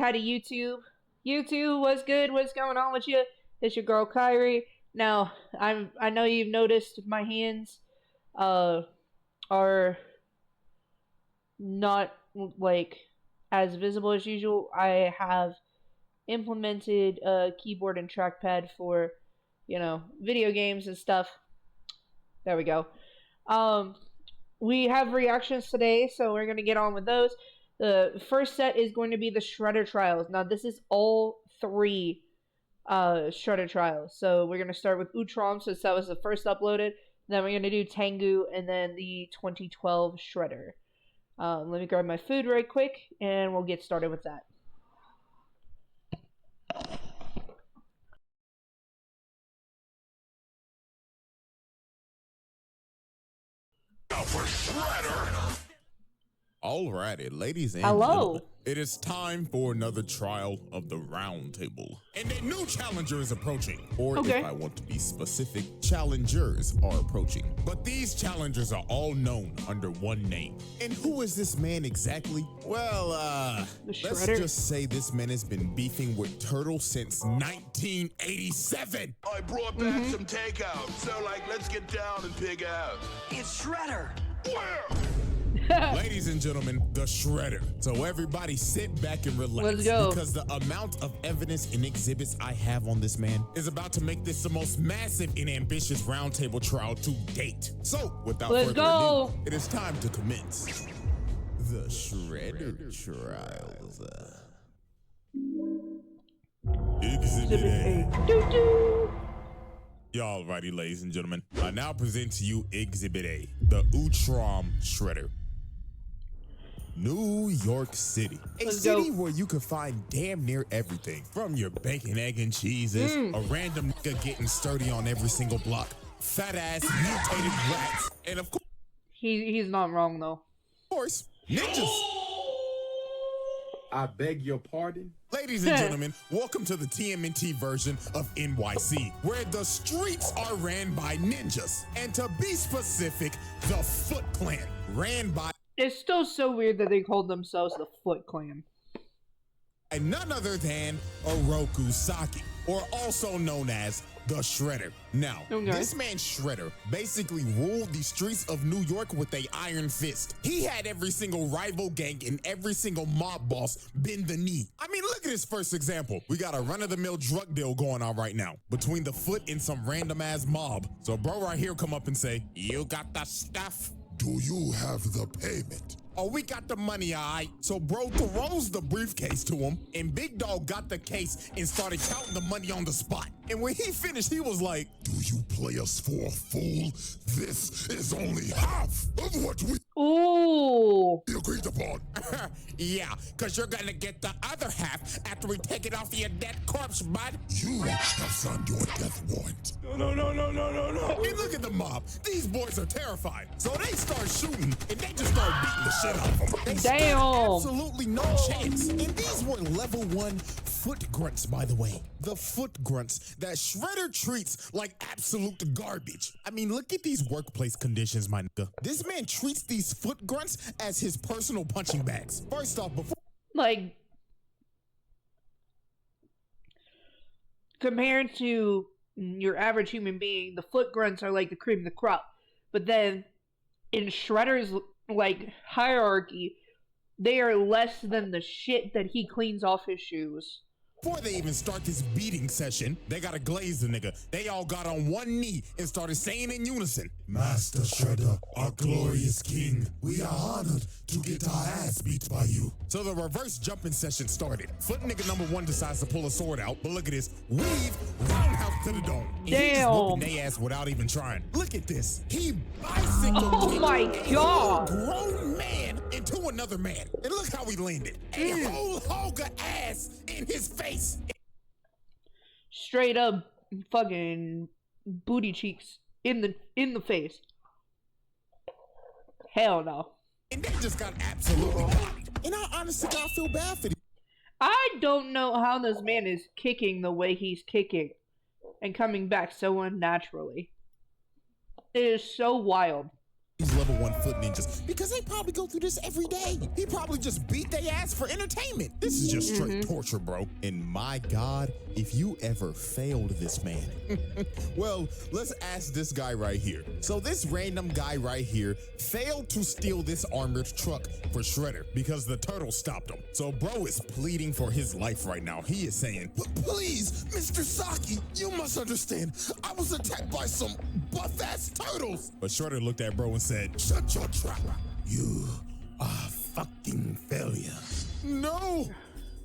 Hi to YouTube. YouTube, what's good? What's going on with you? It's your girl Kyrie. Now, I know you've noticed my hands uh are not like as visible as usual. I have implemented a keyboard and trackpad for, video games and stuff. There we go. Um we have reactions today, so we're gonna get on with those. The first set is going to be the Shredder Trials. Now, this is all three Shredder Trials. So we're gonna start with Utrom, since that was the first uploaded. Then we're gonna do Tengu, and then the 2012 Shredder. Let me grab my food right quick, and we'll get started with that. For Shredder. Alrighty, ladies and Hello. gentlemen, it is time for another trial of the round table. And a new challenger is approaching. Or Okay. if I want to be specific, challengers are approaching. But these challengers are all known under one name. And who is this man exactly? Well, let's Shredder? just say this man has been beefing with Turtle since 1987. I brought back some takeout, so let's get down and pig out. It's Shredder! Where? Ladies and gentlemen, the Shredder. So everybody sit back and relax. Let's go. Because the amount of evidence and exhibits I have on this man is about to make this the most massive and ambitious roundtable trial to date. So without Let's further go. ado, it is time to commence the Shredder trials. Exhibit A. Doo-doo. Y'all righty, ladies and gentlemen. I now present to you Exhibit A, the Utrom Shredder. New York City. A Let's city go. where you can find damn near everything. From your bacon, egg, and cheeses, a random nigga getting sturdy on every single block, fat ass mutated rats, and of He's not wrong though. course, ninjas. I beg your pardon? Ladies and gentlemen, welcome to the TMNT version of NYC, where the streets are ran by ninjas. And to be specific, the Foot Clan, ran by It's still so weird that they called themselves the Foot Clan. none other than Oroku Saki, or also known as the Shredder. Now, Okay. this man Shredder basically ruled the streets of New York with a iron fist. He had every single rival gang and every single mob boss bend the knee. I mean, look at his first example. We got a run-of-the-mill drug deal going on right now between the Foot and some random-ass mob. So bro right here come up and say, "You got the stuff? Do you have the payment? Oh, we got the money, all right." So bro throws the briefcase to him, and Big Dog got the case and started counting the money on the spot. And when he finished, he was like, Do you play us for a fool? This is only half of what we Ooh. agreed upon. "Yeah, because you're going to get the other half after we take it off your dead corpse, bud." You have signed your death warrant. No. And look at the mob. These boys are terrified. So they start shooting, and they just start beating the shit out of them. They stood Damn. absolutely no chance. And these were level 1 foot grunts, by the way. The foot grunts that Shredder treats like absolute garbage. I mean, look at these workplace conditions, my nigga. This man treats these foot grunts as his personal punching bags. First off, before Like, compared to your average human being, the Foot Grunts are like the cream of the crop. But then, in Shredder's hierarchy, they are less than the shit that he cleans off his shoes. Before they even start this beating session, they gotta glaze the nigga. They all got on one knee and started saying in unison, Master Shredder, our glorious king, we are honored to get our ass beat by you. So the reverse jumping session started. Foot nigga number 1 decides to pull a sword out, but look at this. Weave, roundhouse to the dome. And he just Damn. whooping they ass without even trying. Look at this. He bicycled Oh my a God. grown man into another man. And look how he landed. A whole hog of ass in his face. Straight up fucking booty cheeks in the face. Hell no. And they just got absolutely bodied. And I honestly God feel bad for these. I don't know how this man is kicking the way he's kicking and coming back so unnaturally. It is so wild. these level 1 foot ninjas because they probably go through this every day. He probably just beat their ass for entertainment. This is just straight torture, bro. And my God, if you ever failed this man. Well, let's ask this guy right here. So this random guy right here failed to steal this armored truck for Shredder because the turtle stopped him. So bro is pleading for his life right now. He is saying, please, Mr. Saki, you must understand. I was attacked by some buff-ass turtles. But Shredder looked at bro and said, shut your trap. You are fucking failure. No,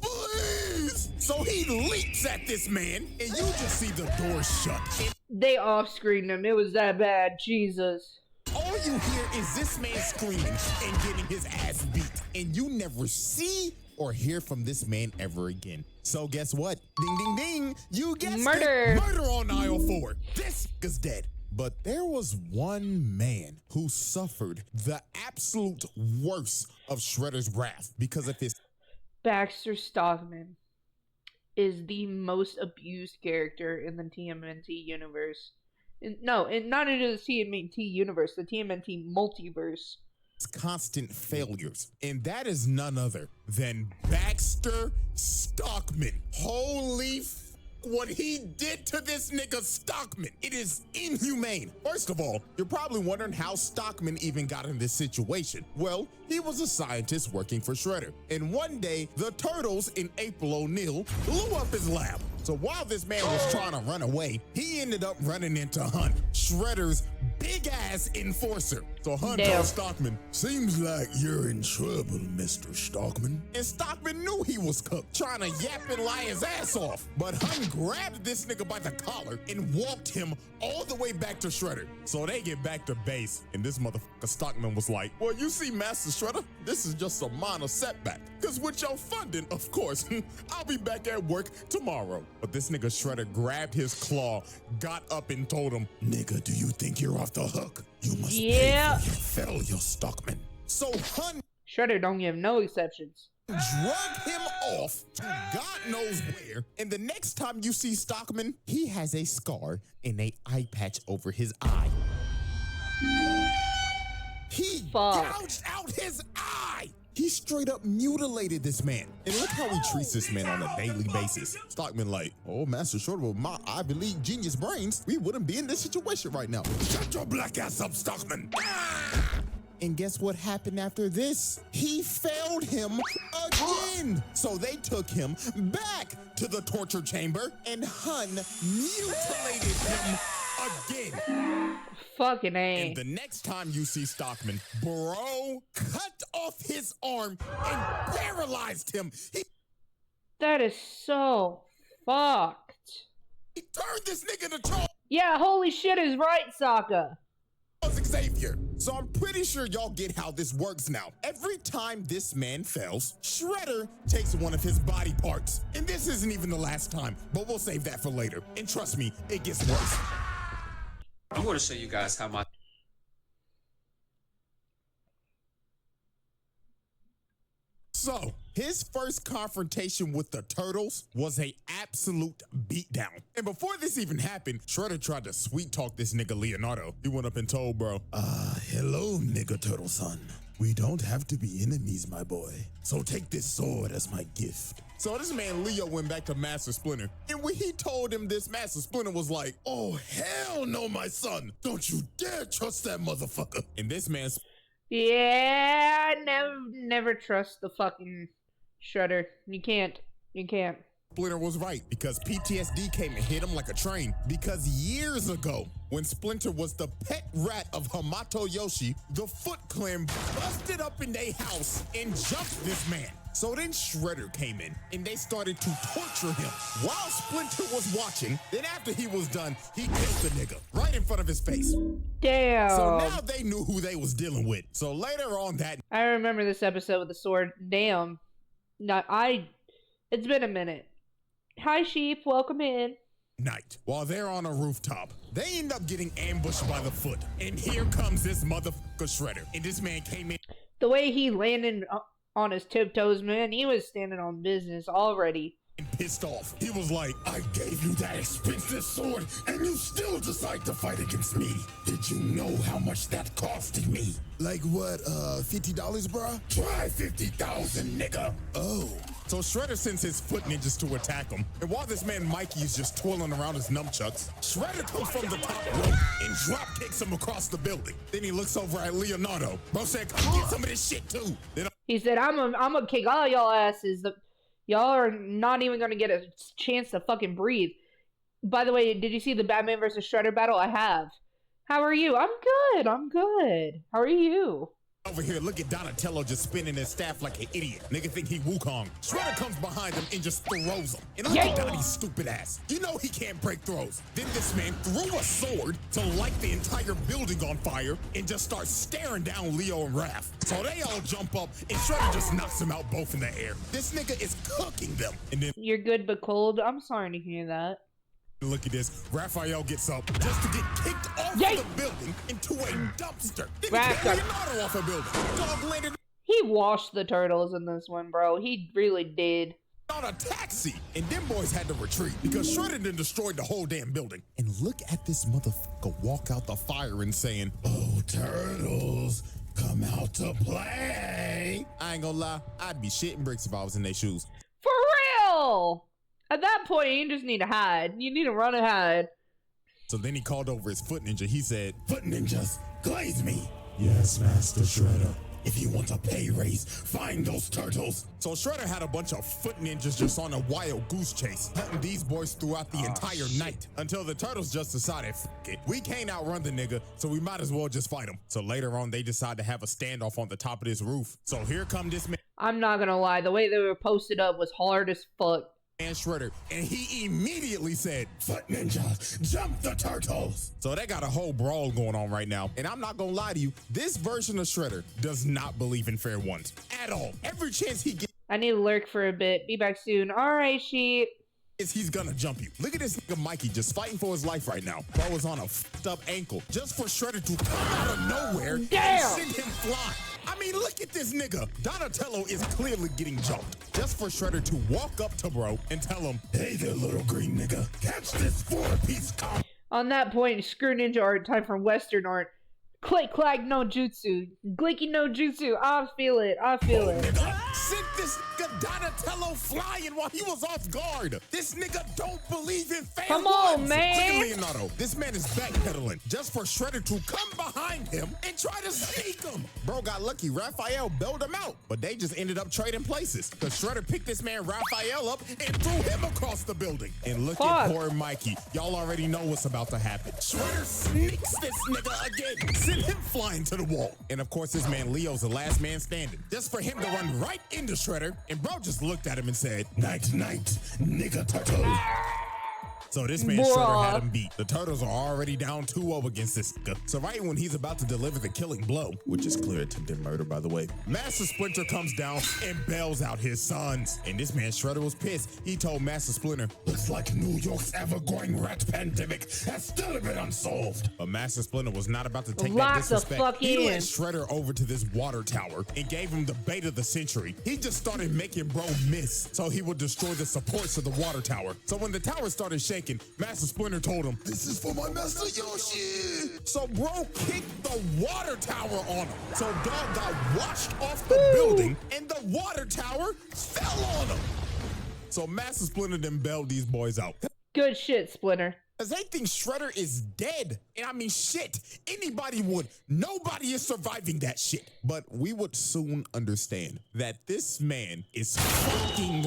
please. So he leaps at this man and you just see the door shut. They off-screened him. It was that bad. Jesus. All you hear is this man screaming and getting his ass beat. And you never see or hear from this man ever again. So guess what? Ding, ding, ding. You guessed Murder. it. Murder on aisle 4. This is dead. But there was one man who suffered the absolute worst of Shredder's wrath because of his... Baxter Stockman is the most abused character in the TMNT universe. Not into the TMNT universe, the TMNT multiverse. Constant failures, and that is none other than Baxter Stockman. Holy what he did to this nigga Stockman. It is inhumane. First of all, you're probably wondering how Stockman even got in this situation. Well, he was a scientist working for Shredder, and one day the turtles in April O'Neil blew up his lab. So while this man was trying to run away, he ended up running into Hunt, Shredder's big ass enforcer. So Hunt told Stockman, seems like you're in trouble, Mr. Stockman. And Stockman knew he was cooked, trying to yap and lie his ass off. But Hunt grabbed this nigga by the collar and walked him all the way back to Shredder. So they get back to base, and this motherfucker Stockman was like, well, you see, Master Shredder, this is just a minor setback. Cause with your funding, of course, I'll be back at work tomorrow. But this nigga Shredder grabbed his claw, got up and told him, nigga, do you think you're off the hook? You must pay for your failure, Stockman. So Hunt Shredder don't give no exceptions. Drug him off to God knows where, and the next time you see Stockman, he has a scar and a eye patch over his eye. He gouged out his eye. He straight up mutilated this man. And look how he treats this man on a daily basis. Stockman like, oh, Master Shredder, with my Ivy League genius brains, we wouldn't be in this situation right now. Shut your black ass up, Stockman. And guess what happened after this? He failed him again. So they took him back to the torture chamber and Hun mutilated him again. Fucking A. And the next time you see Stockman, bro cut off his arm and paralyzed him. That is so fucked. He turned this nigga to Charles. Yeah, holy shit is right, Sokka. Xavier. So I'm pretty sure y'all get how this works now. Every time this man fails, Shredder takes one of his body parts. And this isn't even the last time, but we'll save that for later. And trust me, it gets worse. I'm going to show you guys how my... So, his first confrontation with the turtles was a absolute beatdown. And before this even happened, Shredder tried to sweet talk this nigga Leonardo. He went up and told bro, hello, nigga turtle son. We don't have to be enemies, my boy. So take this sword as my gift. So this man Leo went back to Master Splinter. And when he told him this, Master Splinter was like, oh, hell no, my son. Don't you dare trust that motherfucker. And this man's... Yeah, never trust the fucking Shredder. You can't. Splinter was right, because PTSD came and hit him like a train. Because years ago, when Splinter was the pet rat of Hamato Yoshi, the Foot Clan busted up in their house and jumped this man. So then Shredder came in, and they started to torture him while Splinter was watching. Then after he was done, he killed the nigga right in front of his face. Damn. So now they knew who they was dealing with. So later on that... I remember this episode with the sword. Damn. It's been a minute. Hi, sheep. Welcome in. Night, while they're on a rooftop, they end up getting ambushed by the Foot. And here comes this motherfucker Shredder. And this man came in... The way he landed on his tiptoes, man, he was standing on business already. pissed off. He was like, I gave you that expensive sword, and you still decide to fight against me. Did you know how much that costed me? like what, $50, bruh? Try 50,000, nigga. Oh. So Shredder sends his foot ninjas to attack him. And while this man Mikey is just twirling around his numchucks, Shredder comes from the top rope and drop kicks him across the building. Then he looks over at Leonardo. Bro said, come get some of this shit too. Then He said, I'm gonna kick all y'all asses. Y'all are not even gonna get a chance to fucking breathe. By the way, did you see the Batman versus Shredder battle? I have. How are you? I'm good. I'm good. How are you? over here, look at Donatello just spinning his staff like an idiot. Nigga think he Wukong. Shredder comes behind him and just throws him. And look at Donnie's stupid ass. You know he can't break throws. Then this man threw a sword to light the entire building on fire and just starts staring down Leo and Raph. So they all jump up and Shredder just knocks them out both in the air. This nigga is cooking them. And then You're good but cold. I'm sorry to hear that. look at this. Raphael gets up just to get kicked off the building into a dumpster. Then he kicked Leonardo off a building. Dog landed He washed the turtles in this one, bro. He really did. on a taxi. And them boys had to retreat because Shredder done destroyed the whole damn building. And look at this motherfucker walk out the fire and saying, "Oh, turtles, come out to play." I ain't gonna lie, I'd be shitting bricks if I was in their shoes. For real! At that point, you just need to hide. You need to run and hide. So then he called over his foot ninja. He said, "Foot ninjas, glaze me." "Yes, Master Shredder. If you want a pay raise, find those turtles." so Shredder had a bunch of foot ninjas just on a wild goose chase, hunting these boys throughout the entire night until the turtles just decided, F it, we can't outrun the nigga, so we might as well just fight him. So later on, they decide to have a standoff on the top of this roof. So here come this man I'm not gonna lie. The way they were posted up was hard as fuck. and Shredder, and he immediately said, "Foot ninja, jump the turtles." so they got a whole brawl going on right now. And I'm not gonna lie to you, this version of Shredder does not believe in fair ones at all. Every chance he gets, I need to lurk for a bit. Be back soon. Alright, sheep. he's gonna jump you. Look at this nigga Mikey just fighting for his life right now. Bro is on a fucked up ankle just for Shredder to come out of nowhere and send him flying. I mean, look at this nigga. Donatello is clearly getting jumped just for Shredder to walk up to bro and tell him, "Hey there, little green nigga. Catch this 4-piece combo." On that point, screw ninja art, time for Western art. Click, clack, no jutsu. Glicky, no jutsu. I feel it. I feel it. sent this nigga Donatello flying while he was off guard. This nigga don't believe in fair Come on, ones. man. Look at Leonardo. This man is backpedaling just for Shredder to come behind him and try to sneak him. Bro got lucky. Raphael bailed him out, but they just ended up trading places because Shredder picked this man Raphael up and threw him across the building. And look at poor Mikey. Y'all already know what's about to happen. Shredder sneaks this nigga again. Send him flying to the wall. And of course, this man Leo's the last man standing just for him to run right into Shredder. And bro just looked at him and said, "Night, night, nigga turtle." so this man Shredder had him beat. The turtles are already down 2-0 against this nigga. So right when he's about to deliver the killing blow, which is clear attempted murder, by the way, Master Splinter comes down and bails out his sons. And this man Shredder was pissed. He told Master Splinter, "Looks like New York's ever-growing rat pandemic has still been unsolved." but Master Splinter was not about to take that Lock the disrespect. fuck He in. led Shredder over to this water tower and gave him the bait of the century. He just started making bro miss so he would destroy the supports of the water tower. So when the tower started shaking, Master Splinter told him, "This is for my master Yoshi." so bro kicked the water tower on him. So dog got washed off the building and the water tower fell on him. So Master Splinter then bailed these boys out. Good shit, Splinter. Cause they think Shredder is dead. And I mean, shit, anybody would. Nobody is surviving that shit. But we would soon understand that this man is fucking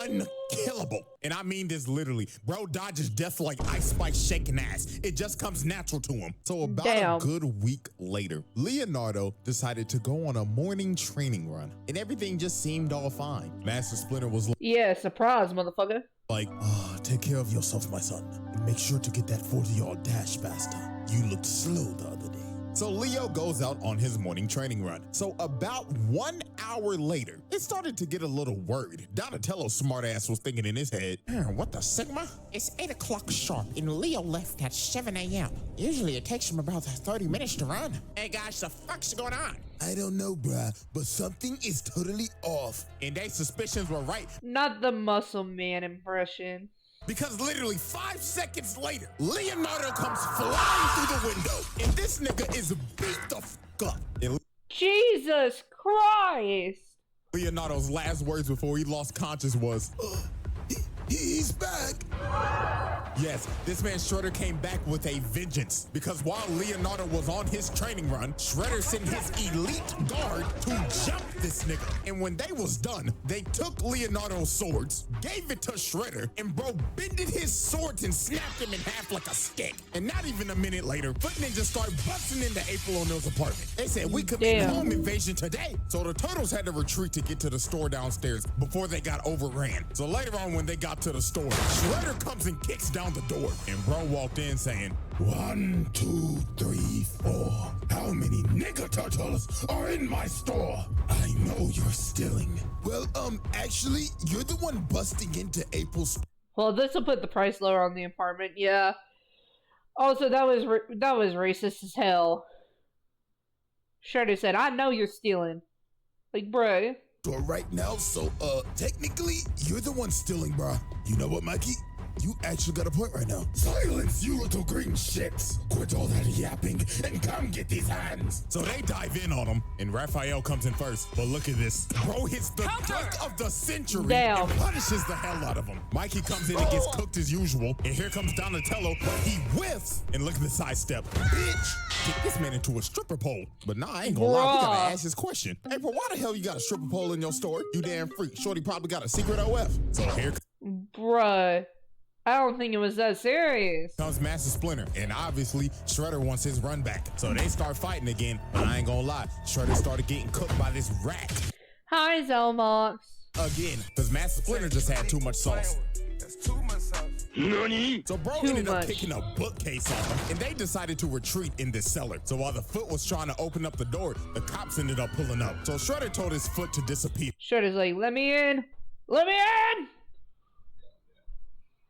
unkillable. And I mean this literally. Bro dodges death like Ice Spice shaking ass. It just comes natural to him. So about a good week later, Leonardo decided to go on a morning training run. And everything just seemed all fine. Master Splinter was Yeah, surprise, motherfucker. like, take care of yourself, my son. And make sure to get that 40-yard dash faster. You looked slow the other day. So Leo goes out on his morning training run. So about 1 hour later, it started to get a little worried. Donatello's smartass was thinking in his head, what the Sigma? It's 8 o'clock sharp and Leo left at 7 a.m. Usually it takes him about 30 minutes to run. Hey guys, the fuck's going on? I don't know, bruh, but something is totally off. And their suspicions were right. Not the muscle man impression. Because literally 5 seconds later, Leonardo comes flying through the window. And this nigga is beat the fuck up. And Jesus Christ! Leonardo's last words before he lost conscious was, He's back. yes, this man Shredder came back with a vengeance because while Leonardo was on his training run, Shredder sent his elite guard to jump this nigga. And when they was done, they took Leonardo's swords, gave it to Shredder, and bro bended his swords and snapped him in half like a stick. And not even a minute later, Foot Ninja started busting into April O'Neil's apartment. They said, we commit home invasion today. So the Turtles had to retreat to get to the store downstairs before they got overran. So later on when they got to the store, Shredder comes and kicks down the door. And bro walked in saying, 1, 2, 3, 4. How many nigga turtles are in my store? I know you're stealing. Well, actually, you're the one busting into April's. Well, this will put the price lower on the apartment, yeah. Also, that was racist as hell. Shredder said, I know you're stealing. Like, bruh. Store right now, so technically you're the one stealing, bruh. You know what, Mikey? You actually got a point right now. Silence, you little green shits! Quit all that yapping and come get these hands. so they dive in on him, and Raphael comes in first. But look at this. Bro hits the dunk of the century Damn. and punishes the hell out of him. Mikey comes in and gets cooked as usual, and here comes Donatello, but he whiffs. And look at the sidestep. Bitch! Get this man into a stripper pole. But nah, I ain't gonna lie, we gotta ask this question. April, why the hell you got a stripper pole in your store? You damn freak. Shorty probably got a secret OF. So here Bruh. I don't think it was that serious. comes Master Splinter, and obviously Shredder wants his run back. So they start fighting again, but I ain't gonna lie, Shredder started getting cooked by this rat Hi, Zelmox. again, because Master Splinter just had too much sauce. That's too much sauce. So bro Too ended up much. kicking a bookcase on him, and they decided to retreat in this cellar. So while the Foot was trying to open up the door, the cops ended up pulling up. So Shredder told his Foot to disappear. Shredder's like, let me in. Let me in!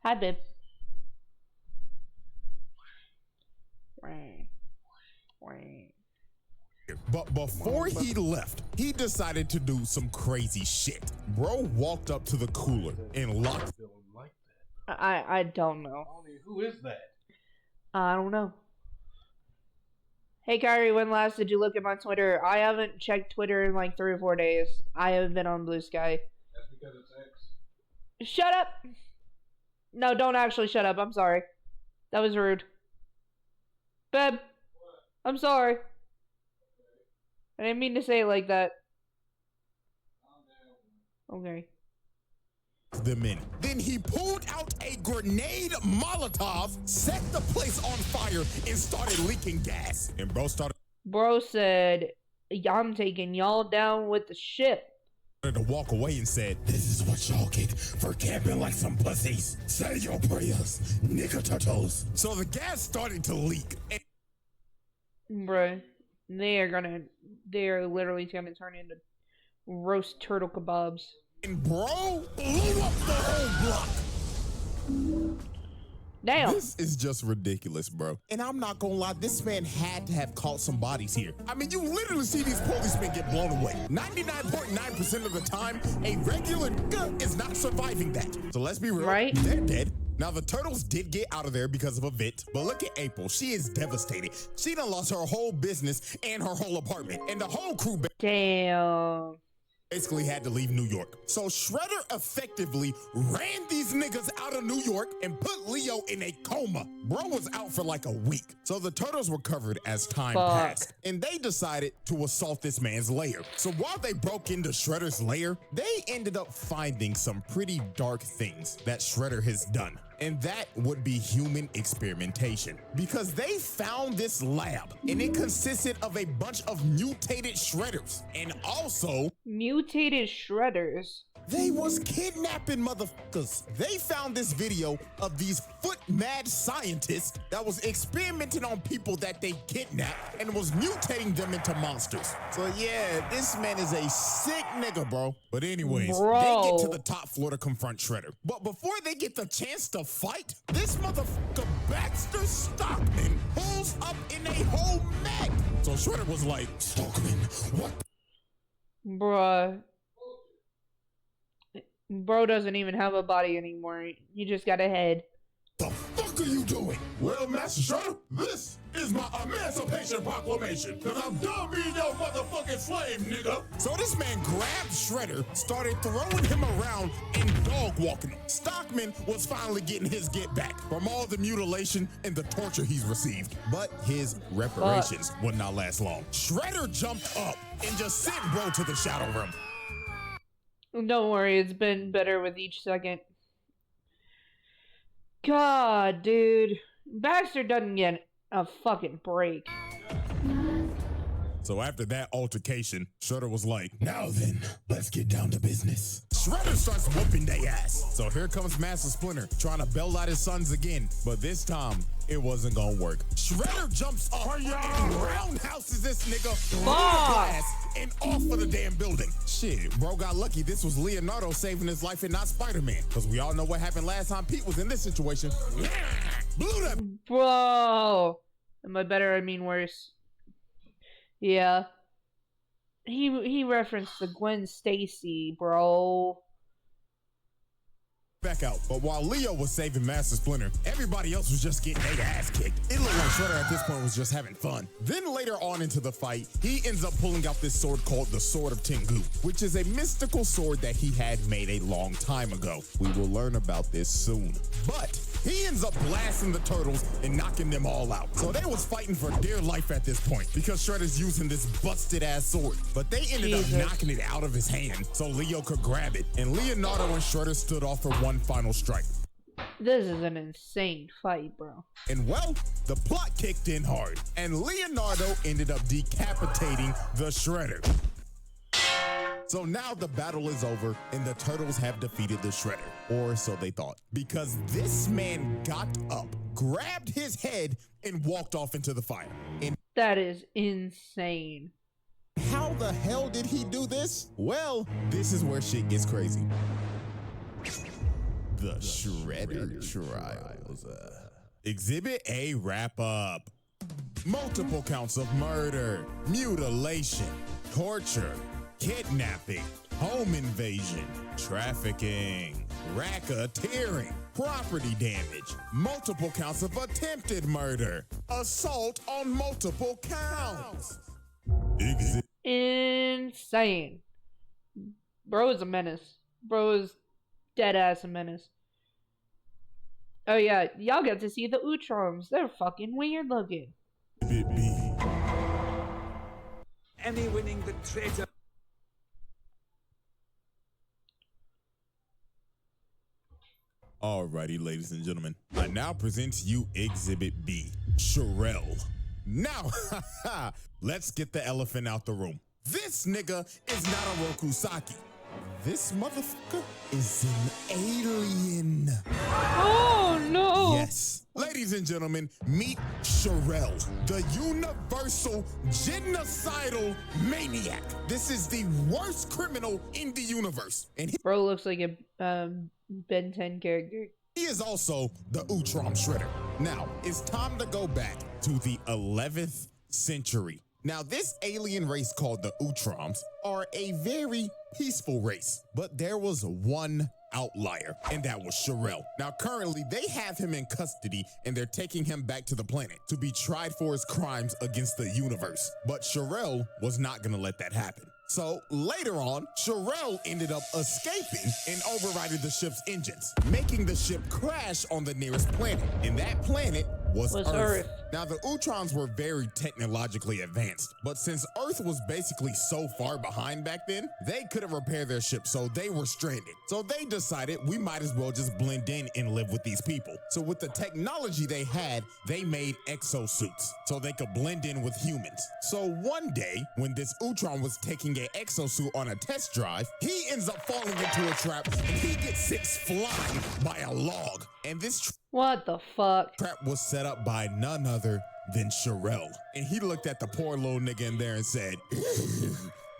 Hi, babe. But before he left, he decided to do some crazy shit. Bro walked up to the cooler and locked. I don't know. Who is that? I don't know. Hey Kyrie, when last did you look at my Twitter? I haven't checked Twitter in like 3 or 4 days. I haven't been on Blue Sky. That's because it's X. Shut up! No, don't actually shut up. I'm sorry. That was rude. Babe, I'm sorry. I didn't mean to say it like that. Okay. Them in. Then he pulled out a grenade Molotov, set the place on fire, and started leaking gas. And bro started Bro said, I'm taking y'all down with the ship. to walk away and said, This is what y'all get for camping like some pussies. Say your prayers, nigga turtles. so the gas started to leak. And Bruh, they're literally gonna turn into roast turtle kebabs. bro blew up the whole block. Damn. This is just ridiculous, bro. And I'm not gonna lie, this man had to have caught some bodies here. I mean, you literally see these policemen get blown away. 99.9% of the time, a regular nigga is not surviving that. So let's be real, Right? they're dead. Now, the Turtles did get out of there because of a vent, but look at April. She is devastated. She done lost her whole business and her whole apartment, and the whole crew Damn. basically had to leave New York. So Shredder effectively ran these niggas out of New York and put Leo in a coma. Bro was out for like a week. So the Turtles recovered as time passed, and they decided to assault this man's lair. So while they broke into Shredder's lair, they ended up finding some pretty dark things that Shredder has done. And that would be human experimentation. Because they found this lab, and it consisted of a bunch of mutated Shredders, and also Mutated shredders. They was kidnapping motherfuckers. They found this video of these foot mad scientists that was experimenting on people that they kidnapped and was mutating them into monsters. So yeah, this man is a sick nigga, bro. But anyways, they get to the top floor to confront Shredder. But before they get the chance to fight, this motherfucker Baxter Stockman pulls up in a whole mech. So Shredder was like, Stockman, what? Bruh. Bro doesn't even have a body anymore. He just got a head. The fuck are you doing? Well, Master Shredder, this is my Emancipation Proclamation. Cause I'm done being your motherfucking slave, nigga. So this man grabbed Shredder, started throwing him around and dog walking him. Stockman was finally getting his get back from all the mutilation and the torture he's received. But his reparations would not last long. Shredder jumped up and just sent bro to the shadow room. Don't worry, it's been better with each second. God, dude. Baxter doesn't get a fucking break. So after that altercation, Shredder was like, Now then, let's get down to business. Shredder starts whooping they ass. So here comes Master Splinter trying to bail out his sons again. But this time, it wasn't gonna work. Shredder jumps up and roundhouses this nigga through the glass and off of the damn building. Shit, bro got lucky this was Leonardo saving his life and not Spider-Man. Because we all know what happened last time Pete was in this situation. Blew them. Bro. Am I better? I mean worse. Yeah. He referenced the Gwen Stacy, bro. Back out. But while Leo was saving Master Splinter, everybody else was just getting their ass kicked. It looked like Shredder at this point was just having fun. Then later on into the fight, he ends up pulling out this sword called the Sword of Tengu, which is a mystical sword that he had made a long time ago. We will learn about this soon. But he ends up blasting the turtles and knocking them all out. So they was fighting for dear life at this point because Shredder's using this busted ass sword. But they ended up knocking it out of his hand so Leo could grab it. And Leonardo and Shredder stood off for one final strike. This is an insane fight, bro. And well, the plot kicked in hard. And Leonardo ended up decapitating the Shredder. So now the battle is over and the turtles have defeated the Shredder. Or so they thought. Because this man got up, grabbed his head, and walked off into the fire. And that is insane. how the hell did he do this? Well, this is where shit gets crazy. The Shredder Trials. Exhibit A wrap up. Multiple counts of murder, mutilation, torture, kidnapping, home invasion, trafficking, racketeering, property damage, multiple counts of attempted murder, assault on multiple counts. Insane. Bro is a menace. Bro is dead ass a menace. Oh yeah, y'all get to see the Utroms. They're fucking weird looking. Emmy winning the traitor. Alrighty, ladies and gentlemen, I now present to you Exhibit B, Sherelle. Now, let's get the elephant out the room. This nigga is not a Rokusaki. This motherfucker is an alien. Oh no! Yes. Ladies and gentlemen, meet Sherelle, the universal genocidal maniac. This is the worst criminal in the universe. And Bro looks like a Ben 10 character. he is also the Utrom Shredder. Now, it's time to go back to the 11th century. Now, this alien race called the Utroms are a very peaceful race, but there was one outlier, and that was Sherelle. Now, currently, they have him in custody, and they're taking him back to the planet to be tried for his crimes against the universe. But Sherelle was not gonna let that happen. So later on, Sherelle ended up escaping and overriding the ship's engines, making the ship crash on the nearest planet. And that planet was Earth. Now, the Utroms were very technologically advanced, but since Earth was basically so far behind back then, they couldn't repair their ship, so they were stranded. So they decided we might as well just blend in and live with these people. So with the technology they had, they made exosuits so they could blend in with humans. So one day, when this Utrom was taking an exosuit on a test drive, he ends up falling into a trap and he gets sent flying by a log. And this What the fuck? trap was set up by none other than Sherelle. And he looked at the poor little nigga in there and said,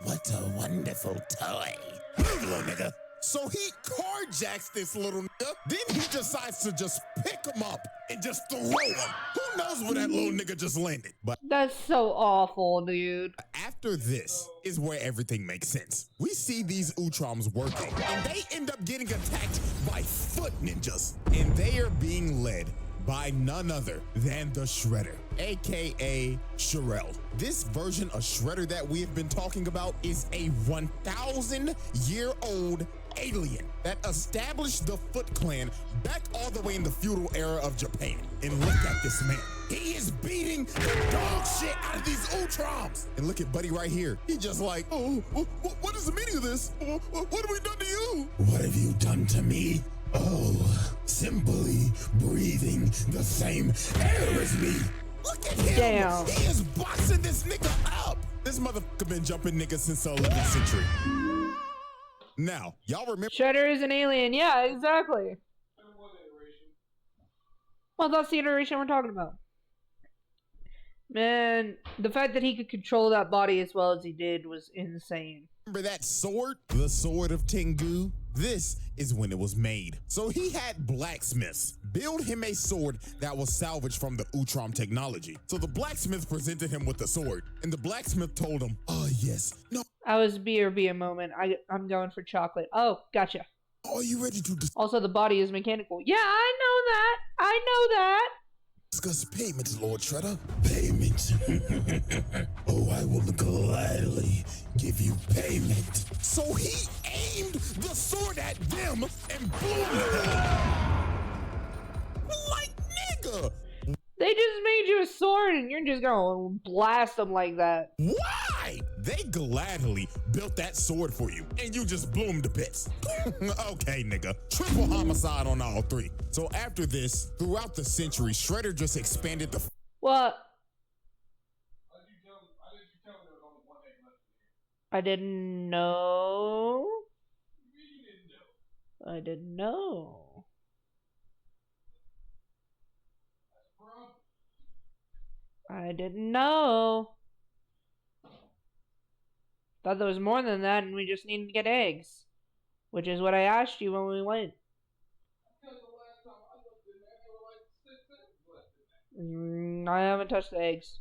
"What a wonderful toy. Move, little nigga." So he carjacks this little nigga. Then he decides to just pick him up and just throw him. Who knows where that little nigga just landed? But That's so awful, dude. after this is where everything makes sense. We see these Utroms working, and they end up getting attacked by foot ninjas. And they are being led by none other than the Shredder, aka Sherelle. This version of Shredder that we have been talking about is a 1,000-year-old alien that established the Foot Clan back all the way in the feudal era of Japan. And look at this man. He is beating the dog shit out of these Utroms. And look at Buddy right here. He just like, oh, what is the meaning of this? What have we done to you? What have you done to me? Oh, simply breathing the same air as me. Look at him. Damn. He is boxing this nigga up. This motherfucker been jumping niggas since the 11th century. Now, y'all remember Shredder is an alien. Yeah, exactly. Well, that's the iteration we're talking about. Man, the fact that he could control that body as well as he did was insane. that sword? The sword of Tengu? This is when it was made. So he had blacksmiths build him a sword that was salvaged from the Utrom technology. So the blacksmith presented him with the sword, and the blacksmith told him, "Oh yes, no, I was BRB a moment. I'm going for chocolate. Oh, gotcha. Are you ready to Also, the body is mechanical. Yeah, I know that. I know that. discuss payments, Lord Shredder? Payment? Oh, I will gladly give you payment." So he aimed the sword at them and blew them. Like, nigga, They just made you a sword and you're just gonna blast them like that. why? They gladly built that sword for you, and you just blew them to bits. Okay, nigga. Triple homicide on all three. So after this, throughout the century, Shredder just expanded the What? I didn't know. I didn't know. I didn't know. Thought there was more than that, and we just needed to get eggs, which is what I asked you when we went. I haven't touched the eggs.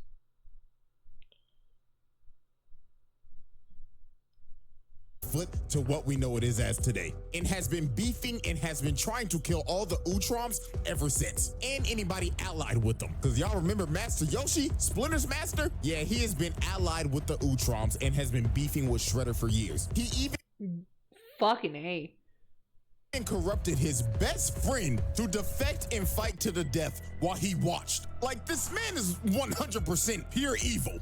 foot to what we know it is as today, and has been beefing and has been trying to kill all the Utroms ever since, and anybody allied with them. Because y'all remember Master Yoshi, Splinter's master? Yeah, he has been allied with the Utroms and has been beefing with Shredder for years. He even Fucking A. corrupted his best friend to defect and fight to the death while he watched. Like, this man is 100% pure evil.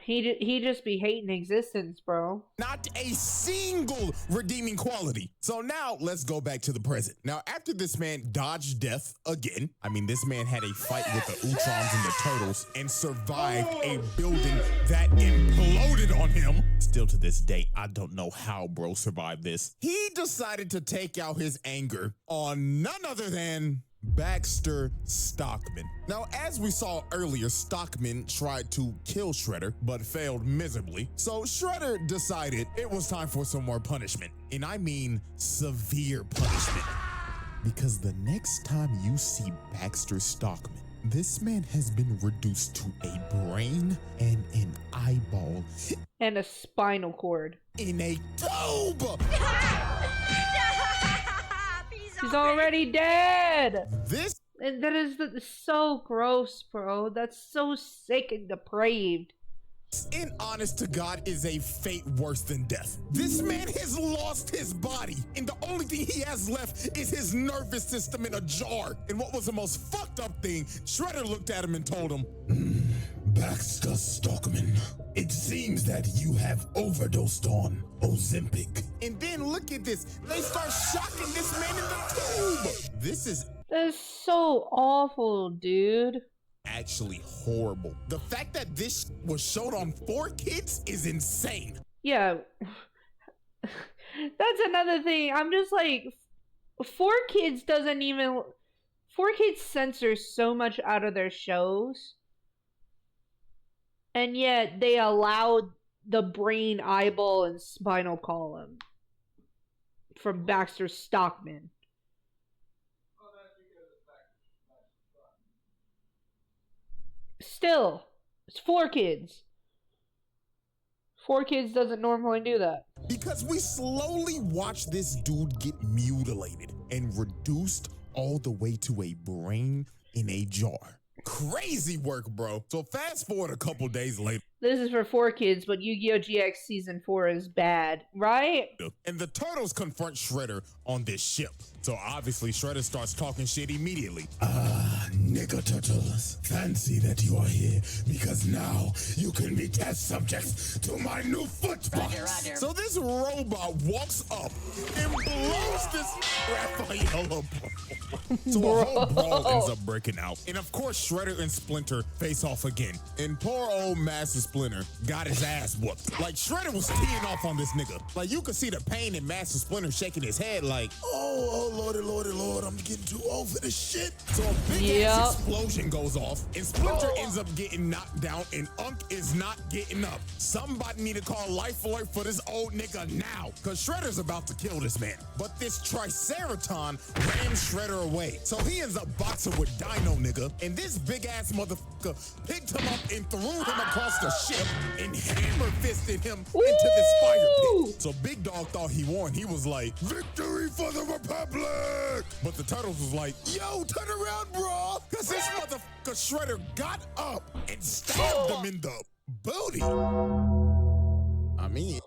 He just be hating existence, bro. Not a single redeeming quality. So now let's go back to the present. Now, after this man dodged death again, I mean, this man had a fight with the Utroms and the Turtles and survived a building that imploded on him. Still to this day, I don't know how bro survived this. He decided to take out his anger on none other than Baxter Stockman. Now, as we saw earlier, Stockman tried to kill Shredder, but failed miserably. So Shredder decided it was time for some more punishment. And I mean severe punishment. Because the next time you see Baxter Stockman, this man has been reduced to a brain and an eyeball And a spinal cord. in a tube. He's already dead. This And that is so gross, bro. That's so sick and depraved. in honest to God is a fate worse than death. This man has lost his body, and the only thing he has left is his nervous system in a jar. And what was the most fucked up thing, Shredder looked at him and told him, Baxter Stockman, it seems that you have overdosed on Ozempic. and then look at this, they start shocking this man in the tube. This is That's so awful, dude. actually horrible. The fact that this was showed on 4Kids is insane. Yeah. That's another thing. I'm just like, 4Kids doesn't even... 4Kids censors so much out of their shows. And yet they allowed the brain, eyeball, and spinal column from Baxter Stockman. Still, it's 4Kids. 4Kids doesn't normally do that. Because we slowly watch this dude get mutilated and reduced all the way to a brain in a jar. Crazy work, bro. So fast forward a couple days later. This is for 4Kids, but Yu-Gi-Oh! GX Season 4 is bad, right? And the turtles confront Shredder on this ship. So obviously Shredder starts talking shit immediately. Nigga turtles, fancy that you are here because now you can be test subjects to my new footbox. So this robot walks up and blows this Raphael up. So a whole brawl ends up breaking out. And of course, Shredder and Splinter face off again. And poor old Master Splinter got his ass whooped. Like, Shredder was teeing off on this nigga. Like, you could see the pain in Master Splinter shaking his head like, Oh, lordy, lordy, lord, I'm getting too old for this shit. so a big ass explosion goes off, and Splinter ends up getting knocked down, and Unk is not getting up. Somebody need to call Life Alert for this old nigga now, because Shredder's about to kill this man. But this Triceraton rams Shredder away, so he ends up boxing with Dino nigga, and this big ass motherfucker picked him up and threw him across the ship and hammer fisted him into this fire pit. So Big Dog thought he won. He was like, Victory for the Republic! but the Turtles was like, yo, turn around, bro. Because this motherfucker Shredder got up and stabbed him in the booty. I mean,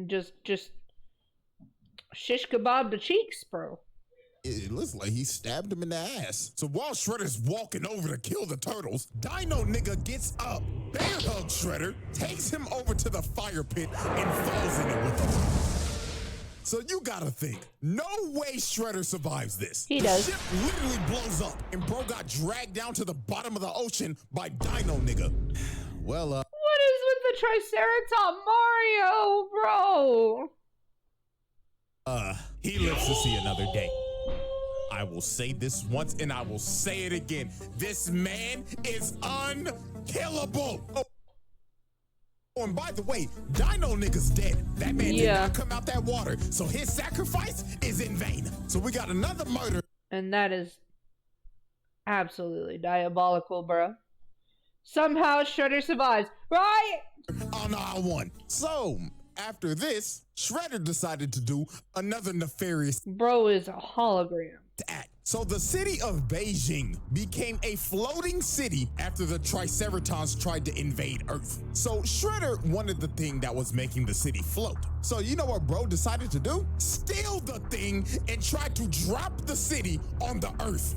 Just shish kebab the cheeks, bro. it looks like he stabbed him in the ass. So while Shredder's walking over to kill the Turtles, Dino nigga gets up, bear hugs Shredder, takes him over to the fire pit, and falls in it with him. So you gotta think, no way Shredder survives this. He the does. ship literally blows up, and bro got dragged down to the bottom of the ocean by Dino nigga. Well, What is with the Triceratops Mario, bro? he lives to see another day. I will say this once and I will say it again. This man is unkillable. Oh, and by the way, Dino nigga's dead. That man did not come out that water, so his sacrifice is in vain. So we got another murder. And that is absolutely diabolical, bro. Somehow Shredder survives, right? On aisle one. So after this, Shredder decided to do another nefarious Bro is a hologram. act. So the city of Beijing became a floating city after the Triceratons tried to invade Earth. So Shredder wanted the thing that was making the city float. So you know what bro decided to do? Steal the thing and try to drop the city on the Earth.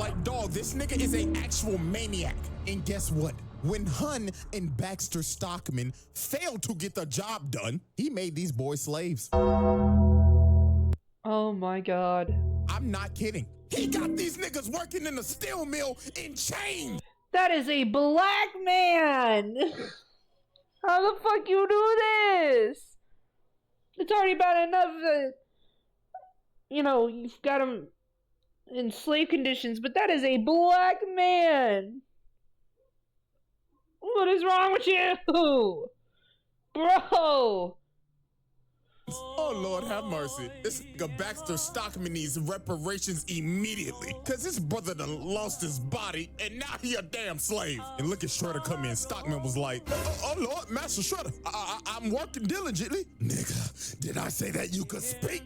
Like, dog, this nigga is an actual maniac. And guess what? When Hun and Baxter Stockman failed to get the job done, he made these boys slaves. Oh my god. I'm not kidding. He got these niggas working in a steel mill in chains. That is a black man! How the fuck you do this? It's already bad enough that, you know, you've got him in slave conditions, but that is a black man! What is wrong with you? Bro! Oh, Lord, have mercy. This nigga Baxter Stockman needs reparations immediately. Cause his brother done lost his body and now he a damn slave. And look at Shredder come in. Stockman was like, oh Lord, Master Shredder, I'm working diligently. Nigga, did I say that you could speak?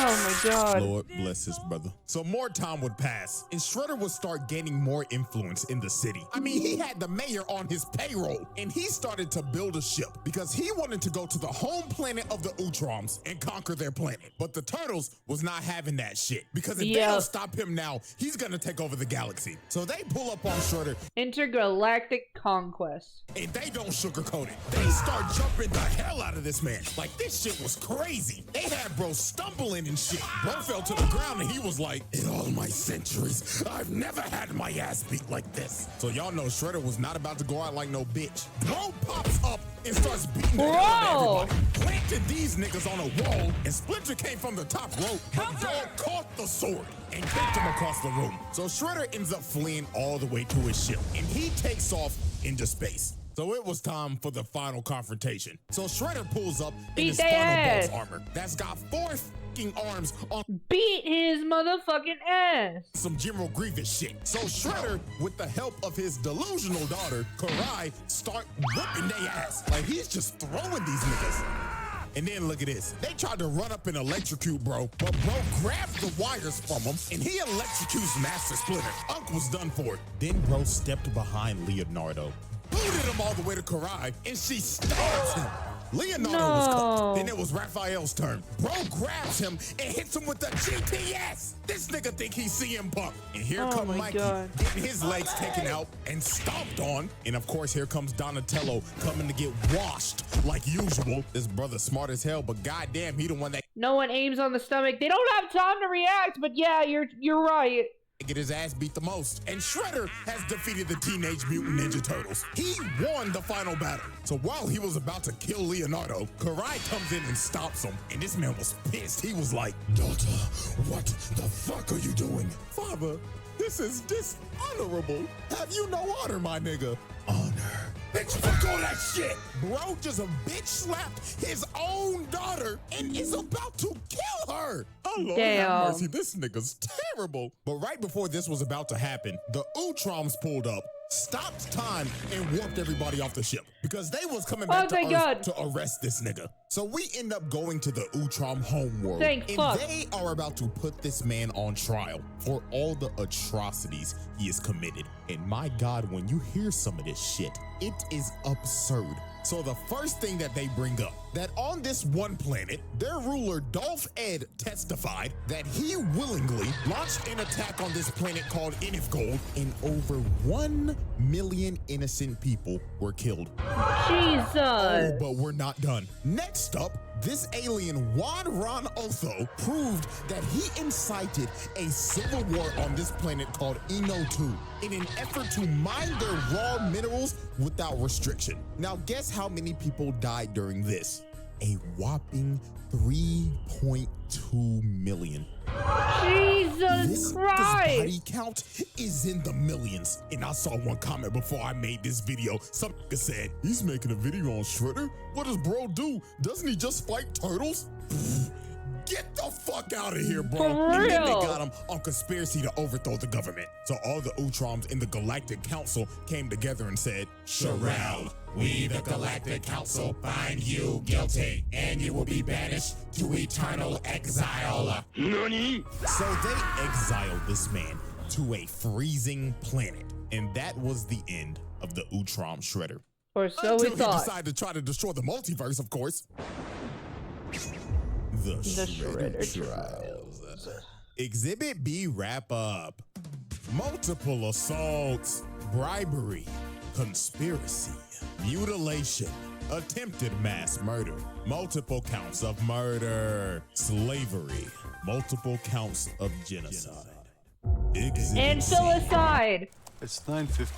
Oh my god. Lord bless his brother. So more time would pass, and Shredder would start gaining more influence in the city. I mean, he had the mayor on his payroll, and he started to build a ship because he wanted to go to the home planet of the Utroms and conquer their planet. But the Turtles was not having that shit, because if they don't stop him now, he's gonna take over the galaxy. So they pull up on Shredder. Intergalactic conquest. And they don't sugarcoat it. They start jumping the hell out of this man. Like, this shit was crazy. They had bro stumbling and shit. Bro fell to the ground and he was like, in all my centuries, I've never had my ass beat like this. So y'all know Shredder was not about to go out like no bitch. Bro pops up and starts beating the hell out of everybody. Planted these niggas on a wall, and Splinter came from the top rope, but Dog caught the sword and kicked him across the room. So Shredder ends up fleeing all the way to his ship, and he takes off into space. So it was time for the final confrontation. So Shredder pulls up in his final boss armor that's got 4 fucking arms on. Beat his motherfucking ass. Some General Grievous shit. So Shredder, with the help of his delusional daughter, Karai, start whipping their ass. Like, he's just throwing these niggas. And then look at this. They tried to run up and electrocute bro, but bro grabbed the wires from him and he electrocutes Master Splinter. Unc was done for. Then bro stepped behind Leonardo, booted him all the way to Karai, and she stabs him. Leonardo was cooked. Then it was Raphael's turn. Bro grabs him and hits him with the GPS. This nigga think he's CM Punk. And here comes Mikey getting his legs taken out and stomped on. And of course, here comes Donatello coming to get washed like usual. This brother smart as hell, but goddamn, he the one that no one aims on the stomach. They don't have time to react, but yeah, you're right. Get his ass beat the most. And Shredder has defeated the Teenage Mutant Ninja Turtles. He won the final battle. So while he was about to kill Leonardo, Karai comes in and stops him. And this man was pissed. He was like, daughter, what the fuck are you doing? Father, this is dishonorable. Have you no honor, my nigga? Honor. Bitch, fuck all that shit. Bro just a bitch slapped his own daughter and is about to kill her. Oh, Lord have mercy. This nigga's terrible. But right before this was about to happen, the Utroms pulled up, stopped time, and warped everybody off the ship because they was coming back to Earth to arrest this nigga. So we end up going to the Utrom homeworld, and they are about to put this man on trial for all the atrocities he has committed. And my God, when you hear some of this shit, it is absurd. So the first thing that they bring up, that on this one planet, their ruler Dolph Ed testified that he willingly launched an attack on this planet called Inifgold, and over 1 million innocent people were killed. Jesus! Oh, but we're not done. Next up, this alien Juan Ron Otho proved that he incited a civil war on this planet called Eno 2 in an effort to mine their raw minerals without restriction. Now guess how many people died during this? A whopping 3.2 million. Jesus Christ! This body count is in the millions. And I saw one comment before I made this video. Some nigga said, he's making a video on Shredder? What does bro do? Doesn't he just fight turtles? Get the fuck out of here, bro. And then they got him on conspiracy to overthrow the government. So all the Utroms in the Galactic Council came together and said, Sherelle, we the Galactic Council find you guilty, and you will be banished to eternal exile. Nani? So they exiled this man to a freezing planet, and that was the end of the Utrom Shredder. Or so we thought. He decided to try to destroy the multiverse, of course. The Shredder Trials. Exhibit B wrap up. Multiple assaults, bribery, conspiracy, mutilation, attempted mass murder, multiple counts of murder, slavery, multiple counts of genocide. Exhibit and C. filicide. It's 9:50.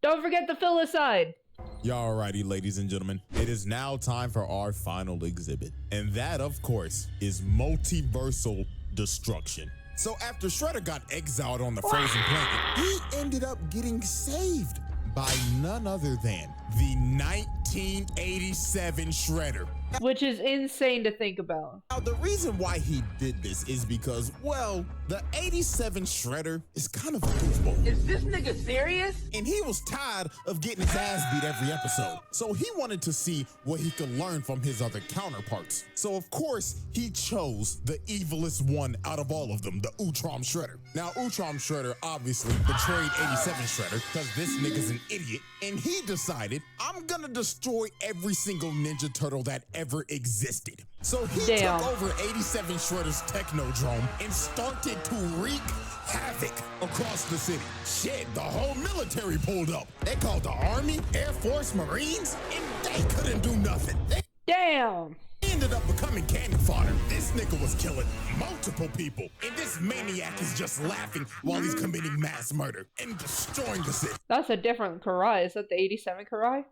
Don't forget the filicide. Y'all righty, ladies and gentlemen. It is now time for our final exhibit. And that, of course, is multiversal destruction. So after Shredder got exiled on the frozen planet, he ended up getting saved by none other than the 1987 Shredder. Which is insane to think about. Now, the reason why he did this is because, well, the 87 Shredder is kind of a goofball. Is this nigga serious? And he was tired of getting his ass beat every episode. So he wanted to see what he could learn from his other counterparts. So of course, he chose the evilest one out of all of them, the Utrom Shredder. Now, Utrom Shredder obviously betrayed 87 Shredder because this nigga's an idiot. And he decided, I'm gonna destroy every single Ninja Turtle that ever existed. So he Damn. took over 87 Shredder's Technodrome and started to wreak havoc across the city. Shit, the whole military pulled up. They called the Army, Air Force, Marines, and they couldn't do nothing. They Damn. ended up becoming cannon fodder. This nigga was killing multiple people, and this maniac is just laughing while he's committing mass murder and destroying the city. That's a different Karai. Is that the 87 Karai?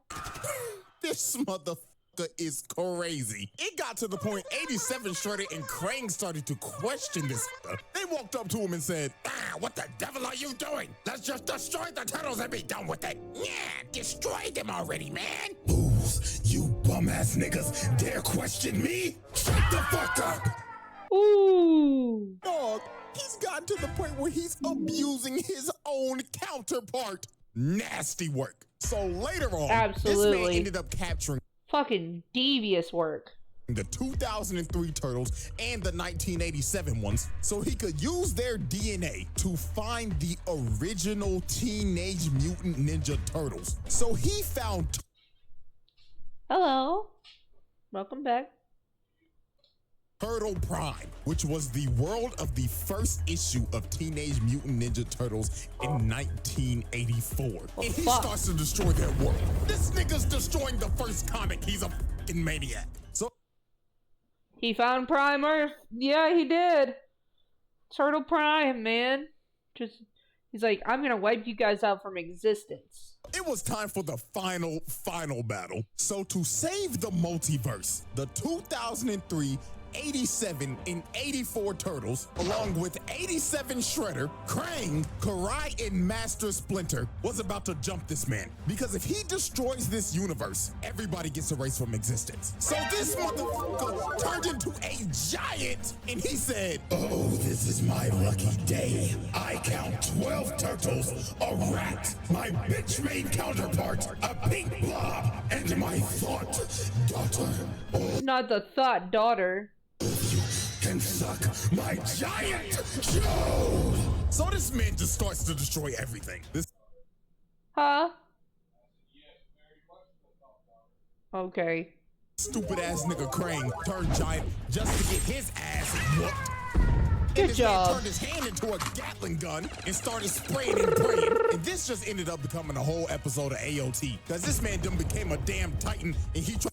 This motherfucker is crazy. It got to the point 87 Shredder and Krang started to question this. They walked up to him and said, what the devil are you doing? Let's just destroy the turtles and be done with it. Yeah, destroy them already, man. Fools, you bum-ass niggas dare question me? Shut the fuck up! Ooh. Dog, he's gotten to the point where he's abusing his own counterpart. Nasty work. So later on, this Absolutely. man ended up capturing Fucking devious work. the 2003 Turtles and the 1987 ones so he could use their DNA to find the original Teenage Mutant Ninja Turtles. So he found Hello. Welcome back. Turtle Prime, which was the world of the first issue of Teenage Mutant Ninja Turtles in 1984. And he fuck. starts to destroy their world. This nigga's destroying the first comic. He's a fucking maniac. So He found Prime Earth. Yeah, he did. Turtle Prime, man. He's like, I'm gonna wipe you guys out from existence. it was time for the final battle. So to save the multiverse, the 2003 87 and 84 Turtles, along with 87 Shredder, Krang, Karai, and Master Splinter, was about to jump this man. Because if he destroys this universe, everybody gets erased from existence. So this motherfucker turned into a giant, and he said, Oh, this is my lucky day. I count 12 turtles, a rat, my bitch-made counterpart, a pink blob, and my thought daughter. Not the thought daughter. You can suck my giant chode. so this man just starts to destroy everything. This Huh? Okay. stupid ass nigga Krang turned giant just to get his ass whooped. Good And this man job. turned his hand into a Gatling gun and started spraying and praying. And this just ended up becoming a whole episode of AOT. Cause this man done became a damn titan and he tried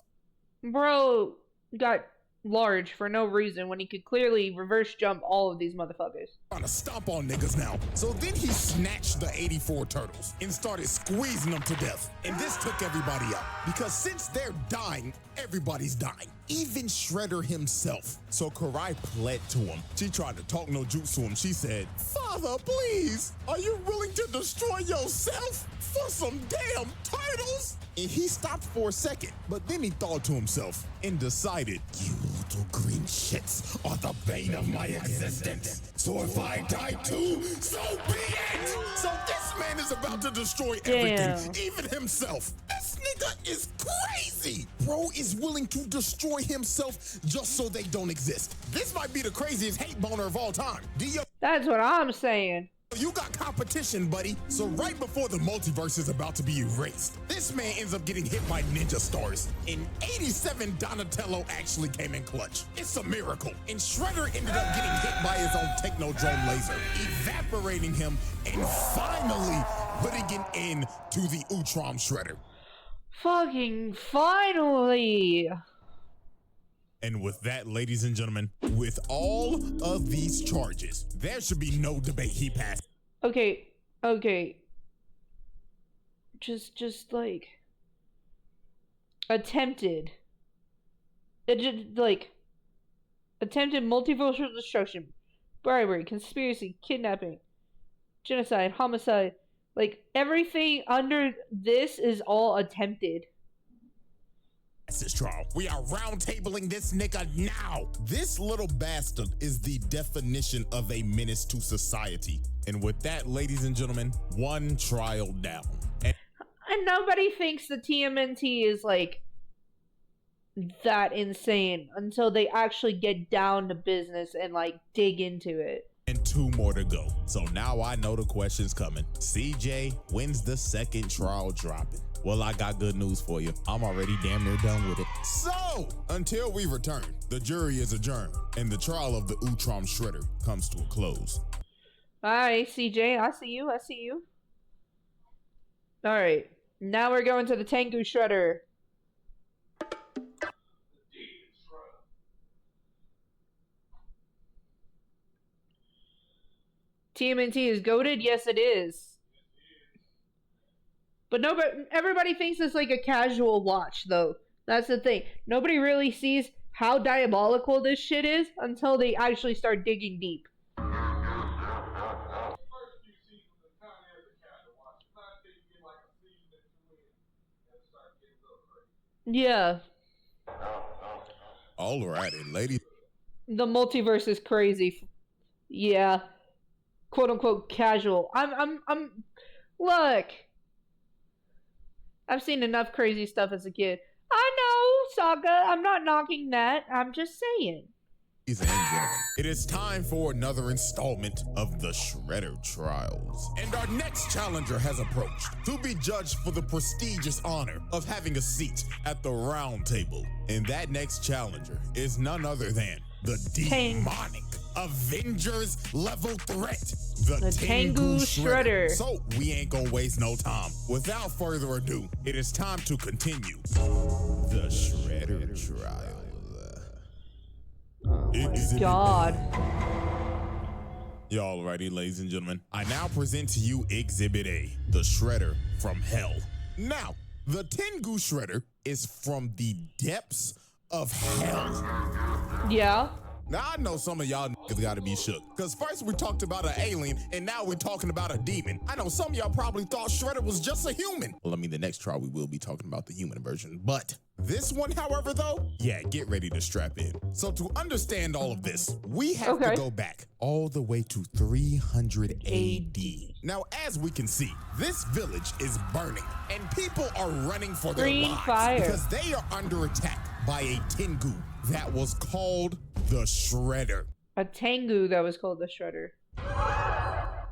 Bro got large for no reason when he could clearly reverse jump all of these motherfuckers. to stomp on niggas now. So then he snatched the 84 turtles and started squeezing them to death. And this took everybody out. Because since they're dying, everybody's dying. Even Shredder himself. So Karai pled to him. She tried to talk no jutsu to him. She said, Father, please, are you willing to destroy yourself for some damn turtles? And he stopped for a second, but then he thought to himself and decided, You little green shits are the bane of my existence. So if I die too, so be it. so this man is about to destroy Damn. everything, even himself. This nigga is crazy. Bro is willing to destroy himself just so they don't exist. This might be the craziest hate boner of all time. Dio, That's what I'm saying. you got competition, buddy. So right before the multiverse is about to be erased, this man ends up getting hit by ninja stars. In 87, Donatello actually came in clutch. It's a miracle. And Shredder ended up getting hit by his own Technodrome laser, evaporating him and finally putting an end to the Utrom Shredder. Fucking finally. And with that, ladies and gentlemen, with all of these charges, there should be no debate he passed. Okay. Just like attempted. It just like attempted multiversal destruction, bribery, conspiracy, kidnapping, genocide, homicide. Like everything under this is all attempted. This trial. We are roundtabling this nigga now. This little bastard is the definition of a menace to society. And with that, ladies and gentlemen, one trial down. And nobody thinks the TMNT is like that insane until they actually get down to business and like dig into it. And two more to go. So now I know the question's coming. CJ, when's the second trial dropping? Well, I got good news for you. I'm already damn near done with it. So, until we return, the jury is adjourned, and the trial of the Utrom Shredder comes to a close. Alright, CJ, I see you, I see you. Alright, now we're going to the Tengu Shredder. TMNT is goated? Yes, it is. But everybody thinks it's like a casual watch, though. That's the thing. Nobody really sees how diabolical this shit is until they actually start digging deep. Yeah. Alrighty, ladies. The multiverse is crazy. Yeah. Quote unquote casual. Look. I've seen enough crazy stuff as a kid. I know, Saga. I'm not knocking that. I'm just saying. Ladies and gentlemen, it is time for another installment of the Shredder Trials. And our next challenger has approached to be judged for the prestigious honor of having a seat at the round table. And that next challenger is none other than the demonic Avengers level threat, the Tengu Shredder. So we ain't gonna waste no time. Without further ado, it is time to continue the Shredder Trial. Oh my God. Y'all ready, ladies and gentlemen? I now present to you Exhibit A, the Shredder from Hell. Now, the Tengu Shredder is from the depths of hell. Yeah. Now, I know some of y'all niggas gotta be shook, because first we talked about an alien, and now we're talking about a demon. I know some of y'all probably thought Shredder was just a human. Well, I mean, the next trial we will be talking about the human version, but this one, however, though, yeah, get ready to strap in. So to understand all of this, we have to go back all the way to 300 AD. Now, as we can see, this village is burning, and people are running for their lives because they are under attack by a Tengu that was called the Shredder. A Tengu that was called the Shredder.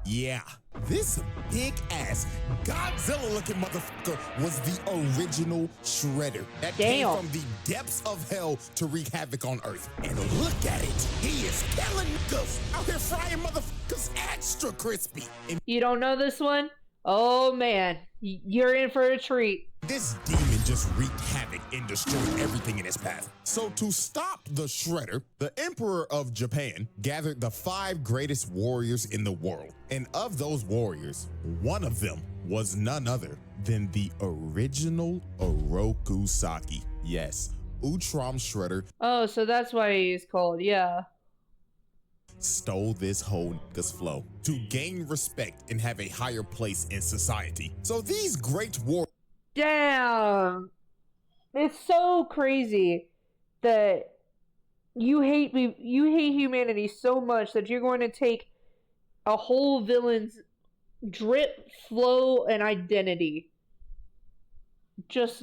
Yeah, this big ass Godzilla looking motherfucker was the original Shredder that came from the depths of hell to wreak havoc on Earth. And look at it, he is killing niggas out here frying motherfuckers extra crispy. And you don't know this one? Oh man, you're in for a treat. This demon just wreaked havoc and destroyed everything in its path. So to stop the Shredder, the Emperor of Japan gathered the 5 greatest warriors in the world. And of those warriors, one of them was none other than the original Orokusaki. Yes, Utrom Shredder. Oh, so that's why he's called, yeah. Stole this whole nigga's flow to gain respect and have a higher place in society. So these great warriors. Damn. It's so crazy that you hate humanity so much that you're going to take a whole villain's drip, flow, and identity just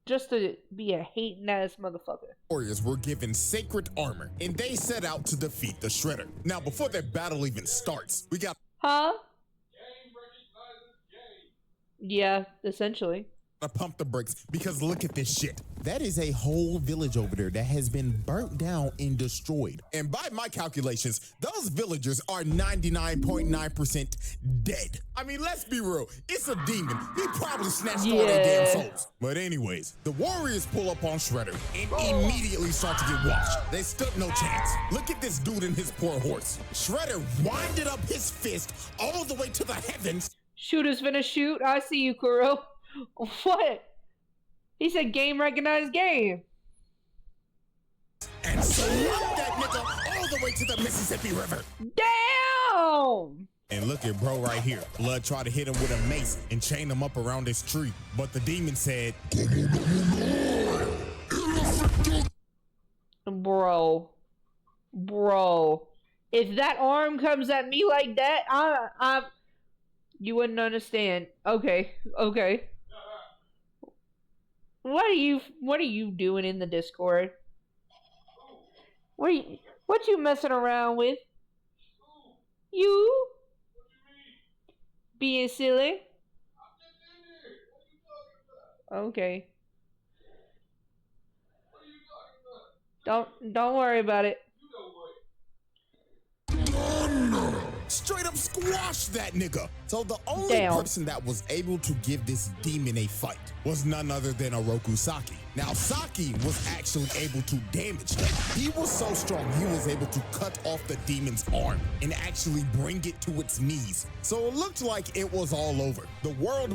to be a hating ass motherfucker. Warriors were given sacred armor and they set out to defeat the Shredder. Now, before their battle even starts, we got Game recognizes game. Yeah, essentially. to pump the brakes because look at this shit. That is a whole village over there that has been burnt down and destroyed. And by my calculations, those villagers are 99.9% dead. I mean, let's be real. It's a demon. He probably snatched all their damn souls. But anyways, the warriors pull up on Shredder and immediately start to get washed. They stood no chance. Look at this dude and his poor horse. Shredder winded up his fist all the way to the heavens. Shooters finna shoot. I see you, Kuro. What? He said game recognized game. And swept that nigga all the way to the Mississippi River. Damn! And look at bro right here. Blood tried to hit him with a mace and chain him up around this tree. But the demon said, "Come on, Bro. Bro. If that arm comes at me like that, you wouldn't understand. Okay. Okay. What are you doing in the Discord? What you messing around with? You? Being silly? Okay. Don't worry about it. Straight up squash that nigga. So the only person that was able to give this demon a fight was none other than Oroku Saki. Now Saki was actually able to damage him. He was so strong he was able to cut off the demon's arm and actually bring it to its knees. So it looked like it was all over. The world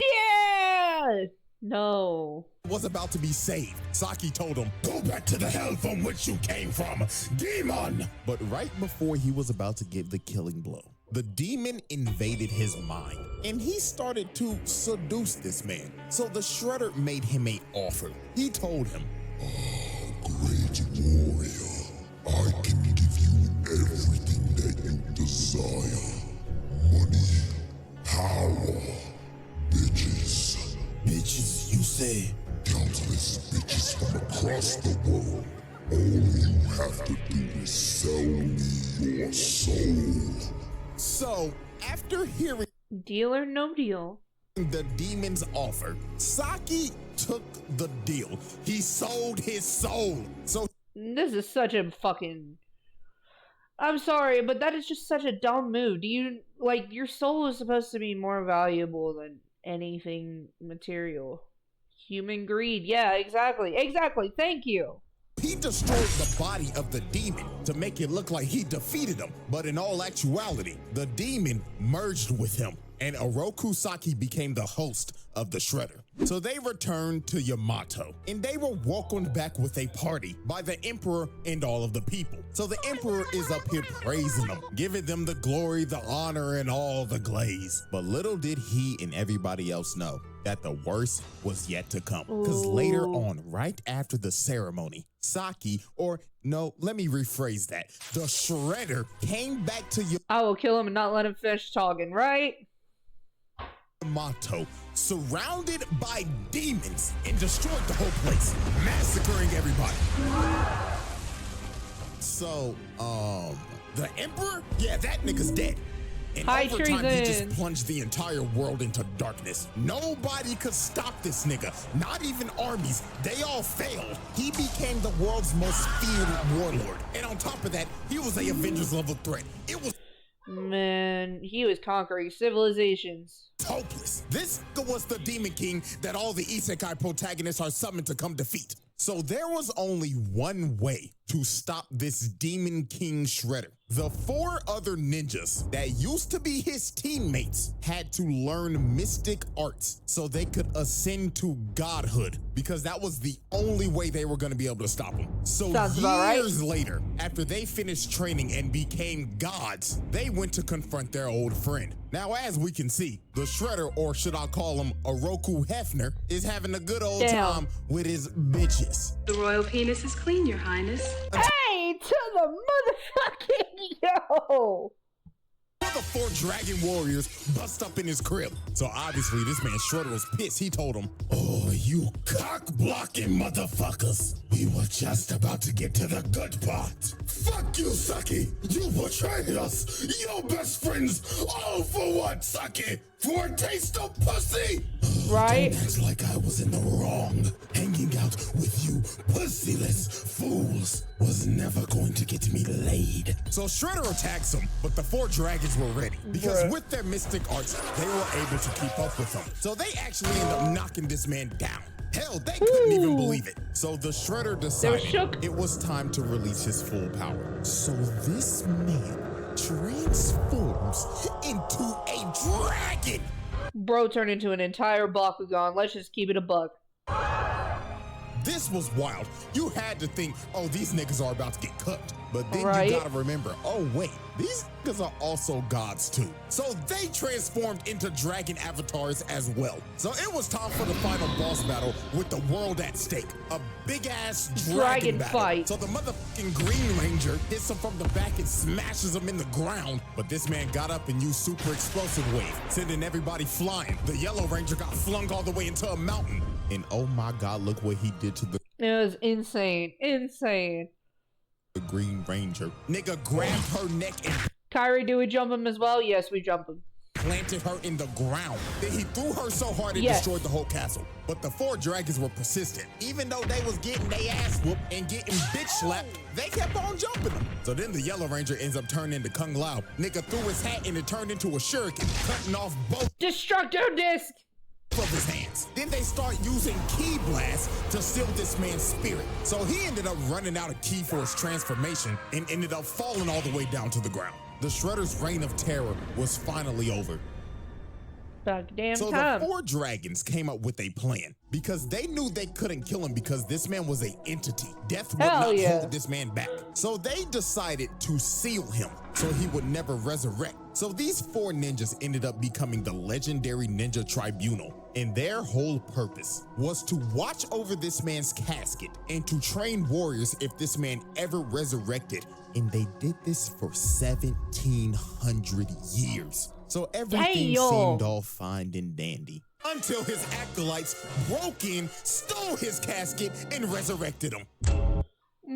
was about to be saved. Saki told him, "Go back to the hell from which you came from, demon!" But right before he was about to give the killing blow, the demon invaded his mind, and he started to seduce this man. So the Shredder made him an offer. He told him, "Great warrior, I can give you everything that you desire. Money, power, bitches." "Bitches, you say?" "Countless bitches from across the world. All you have to do is sell me your soul." So, after hearing deal or no deal, the demon's offer, Saki took the deal. He sold his soul. So this is such a fucking... I'm sorry, but that is just such a dumb move. Do you, like, your soul is supposed to be more valuable than anything material. Human greed. Yeah, exactly. Exactly. Thank you. he destroyed the body of the demon to make it look like he defeated him. But in all actuality, the demon merged with him, and Oroku Saki became the host of the Shredder. So they returned to Yamato, and they were welcomed back with a party by the Emperor and all of the people. So the Emperor is up here praising them, giving them the glory, the honor, and all the glaze. But little did he and everybody else know that the worst was yet to come. Because later on, right after the ceremony, Saki, or no, let me rephrase that, the Shredder came back to I will kill him and not let him finish talking, right? Yamato, surrounded by demons, and destroyed the whole place, massacring everybody. So, the Emperor? Yeah, that nigga's dead. And over time, he just plunged the entire world into darkness. Nobody could stop this nigga, not even armies. They all failed. He became the world's most feared warlord. And on top of that, he was a Avengers level threat. It was... Man, he was conquering civilizations. Hopeless. This was the Demon King that all the isekai protagonists are summoned to come defeat. So there was only one way to stop this Demon King Shredder. The 4 other ninjas that used to be his teammates had to learn mystic arts so they could ascend to godhood, because that was the only way they were going to be able to stop him. So years later, after they finished training and became gods, they went to confront their old friend. Now, as we can see, the Shredder, or should I call him Oroku Hefner, is having a good old time with his bitches. The royal penis is clean, Your Highness. Hey, to the motherfucking yo! The 4 dragon warriors bust up in his crib. So obviously this man Shredder was pissed. He told him, "Oh, you cock-blocking motherfuckers. We were just about to get to the good part. Fuck you, Saki. You betrayed us. Your best friends. All for what, Saki? For a taste of pussy? Right? Don't act like I was in the wrong. Hanging out with you pussyless fools was never going to get me laid." So Shredder attacks him, but the 4 dragons were ready, because with their mystic arts, they were able to keep up with him. So they actually end up knocking this man down. Hell, they couldn't even believe it. So the Shredder decided it was time to release his full power. So this man transforms into a dragon. Bro turned into an entire Bakugan. Let's just keep it a buck. this was wild. You had to think, oh, these niggas are about to get cooked. But then Right. you gotta remember, oh wait, these niggas are also gods too. So they transformed into dragon avatars as well. So it was time for the final boss battle with the world at stake. A big ass dragon battle. fight. So the motherfucking Green Ranger hits him from the back and smashes him in the ground. But this man got up and used super explosive wave, sending everybody flying. The Yellow Ranger got flung all the way into a mountain. And oh my God, look what he did to the It was insane. Insane. Green Ranger. Nigga grabbed her neck and Kyrie, do we jump him as well? Yes, we jump him. planted her in the ground. Then he threw her so hard it Yes. destroyed the whole castle. But the 4 dragons were persistent. Even though they was getting their ass whooped and getting bitch slapped, they kept on jumping them. So then the Yellow Ranger ends up turning into Kung Lao. Nigga threw his hat and it turned into a shuriken, cutting off both Destructo Disc! of his hands. Then they start using Ki Blast to seal this man's spirit. So he ended up running out of ki for his transformation and ended up falling all the way down to the ground. The Shredder's reign of terror was finally over. About damn So time. the 4 dragons came up with a plan because they knew they couldn't kill him because this man was an entity. Death would Hell not yeah. hold this man back. So they decided to seal him so he would never resurrect. So these 4 ninjas ended up becoming the legendary Ninja Tribunal. And their whole purpose was to watch over this man's casket and to train warriors if this man ever resurrected. And they did this for 1,700 years. So everything Damn. seemed all fine and dandy. Until his acolytes broke in, stole his casket, and resurrected him.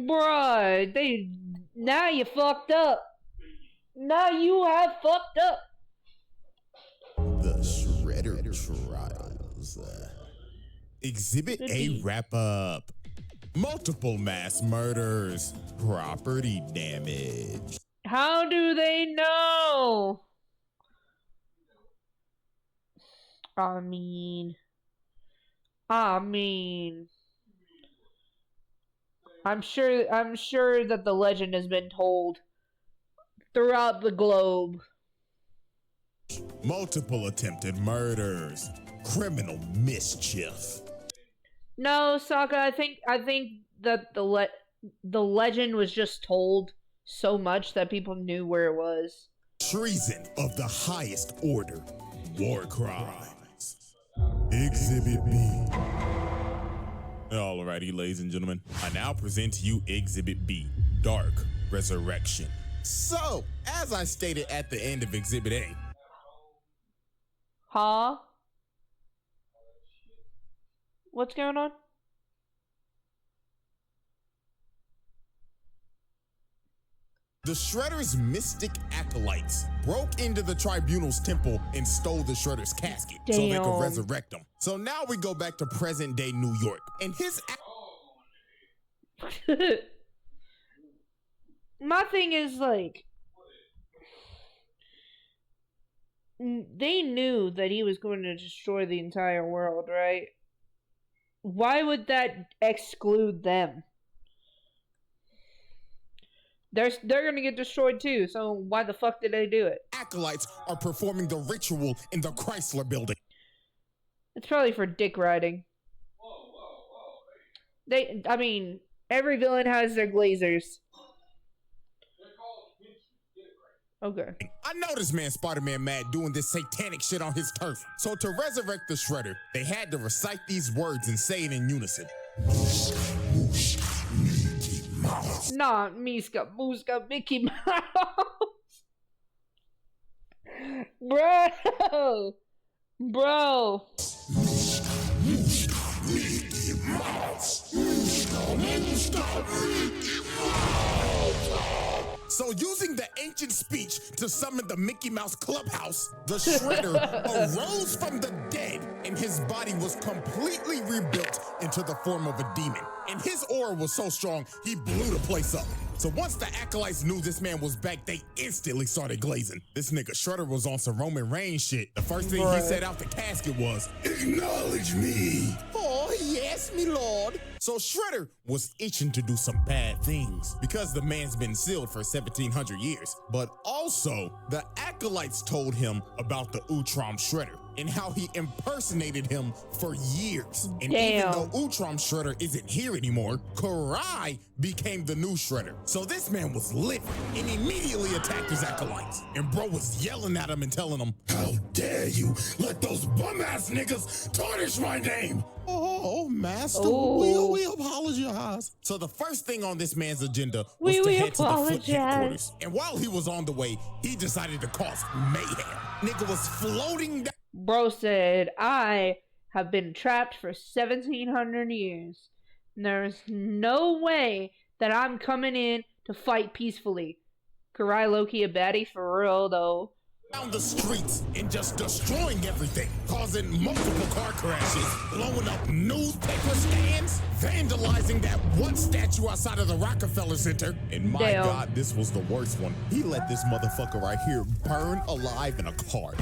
Bruh, now you fucked up. Now you have fucked up. The Shredder Trials. Exhibit A wrap up. Multiple mass murders. Property damage. How do they know? I mean, I'm sure that the legend has been told throughout the globe. Multiple attempted murders. Criminal mischief. No, Sokka, I think that the legend was just told so much that people knew where it was. Treason of the highest order. War crimes. Exhibit B. Alrighty, ladies and gentlemen, I now present to you Exhibit B, Dark Resurrection. So, as I stated at the end of Exhibit A, Huh? What's going on? the Shredder's mystic acolytes broke into the Tribunal's temple and stole the Shredder's casket so they could Damn. resurrect him. So now we go back to present day New York, and his My thing is, like, they knew that he was going to destroy the entire world, right? Why would that exclude them? They're gonna get destroyed too, so why the fuck did they do it? acolytes are performing the ritual in the Chrysler Building. It's probably for dick riding. I mean, every villain has their glazers. Okay. I know this man Spider-Man mad doing this satanic shit on his turf. So to resurrect the Shredder, they had to recite these words and say it in unison. Nah, Miska, Muska, Mickey Mouse. Bro. So using the ancient speech to summon the Mickey Mouse Clubhouse, the Shredder arose from the dead and his body was completely rebuilt into the form of a demon. And his aura was so strong, he blew the place up. So once the acolytes knew this man was back, they instantly started glazing. This nigga Shredder was on some Roman Reigns shit. The first thing he said out the casket was, "Acknowledge me." Oh, yes, me lord. So Shredder was itching to do some bad things because the man's been sealed for 1700 years. But also, the acolytes told him about the Utrom Shredder. and how he impersonated him for years. And Damn. even though Utrom Shredder isn't here anymore, Karai became the new Shredder. So this man was lit and immediately attacked his acolytes. And bro was yelling at him and telling him, How dare you let those bum-ass niggas tarnish my name? Oh, master, Oh. we apologize. So the first thing on this man's agenda was We to will head to the foot apologize. headquarters. And while he was on the way, he decided to cause mayhem. Nigga was floating down. Bro said, I have been trapped for 1700 years. There's no way that I'm coming in to fight peacefully. Karai Loki a baddie for real though. Down the streets and just destroying everything, causing multiple car crashes, blowing up newspaper stands, vandalizing that one statue outside of the Rockefeller Center. And my Damn. God, this was the worst one. He let this motherfucker right here burn alive in a car.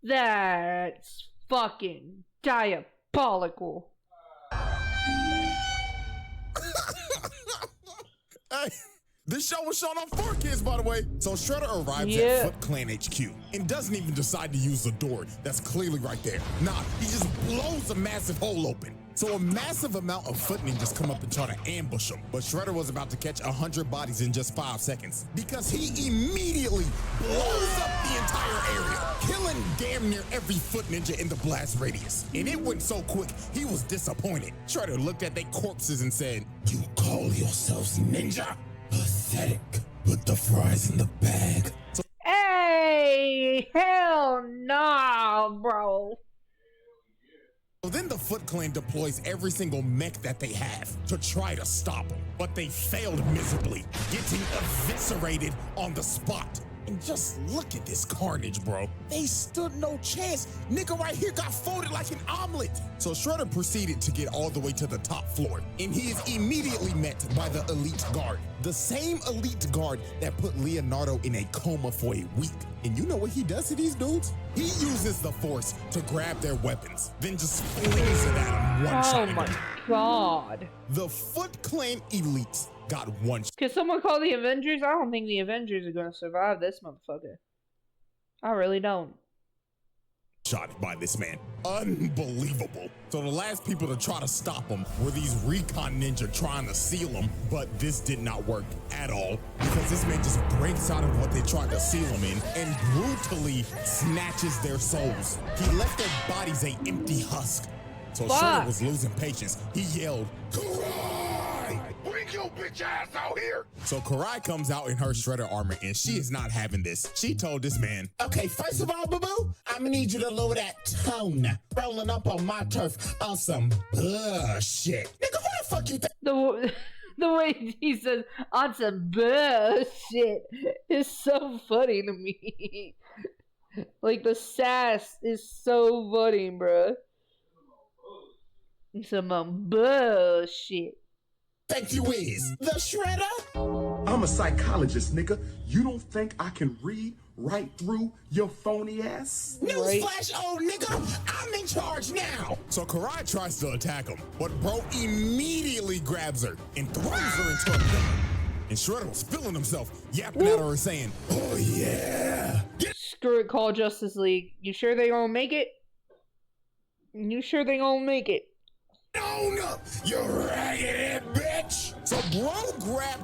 That's fucking diabolical. Hey, this show was shown on 4Kids, by the way. So Shredder arrives Yeah. at Foot Clan HQ and doesn't even decide to use the door that's clearly right there. Nah, he just blows a massive hole open. So a massive amount of Foot Ninjas come up and try to ambush him. But Shredder was about to catch 100 bodies in just 5 seconds because he immediately blows up the entire area, killing damn near every Foot Ninja in the blast radius. And it went so quick, he was disappointed. Shredder looked at their corpses and said, You call yourselves ninja? Pathetic. Put the fries in the bag. Hey, hell no, bro. So then the Foot Clan deploys every single mech that they have to try to stop him. But they failed miserably, getting eviscerated on the spot. And just look at this carnage, bro. They stood no chance. Nigga right here got folded like an omelet. So Shredder proceeded to get all the way to the top floor. And he is immediately met by the elite guard. The same elite guard that put Leonardo in a coma for a week. And you know what he does to these dudes? He uses the force to grab their weapons, then just flings it at them one Oh shot. my god. The Foot Clan elites got one Could someone call the Avengers? I don't think the Avengers are gonna survive this motherfucker. I really don't. shot by this man. Unbelievable. So the last people to try to stop him were these recon ninja trying to seal him, but this did not work at all because this man just breaks out of what they tried to seal him in and brutally snatches their souls. He left their bodies a empty husk. So Shredder was losing patience. He yelled, Karai! Bring your bitch ass out here! So Karai comes out in her Shredder armor and she is not having this. She told this man, Okay, first of all, boo-boo, I'm gonna need you to lower that tone. Rolling up on my turf on some bullshit. Nigga, who the fuck you think? The way he says on some bullshit is so funny to me. Like the sass is so funny, bruh. Some bullshit. Think you is? The Shredder? I'm a psychologist, nigga. You don't think I can read right through your phony ass? Newsflash, old nigga, I'm in charge now. so Karai tries to attack him, but bro immediately grabs her and throws her into a pit. And Shredder was feeling himself, yapping at her and saying, Oh yeah. Screw it, call Justice League. You sure they gonna make it? You sure they gonna make it? Own up, you raggedy bitch. so bro grabbed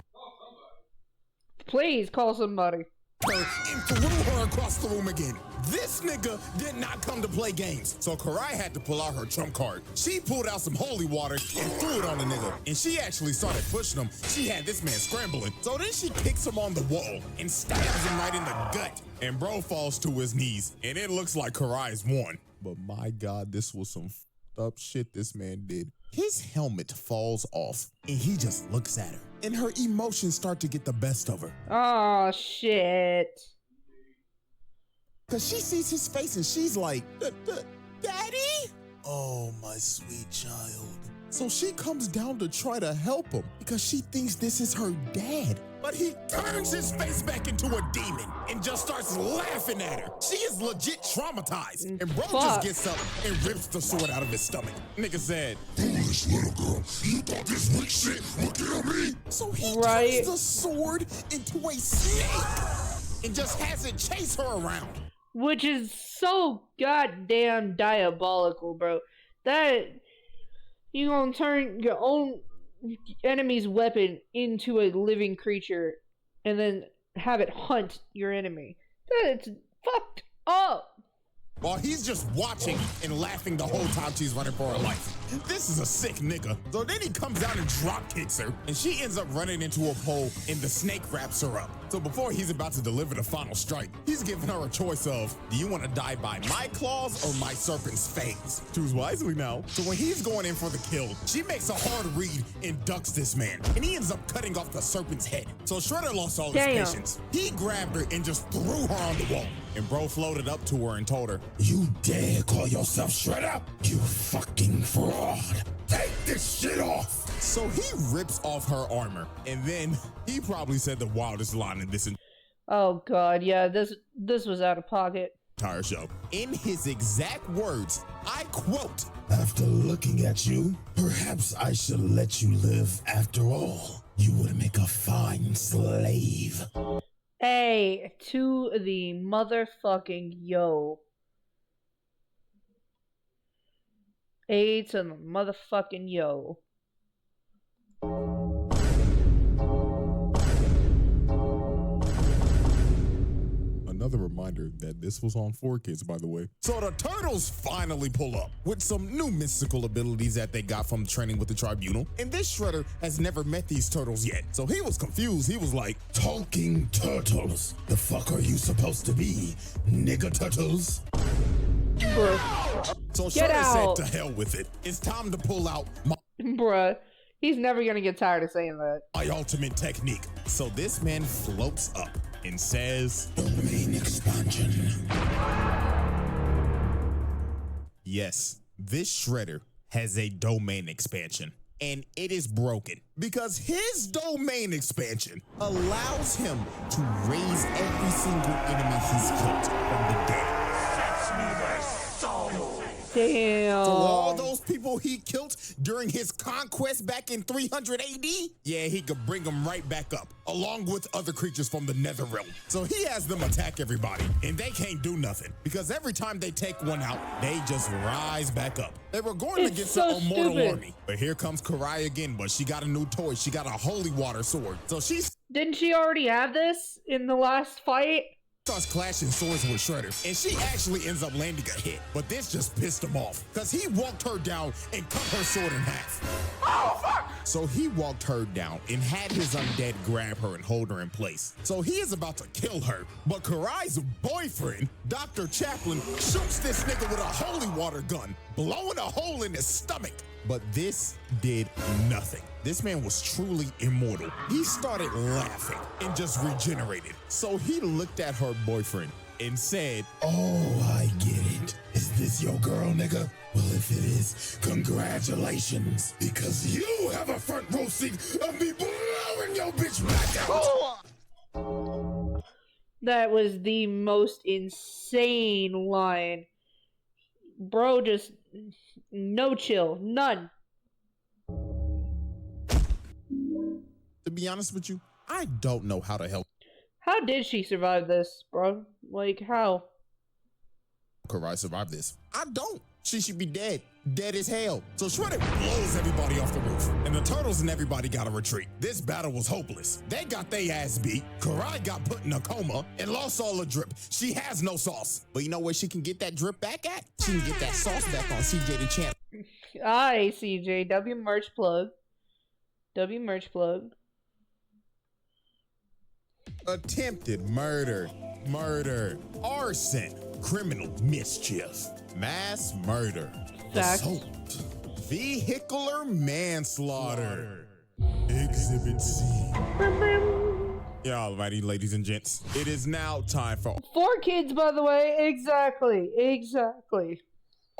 Please call somebody. her and threw her across the room again. This nigga did not come to play games, so Karai had to pull out her trump card. She pulled out some holy water and threw it on the nigga, and she actually started pushing him. She had this man scrambling, so then she kicks him on the wall and stabs him right in the gut. And bro falls to his knees, and it looks like Karai's won. But my God, this was some up shit this man did. His helmet falls off, and he just looks at her, and her emotions start to get the best of her. Oh shit. Cause she sees his face and she's like, Daddy? Oh, my sweet child. So she comes down to try to help him because she thinks this is her dad. But he turns his face back into a demon and just starts laughing at her. She is legit traumatized. And bro just gets up and rips the sword out of his stomach. Nigga said, Foolish little girl, you thought this weak shit would kill me? so he Right. turns the sword into a snake and just has it chase her around. which is so goddamn diabolical, bro. That you gonna turn your own enemy's weapon into a living creature and then have it hunt your enemy. That's fucked up. While he's just watching and laughing the whole time she's running for her life. This is a sick nigga. So then he comes down and drop kicks her, and she ends up running into a pole, and the snake wraps her up. So before he's about to deliver the final strike, he's giving her a choice of, do you want to die by my claws or my serpent's fangs? Choose wisely now. So when he's going in for the kill, she makes a hard read and ducks this man, and he ends up cutting off the serpent's head. So Shredder lost all his patience. He grabbed her and just threw her on the wall. And bro floated up to her and told her, You dare call yourself Shredder? You fucking fraud. Take this shit off. So he rips off her armor, and then he probably said the wildest line in this Oh god, yeah, this was out of pocket. entire show. In his exact words, I quote, After looking at you, perhaps I should let you live after all. You would make a fine slave. Hey, to the motherfucking yo. A to the motherfucking yo. Another reminder that this was on 4Kids, by the way. So the Turtles finally pull up with some new mystical abilities that they got from training with the Tribunal. And this Shredder has never met these turtles yet. So he was confused. He was like, Talking turtles. The fuck are you supposed to be? Nigga turtles? so Get Shredder out. said to hell with it. It's time to pull out my Bruh, he's never gonna get tired of saying that. ultimate technique. So this man floats up and says, Domain expansion. yes, this Shredder has a domain expansion. And it is broken because his domain expansion allows him to raise every single enemy he's killed from the dead. Damn. So all those people he killed during his conquest back in 300 AD, yeah, he could bring them right back up, along with other creatures from the nether realm. So he has them attack everybody, and they can't do nothing, because every time they take one out, they just rise back up. They were going It's against so the Immortal stupid. Army, but here comes Karai again, but she got a new toy. She got a holy water sword. So she Didn't she already have this in the last fight? starts clashing swords with Shredder, and she actually ends up landing a hit. But this just pissed him off, because he walked her down and cut her sword in half. Oh, fuck! So he walked her down and had his undead grab her and hold her in place. So he is about to kill her, but Karai's boyfriend, Dr. Chaplin, shoots this nigga with a holy water gun, blowing a hole in his stomach. But this did nothing. This man was truly immortal. He started laughing and just regenerated. So he looked at her boyfriend and said, Oh, I get it. Is this your girl, nigga? Well, if it is, congratulations. Because you have a front row seat of me blowing your bitch back out. That was the most insane line. Bro, just no chill. None. to be honest with you, I don't know how the hell How did she survive this, bro? Like, how? Karai survived this. I don't. She should be dead. Dead as hell. So Shredder blows everybody off the roof, and the turtles and everybody got to retreat. This battle was hopeless. They got their ass beat. Karai got put in a coma and lost all the drip. She has no sauce. But you know where she can get that drip back at? She can get that sauce back on Cjdachamp. Aye, CJ. W merch plug. W merch plug. Attempted murder, arson, criminal mischief, mass murder, Fact. assault, vehicular manslaughter, Exhibit C. Yeah, alrighty, ladies and gents, it is now time for 4 kids, by the way. Exactly.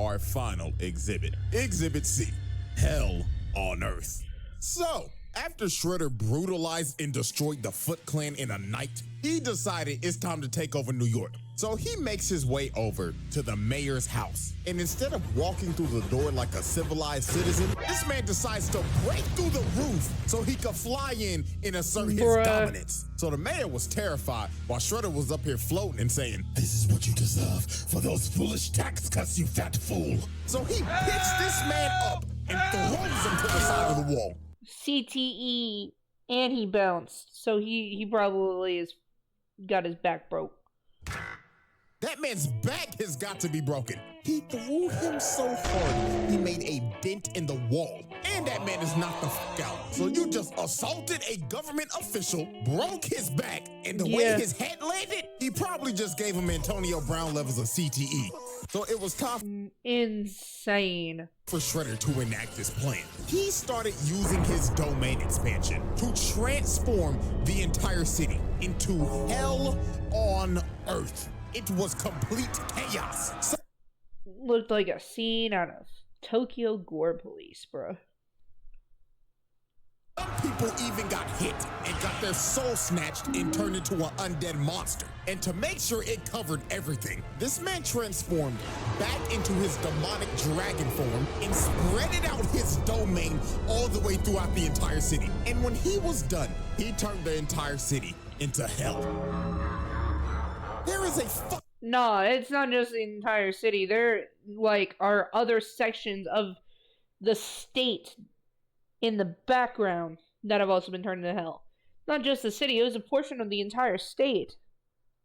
our final exhibit, Exhibit C, Hell on Earth. So, after Shredder brutalized and destroyed the Foot Clan in a night, he decided it's time to take over New York. So he makes his way over to the mayor's house. And instead of walking through the door like a civilized citizen, this man decides to break through the roof so he could fly in and assert his dominance. So the mayor was terrified while Shredder was up here floating and saying, This is what you deserve for those foolish tax cuts, you fat fool. So he picks this man up and throws him to the side of the wall. CTE, and he bounced, so he probably has got his back broke. That man's back has got to be broken. He threw him so hard, he made a dent in the wall. And that man is knocked the fuck out. So you just assaulted a government official, broke his back, and the way his head landed, he probably just gave him Antonio Brown levels of CTE. So it was time insane for Shredder to enact this plan. He started using his domain expansion to transform the entire city into hell on earth. It was complete chaos. Looked like a scene out of Tokyo Gore Police, bro. Some people even got hit and got their soul snatched and turned into an undead monster. And to make sure it covered everything, this man transformed back into his demonic dragon form and spreaded out his domain all the way throughout the entire city. And when he was done, he turned the entire city into hell. There is a No, it's not just the entire city. There, like, are other sections of the state in the background that have also been turned into hell. Not just the city, it was a portion of the entire state.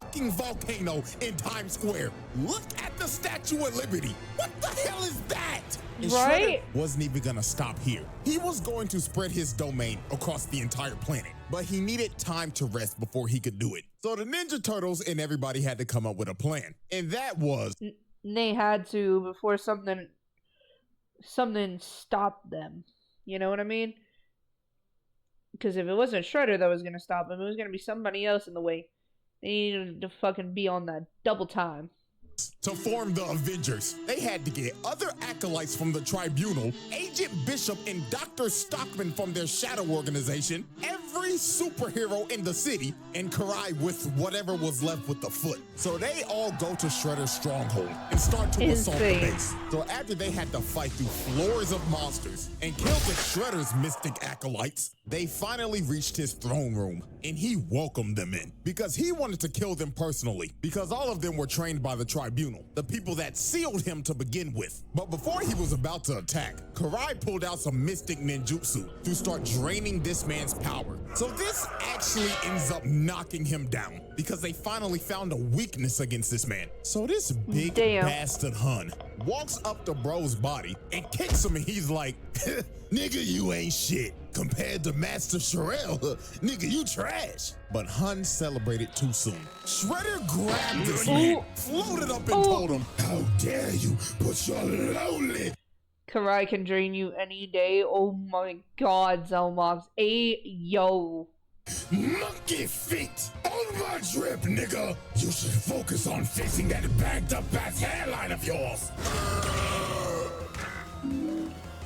Fucking volcano in Times Square. Look at the Statue of Liberty. What the hell is that? And right? Shredder wasn't even gonna stop here. He was going to spread his domain across the entire planet, but he needed time to rest before he could do it. So the Ninja Turtles and everybody had to come up with a plan, and that was they had to before something stopped them. You know what I mean? Because if it wasn't Shredder that was gonna stop him, it was gonna be somebody else in the way. They needed to fucking be on that double time. To form the Avengers, they had to get other acolytes from the Tribunal, Agent Bishop and Dr. Stockman from their shadow organization, every superhero in the city, and Karai with whatever was left with the foot. So they all go to Shredder's stronghold and start to assault the base. So after they had to fight through floors of monsters and kill the Shredder's mystic acolytes, they finally reached his throne room and he welcomed them in because he wanted to kill them personally because all of them were trained by the Tribunal, the people that sealed him to begin with. But before he was about to attack, Karai pulled out some mystic ninjutsu to start draining this man's power. So this actually ends up knocking him down because they finally found a weakness against this man. So this big bastard Hun walks up to bro's body and kicks him and he's like, nigga, you ain't shit. Compared to Master Sherelle, nigga, you trash. But Hun celebrated too soon. Shredder grabbed this man, floated up and told him, how dare you put your lonely... Karai can drain you any day. Oh my god, Zelmox. Yo. Monkey feet on my drip, nigga. You should focus on fixing that bagged up ass hairline of yours.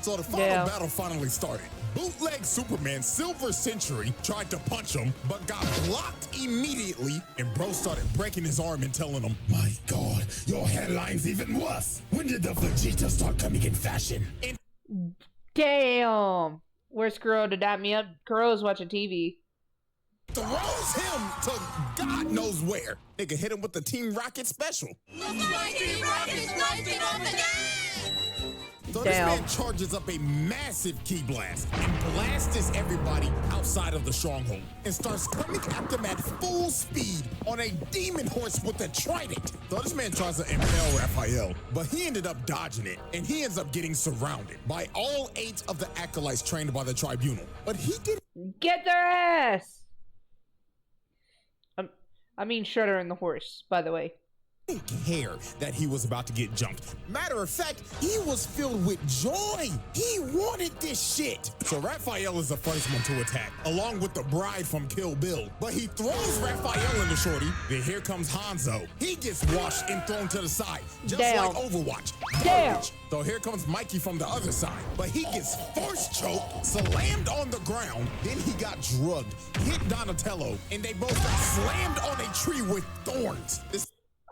So the final battle finally started. Bootleg Superman Silver Century tried to punch him, but got blocked immediately, and bro started breaking his arm and telling him, my god, your hairline's even worse. When did the Vegeta start coming in fashion? Damn. Where's Kuro to dap me up? Kuro's watching TV. Throws him to God knows where. Nigga hit him with the Team Rocket special. So this man charges up a massive key blast and blasts everybody outside of the stronghold and starts coming at them at full speed on a demon horse with a trident. So this man tries to impale Raphael, but he ended up dodging it and he ends up getting surrounded by all 8 of the acolytes trained by the Tribunal. But he didn't get their ass. I mean Shredder and the horse, by the way. Didn't care that he was about to get jumped. Matter of fact, he was filled with joy. He wanted this shit. So Raphael is the first one to attack, along with the bride from Kill Bill. But he throws Raphael in the shorty. Then here comes Hanzo. He gets washed and thrown to the side, just like Overwatch. So here comes Mikey from the other side. But he gets first choked, slammed on the ground. Then he got drugged, hit Donatello, and they both got slammed on a tree with thorns.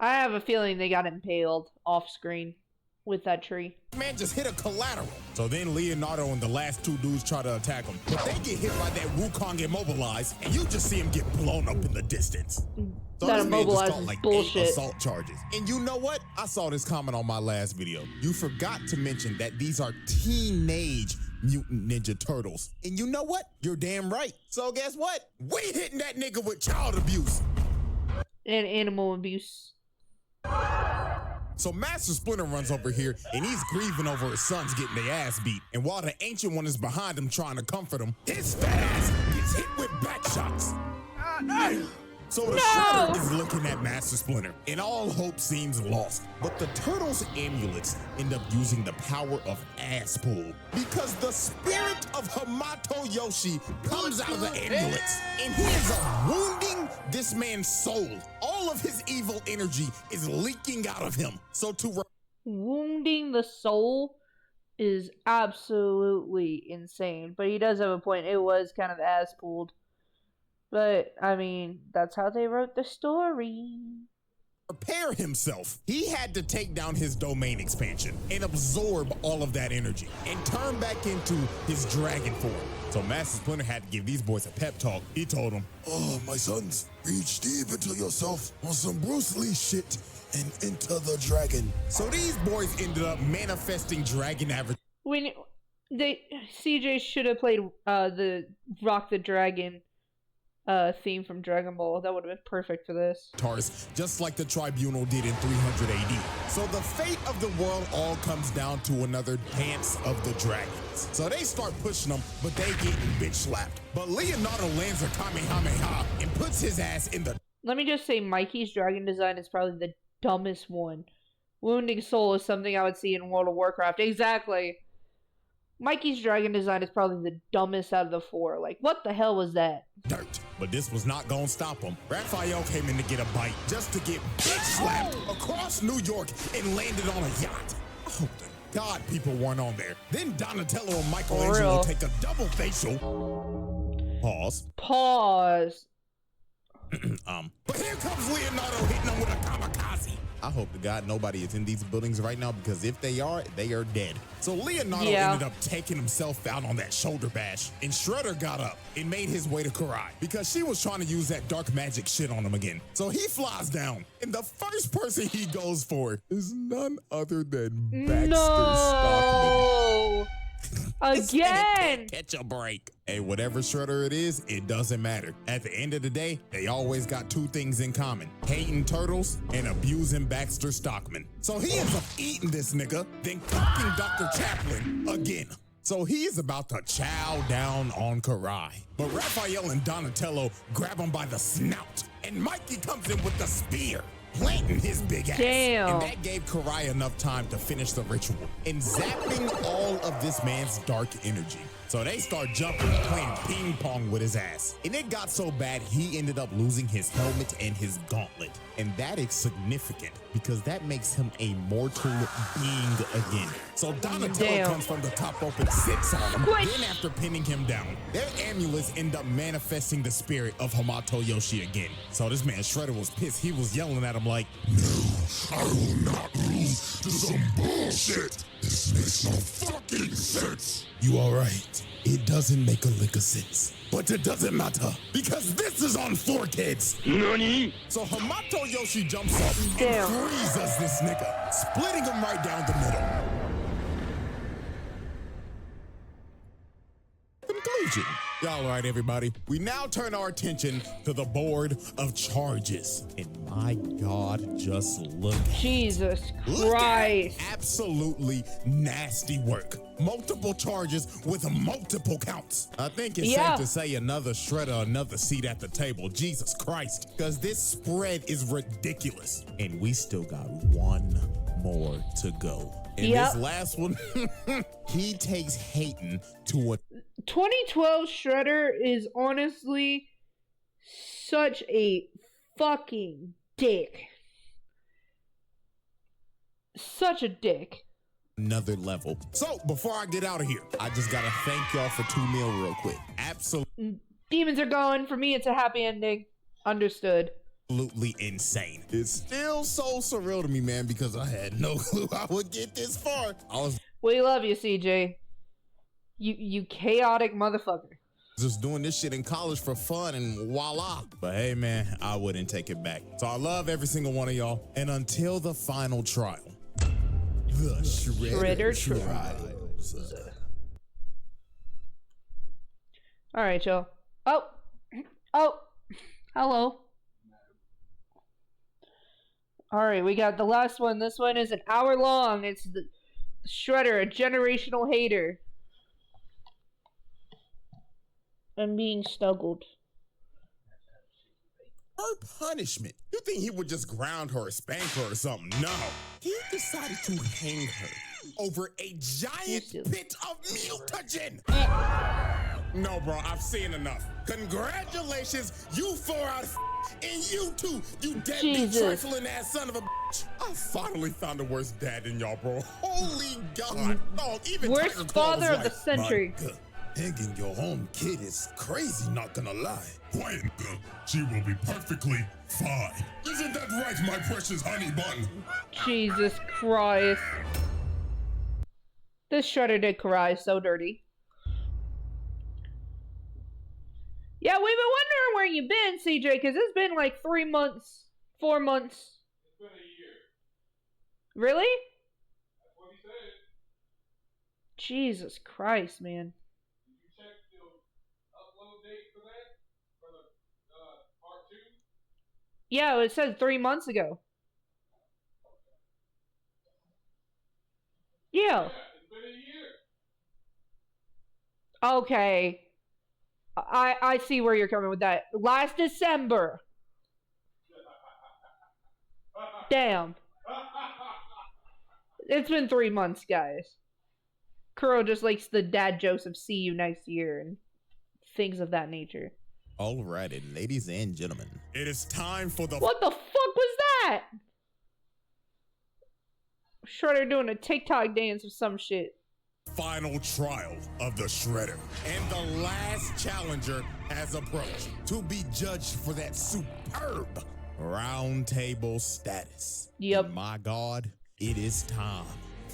I have a feeling they got impaled off screen with that tree. Man just hit a collateral. So then Leonardo and the last two dudes try to attack him. But they get hit by that Wukong immobilized, and you just see him get blown up in the distance. So That this man just immobilized caught is like bullshit. 8 assault charges. And you know what? I saw this comment on my last video. You forgot to mention that these are teenage Mutant Ninja Turtles. And you know what? You're damn right. So guess what? We hitting that nigga with child abuse. And animal abuse. So Master Splinter runs over here and he's grieving over his sons getting their ass beat. And while the Ancient One is behind him trying to comfort him, his fat ass gets hit with back shots. So the Shredder is looking at Master Splinter, and all hope seems lost. But the Turtles' amulets end up using the power of ass pull, because the spirit of Hamato Yoshi comes out of the amulets, and he ends up wounding this man's soul. All of his evil energy is leaking out of him. So Wounding the soul is absolutely insane. But he does have a point. It was kind of ass pulled. But, I mean, that's how they wrote the story. Prepare himself, he had to take down his domain expansion and absorb all of that energy and turn back into his dragon form. So Master Splinter had to give these boys a pep talk. He told them, Oh, my sons, reach deep into yourself on some Bruce Lee shit and enter the dragon. So these boys ended up manifesting dragon avatars. When CJ should have played the Rock the Dragon theme from Dragon Ball. That would have been perfect for this. Just like the Tribunal did in 300 AD. So the fate of the world all comes down to another Dance of the Dragons. So they start pushing them, but they getting bitch slapped. But Leonardo lands a Kamehameha and puts his ass in the... Let me just say, Mikey's dragon design is probably the dumbest one. Wounding Soul is something I would see in World of Warcraft. Exactly. Mikey's dragon design is probably the dumbest out of the four. Like, what the hell was that? Dirt. But this was not gonna stop him. Raphael came in to get a bite just to get bitch slapped across New York and landed on a yacht. Oh, thank God people weren't on there. Then Donatello and Michelangelo take a double facial. Pause. But here comes Leonardo hitting him with a kamikaze. I hope to God nobody is in these buildings right now, because if they are dead. So Leonardo ended up taking himself out on that shoulder bash, and Shredder got up and made his way to Karai because she was trying to use that dark magic shit on him again. So he flies down, and the first person he goes for is none other than Baxter Stockman. Again! Catch a break. Hey, whatever Shredder it is, it doesn't matter. At the end of the day, they always got two things in common: hating turtles and abusing Baxter Stockman. So he ends up eating this nigga, then cooking Dr. Chaplin again. So he is about to chow down on Karai. But Raphael and Donatello grab him by the snout, and Mikey comes in with the spear, planting his big ass. Damn. And that gave Karai enough time to finish the ritual and zapping all of this man's dark energy. So they start jumping and playing ping pong with his ass. And it got so bad, he ended up losing his helmet and his gauntlet. And that is significant because that makes him a mortal being again. So Donatello comes from the top rope and sits on him. Then after pinning him down, their amulets end up manifesting the spirit of Hamato Yoshi again. So this man Shredder was pissed. He was yelling at him like, No, I will not lose to some bullshit. This makes no fucking sense. You all right? It doesn't make a lick of sense. But it doesn't matter, because this is on 4Kids. Nani? So Hamato Yoshi jumps up and freezes this nigga, splitting him right down the middle. Conclusion. All right, everybody. We now turn our attention to the board of charges. And my God, just look at Jesus Look Christ. at absolutely nasty work. Multiple charges with multiple counts. I think it's safe to say another Shredder, another seat at the table. Jesus Christ. Because this spread is ridiculous. And we still got one more to go. And this last one, he takes Hayton to a 2012 Shredder is honestly such a fucking dick. Such a dick. Another level. So before I get out of here, I just gotta thank y'all for 2 meal real quick. Absolutely. Demons are going. For me, it's a happy ending. Understood. absolutely insane. It's still so surreal to me, man, because I had no clue I would get this far. I was We love you, CJ. You chaotic motherfucker. just doing this shit in college for fun and voila. But hey, man, I wouldn't take it back. So I love every single one of y'all. And until the final trial, the Shredder Trials. All right, y'all. Oh, hello. All right, we got the last one. This one is an hour long. It's the Shredder, a generational hater. I'm being snuggled. Her punishment. You think he would just ground her or spank her or something? No. He decided to hang her over a giant pit of mutagen. No, bro, I've seen enough. Congratulations, you 4 out of and you too, you deadbeat trifling ass son of a bitch. I finally found the worst dad in y'all, bro. Holy God. Dog, even worst father of the century. Hanging your own kid is crazy, not gonna lie. Quiet, she will be perfectly fine. Isn't that right, my precious honey bun? Jesus Christ. This Shredder did cry so dirty. Yeah, we've been wondering where you've been, CJ, because it's been like 3 months, 4 months. It's been a year. Really? That's what he said. Jesus Christ, man. Did you check the upload date for that? For the part 2? Yeah, it said 3 months ago. Yeah. Yeah, it's been a year. Okay. I see where you're coming with that. Last December. Damn. It's been 3 months, guys. Kuro just likes the dad jokes of see you next year and things of that nature. Alrighty, ladies and gentlemen, it is time for the... What the fuck was that? Shredder doing a TikTok dance or some shit. final trial of the Shredder. And the last challenger has approached to be judged for that superb round table status. Yep. And my God, it is time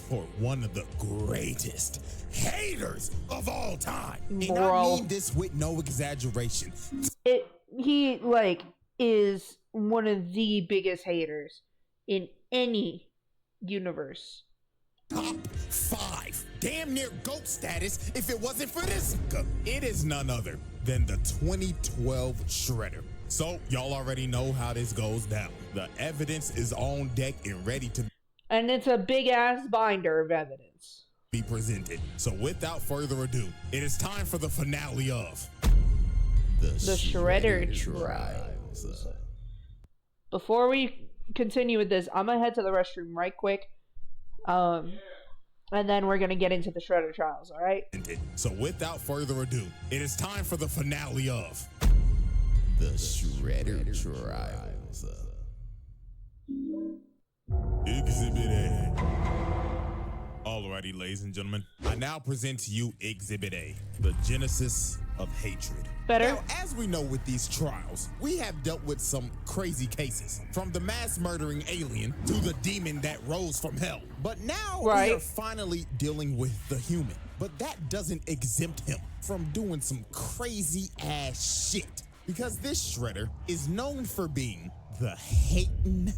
for one of the greatest haters of all time. And I mean this with no exaggeration. He like is one of the biggest haters in any universe. Top 5, damn near GOAT status if it wasn't for this. It is none other than the 2012 Shredder. So y'all already know how this goes down. The evidence is on deck and ready to and it's a big ass binder of evidence be presented. So without further ado, it is time for the finale of the Shredder Trials. Before we continue with this, I'm gonna head to the restroom right quick. And then we're gonna get into the Shredder Trials, all right? So without further ado, it is time for the finale of the Shredder Trials. Exhibit A. Alrighty, ladies and gentlemen, I now present to you Exhibit A, the genesis of hatred. Better. Now, as we know with these trials, we have dealt with some crazy cases, from the mass murdering alien to the demon that rose from hell. But now we are finally dealing with the human. But that doesn't exempt him from doing some crazy ass shit. Because this Shredder is known for being the hating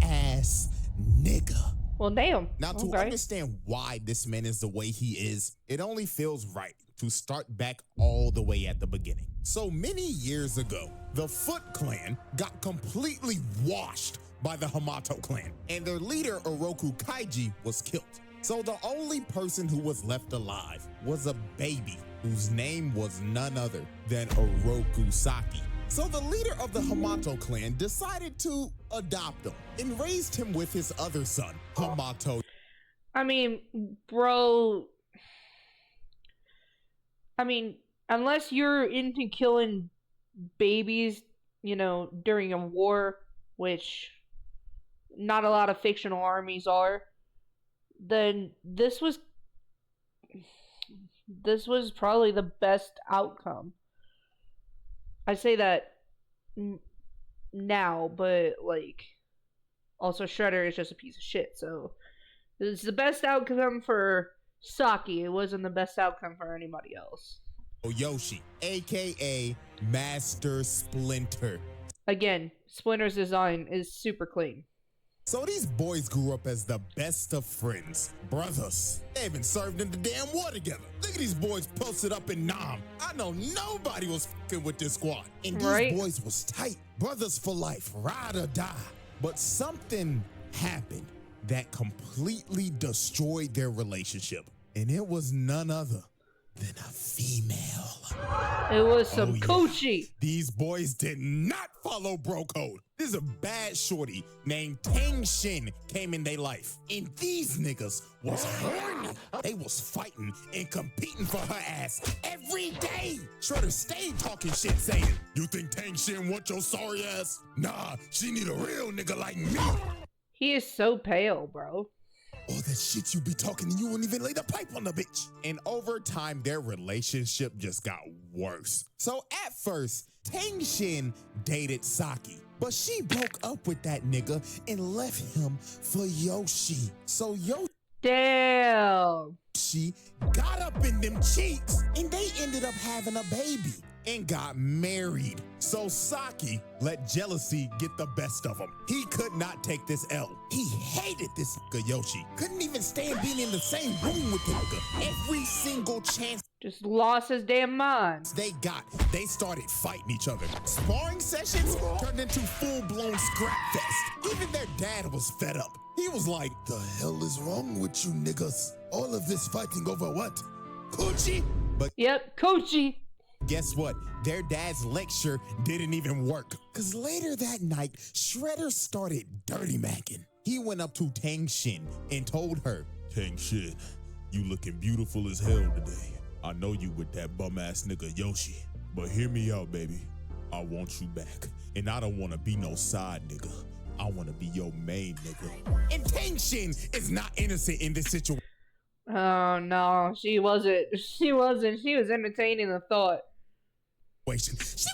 ass nigga. Well, damn. Now, to understand why this man is the way he is, it only feels right to start back all the way at the beginning. So many years ago, the Foot Clan got completely washed by the Hamato clan, and their leader, Oroku Kaiji, was killed. So the only person who was left alive was a baby whose name was none other than Oroku Saki. So the leader of the Hamato clan decided to adopt him and raised him with his other son, Hamato. I mean, bro. I mean, unless you're into killing babies, you know, during a war, which not a lot of fictional armies are, then this was probably the best outcome. I say that now, but like also Shredder is just a piece of shit. So it's the best outcome for Saki. It wasn't the best outcome for anybody else. Yoshi, aka Master Splinter. Again, Splinter's design is super clean. So these boys grew up as the best of friends, brothers. They even served in the damn war together. Look at these boys posted up in Nam. I know nobody was fucking with this squad. And these boys was tight, brothers for life, ride or die. But something happened that completely destroyed their relationship. And it was none other than a female. It was some coochie. These boys did not follow bro code. This is a bad shorty named Tang Shin came in their life. And these niggas was horny. They was fighting and competing for her ass every day. Shredder stayed talking shit saying, "You think Tang Shin want your sorry ass? Nah, she need a real nigga like me." He is so pale, bro. All that shit you be talking and you won't even lay the pipe on the bitch. And over time, their relationship just got worse. So at first, Tang Shin dated Saki, but she broke up with that nigga and left him for Yoshi. So Yoshi got up in them cheeks and they ended up having a baby and got married. So Saki let jealousy get the best of him. He could not take this L. He hated this nigga Yoshi. Couldn't even stand being in the same room with the nigga. Every single chance just lost his damn mind. They started fighting each other. Sparring sessions turned into full-blown scrap fest. Even their dad was fed up. He was like, "The hell is wrong with you niggas? All of this fighting over what? Coochie?" But yep, coochie. Guess what? Their dad's lecture didn't even work. Cause later that night, Shredder started dirty macking. He went up to Tang Shin and told her, "Tang Shin, you looking beautiful as hell today. I know you with that bum ass nigga Yoshi, but hear me out, baby. I want you back. And I don't wanna be no side nigga. I wanna be your main nigga." And Tang Shin is not innocent in this situation. Oh no, she wasn't. She was entertaining the thought. She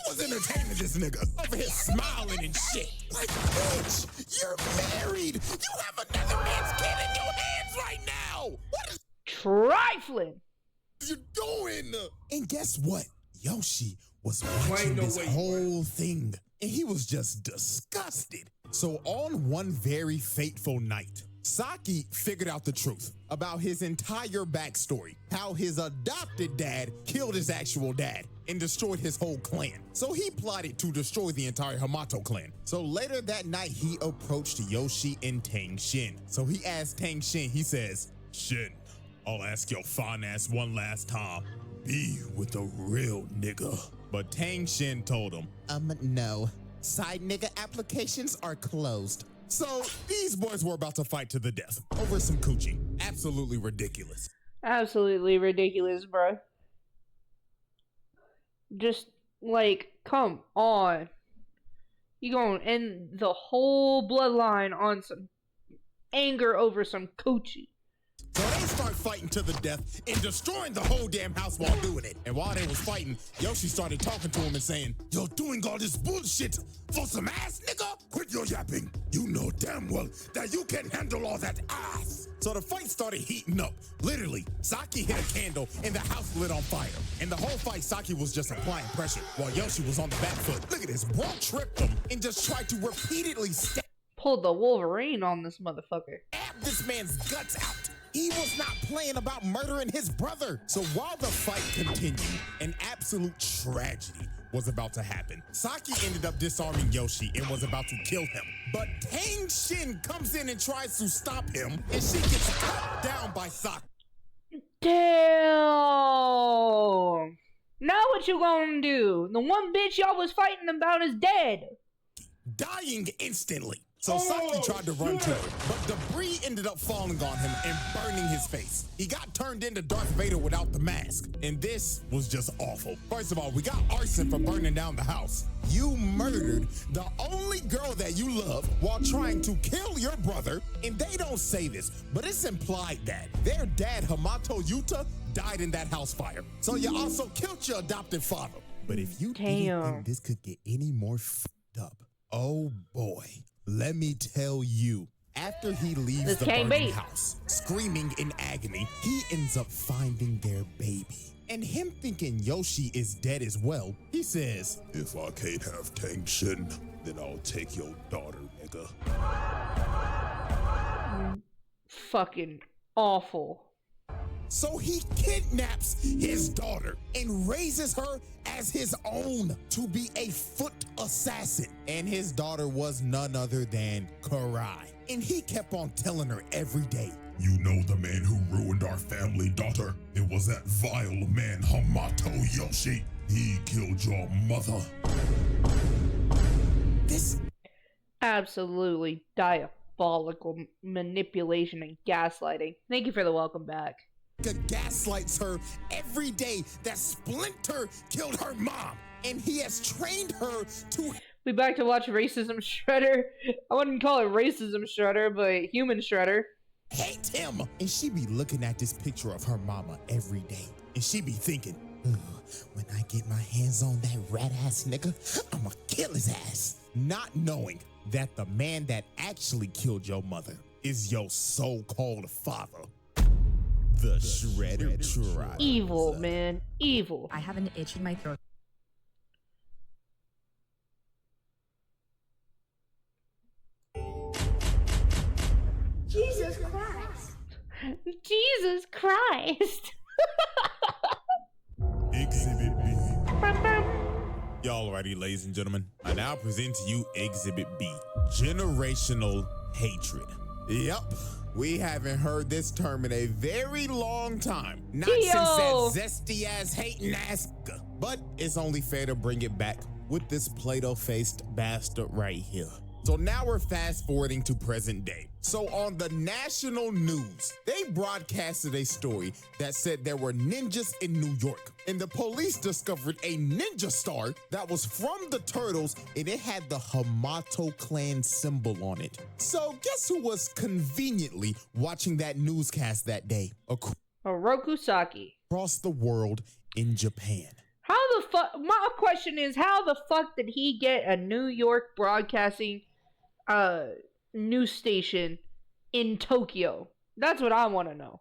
was entertaining this nigga over here smiling and shit. Like, bitch, you're married. You have another man's kid in your hands right now. What is trifling you doing? And guess what? Yoshi was watching this whole thing and he was just disgusted. So on one very fateful night, Saki figured out the truth about his entire backstory, how his adopted dad killed his actual dad and destroyed his whole clan. So he plotted to destroy the entire Hamato clan. So later that night, he approached Yoshi and Tang Shin. So he asked Tang Shin, he says, "Shin, I'll ask your fine ass one last time, be with a real nigga." But Tang Shin told him, no, side nigga applications are closed. So these boys were about to fight to the death over some coochie. Absolutely ridiculous. Absolutely ridiculous, bro. Just like, come on. You gonna end the whole bloodline on some anger over some coochie. So they start fighting to the death and destroying the whole damn house while doing it. And while they was fighting, Yoshi started talking to him and saying, "You're doing all this bullshit for some ass, nigga? Quit your yapping. You know damn well that you can't handle all that ass." So the fight started heating up. Literally, Saki hit a candle and the house lit on fire. And the whole fight, Saki was just applying pressure while Yoshi was on the back foot. Look at this, bro tripped him and just tried to repeatedly pulled the Wolverine on this motherfucker. Stab this man's guts out. He was not playing about murdering his brother. So while the fight continued, an absolute tragedy was about to happen. Saki ended up disarming Yoshi and was about to kill him. But Tang Shin comes in and tries to stop him, and she gets cut down by Saki. Damn! Now what you gonna do? The one bitch y'all was fighting about is dead. Dying instantly. So Saki tried to run to her, but debris ended up falling on him and burning his face. He got turned into Darth Vader without the mask, and this was just awful. First of all, we got arson for burning down the house. You murdered the only girl that you love while trying to kill your brother, and they don't say this, but it's implied that their dad, Hamato Yuta, died in that house fire. So you also killed your adopted father. But if you didn't think this could get any more fucked up, Oh boy, let me tell you. After he leaves This the can't burning be. house, screaming in agony, he ends up finding their baby. And him thinking Yoshi is dead as well, he says, If I can't have Tang Shin, then I'll take your daughter, nigga. Fucking awful. so he kidnaps his daughter and raises her as his own to be a foot assassin. And his daughter was none other than Karai. And he kept on telling her every day, You know the man who ruined our family, daughter? It was that vile man, Hamato Yoshi. He killed your mother. this Absolutely diabolical manipulation and gaslighting. Thank you for the welcome back. gaslights her every day that Splinter killed her mom. And he has trained her to We back to watch Racism Shredder. I wouldn't call it Racism Shredder, but Human Shredder. hate him. And she be looking at this picture of her mama every day. And she be thinking, when I get my hands on that rat ass nigga, I'ma kill his ass. Not knowing that the man that actually killed your mother is your so-called father. The Shredder Tribe. Evil, man. Evil. I have an itch in my throat. Jesus Christ. Jesus Christ. Exhibit B. Y'all ready, ladies and gentlemen? I now present to you Exhibit B, generational hatred. Yep, we haven't heard this term in a very long time. Not since that zesty ass, hating ass, but it's only fair to bring it back with this Play-Doh-faced bastard right here. So now we're fast forwarding to present day. So on the national news, they broadcasted a story that said there were ninjas in New York, and the police discovered a ninja star that was from the Turtles, and it had the Hamato clan symbol on it. So guess who was conveniently watching that newscast that day? Oroku Saki. Across the world in Japan. How the fuck? My question is, how the fuck did he get a New York broadcasting news station in Tokyo? That's what I want to know.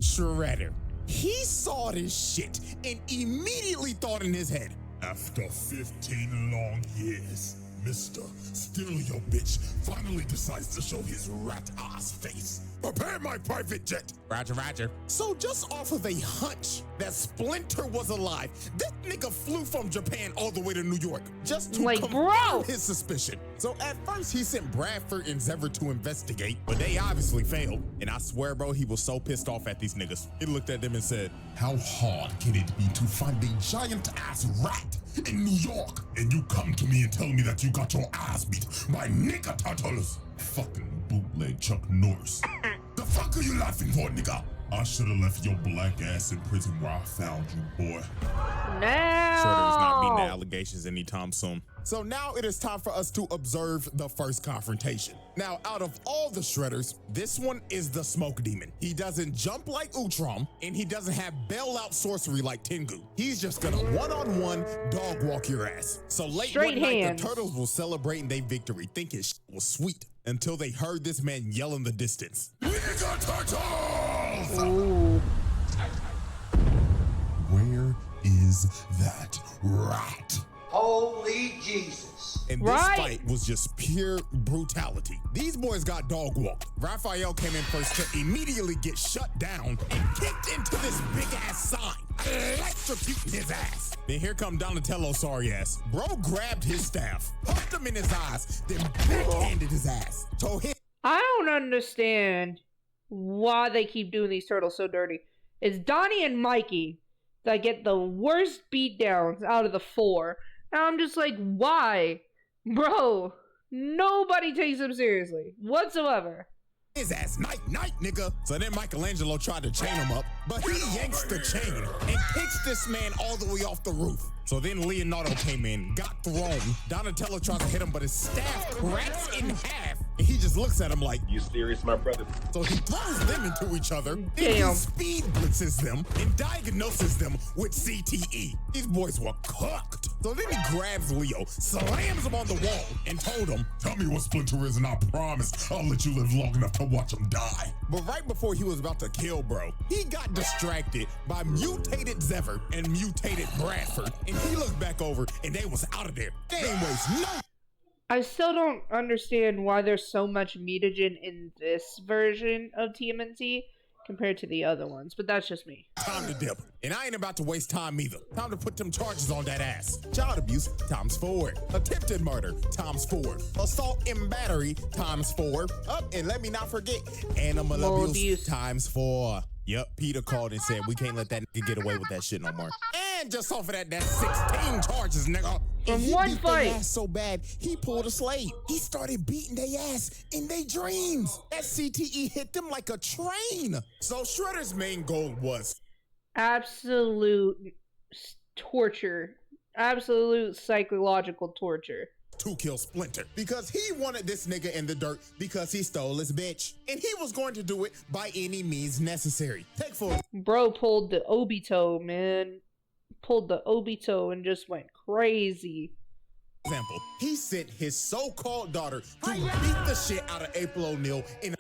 Shredder. He saw this shit and immediately thought in his head, After 15 long years, Mr. Still Your Bitch finally decides to show his rat-ass face. Prepare my private jet. Roger, roger. So just off of a hunch that Splinter was alive, this nigga flew from Japan all the way to New York just to confirm his suspicion. So at first he sent Bradford and Zevver to investigate, but they obviously failed. And I swear, bro, he was so pissed off at these niggas. He looked at them and said, How hard can it be to find a giant-ass rat in New York? And you come to me and tell me that you got your ass beat by nigga turtles. Fucking bootleg Chuck Norris. The fuck are you laughing for, nigga? I should have left your black ass in prison where I found you, boy. Now. Shredder is not beating the allegations anytime soon. So now it is time for us to observe the first confrontation. Now, out of all the Shredders, this one is the smoke demon. He doesn't jump like Utrom, and he doesn't have bailout sorcery like Tengu. He's just gonna one-on-one dog walk your ass. So late one night, the Turtles will celebrate their victory, thinking shit was sweet, until they heard this man yell in the distance. Nigga turtles! Ooh. Where is that rat? Holy Jesus. And this fight was just pure brutality. These boys got dog walked. Raphael came in first to immediately get shut down and kicked into this big ass sign, electrocuting his ass. Then here come Donatello, sorry ass. Bro grabbed his staff, punched him in his eyes, then backhanded his ass. Told him, I don't understand why they keep doing these turtles so dirty. It's Donnie and Mikey that get the worst beatdowns out of the four. And I'm just like, why? Bro, nobody takes him seriously whatsoever. His ass, night, nigga. So then Michelangelo tried to chain him up, but he yanks the chain and kicks this man all the way off the roof. So then Leonardo came in, got thrown. Donatello tries to hit him, but his staff cracks in half. And he just looks at him like, You serious, my brother? So he throws them into each other, then he speed blitzes them and diagnoses them with CTE. These boys were cooked. So then he grabs Leo, slams him on the wall, and told him, Tell me what Splinter is and I promise I'll let you live long enough to watch him die. but right before he was about to kill bro, he got distracted by mutated Zever and mutated Bradford, and he looked back over and they was out of there. They ain't waste no. I still don't understand why there's so much mutagen in this version of TMNT compared to the other ones, but that's just me. Time to dip. And I ain't about to waste time either. Time to put them charges on that ass. Child abuse, ×4. Attempted murder, ×4. Assault and battery, ×4. And let me not forget, animal abuse, ×4. Yep, Peter called and said, we can't let that nigga get away with that shit no more. And just off of that, that's 16 charges, nigga. From And one he beat fight. their ass so bad, he pulled a Slade. He started beating their ass in their dreams. That CTE hit them like a train. So Shredder's main goal was Absolute torture. Absolute psychological torture. to kill Splinter because he wanted this nigga in the dirt because he stole his bitch. And he was going to do it by any means necessary. Take for Bro pulled the Obito, man. Pulled the Obito and just went crazy. example, he sent his so-called daughter to beat the shit out of April O'Neil in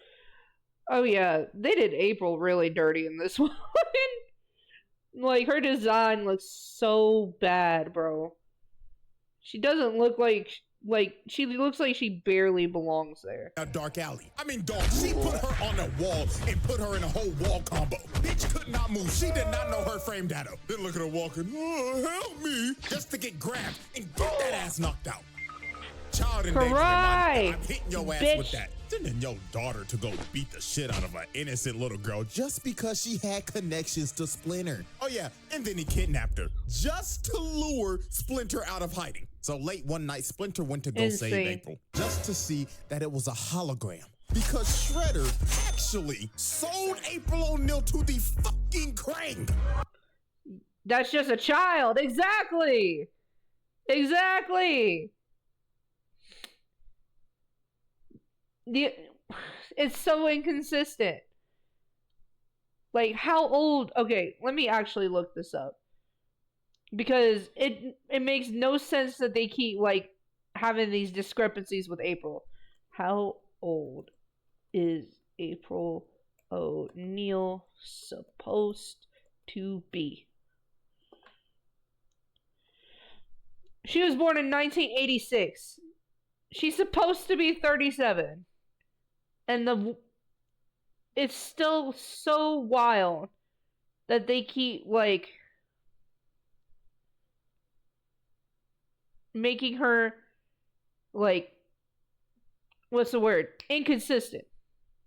Oh yeah, they did April really dirty in this one. Like, her design looks so bad, bro. She doesn't look like she looks like she barely belongs there. a dark alley. I mean, dog, she put her on a wall and put her in a whole wall combo. Bitch could not move. She did not know her frame data. Then look at her walking, oh, help me, just to get grabbed and get that ass knocked out. Child endangerment. I'm hitting your ass with that. Sending your daughter to go beat the shit out of an innocent little girl just because she had connections to Splinter. Oh yeah, and then he kidnapped her just to lure Splinter out of hiding. So late one night, Splinter went to go save April just to see that it was a hologram. Because Shredder actually sold April O'Neil to the fucking Krang. That's just a child. Exactly. Exactly. It's so inconsistent. Like, how old? Okay, let me actually look this up. Because it makes no sense that they keep, like, having these discrepancies with April. How old is April O'Neil supposed to be? She was born in 1986. She's supposed to be 37. And it's still so wild that they keep, like, making her, like, what's the word? Inconsistent.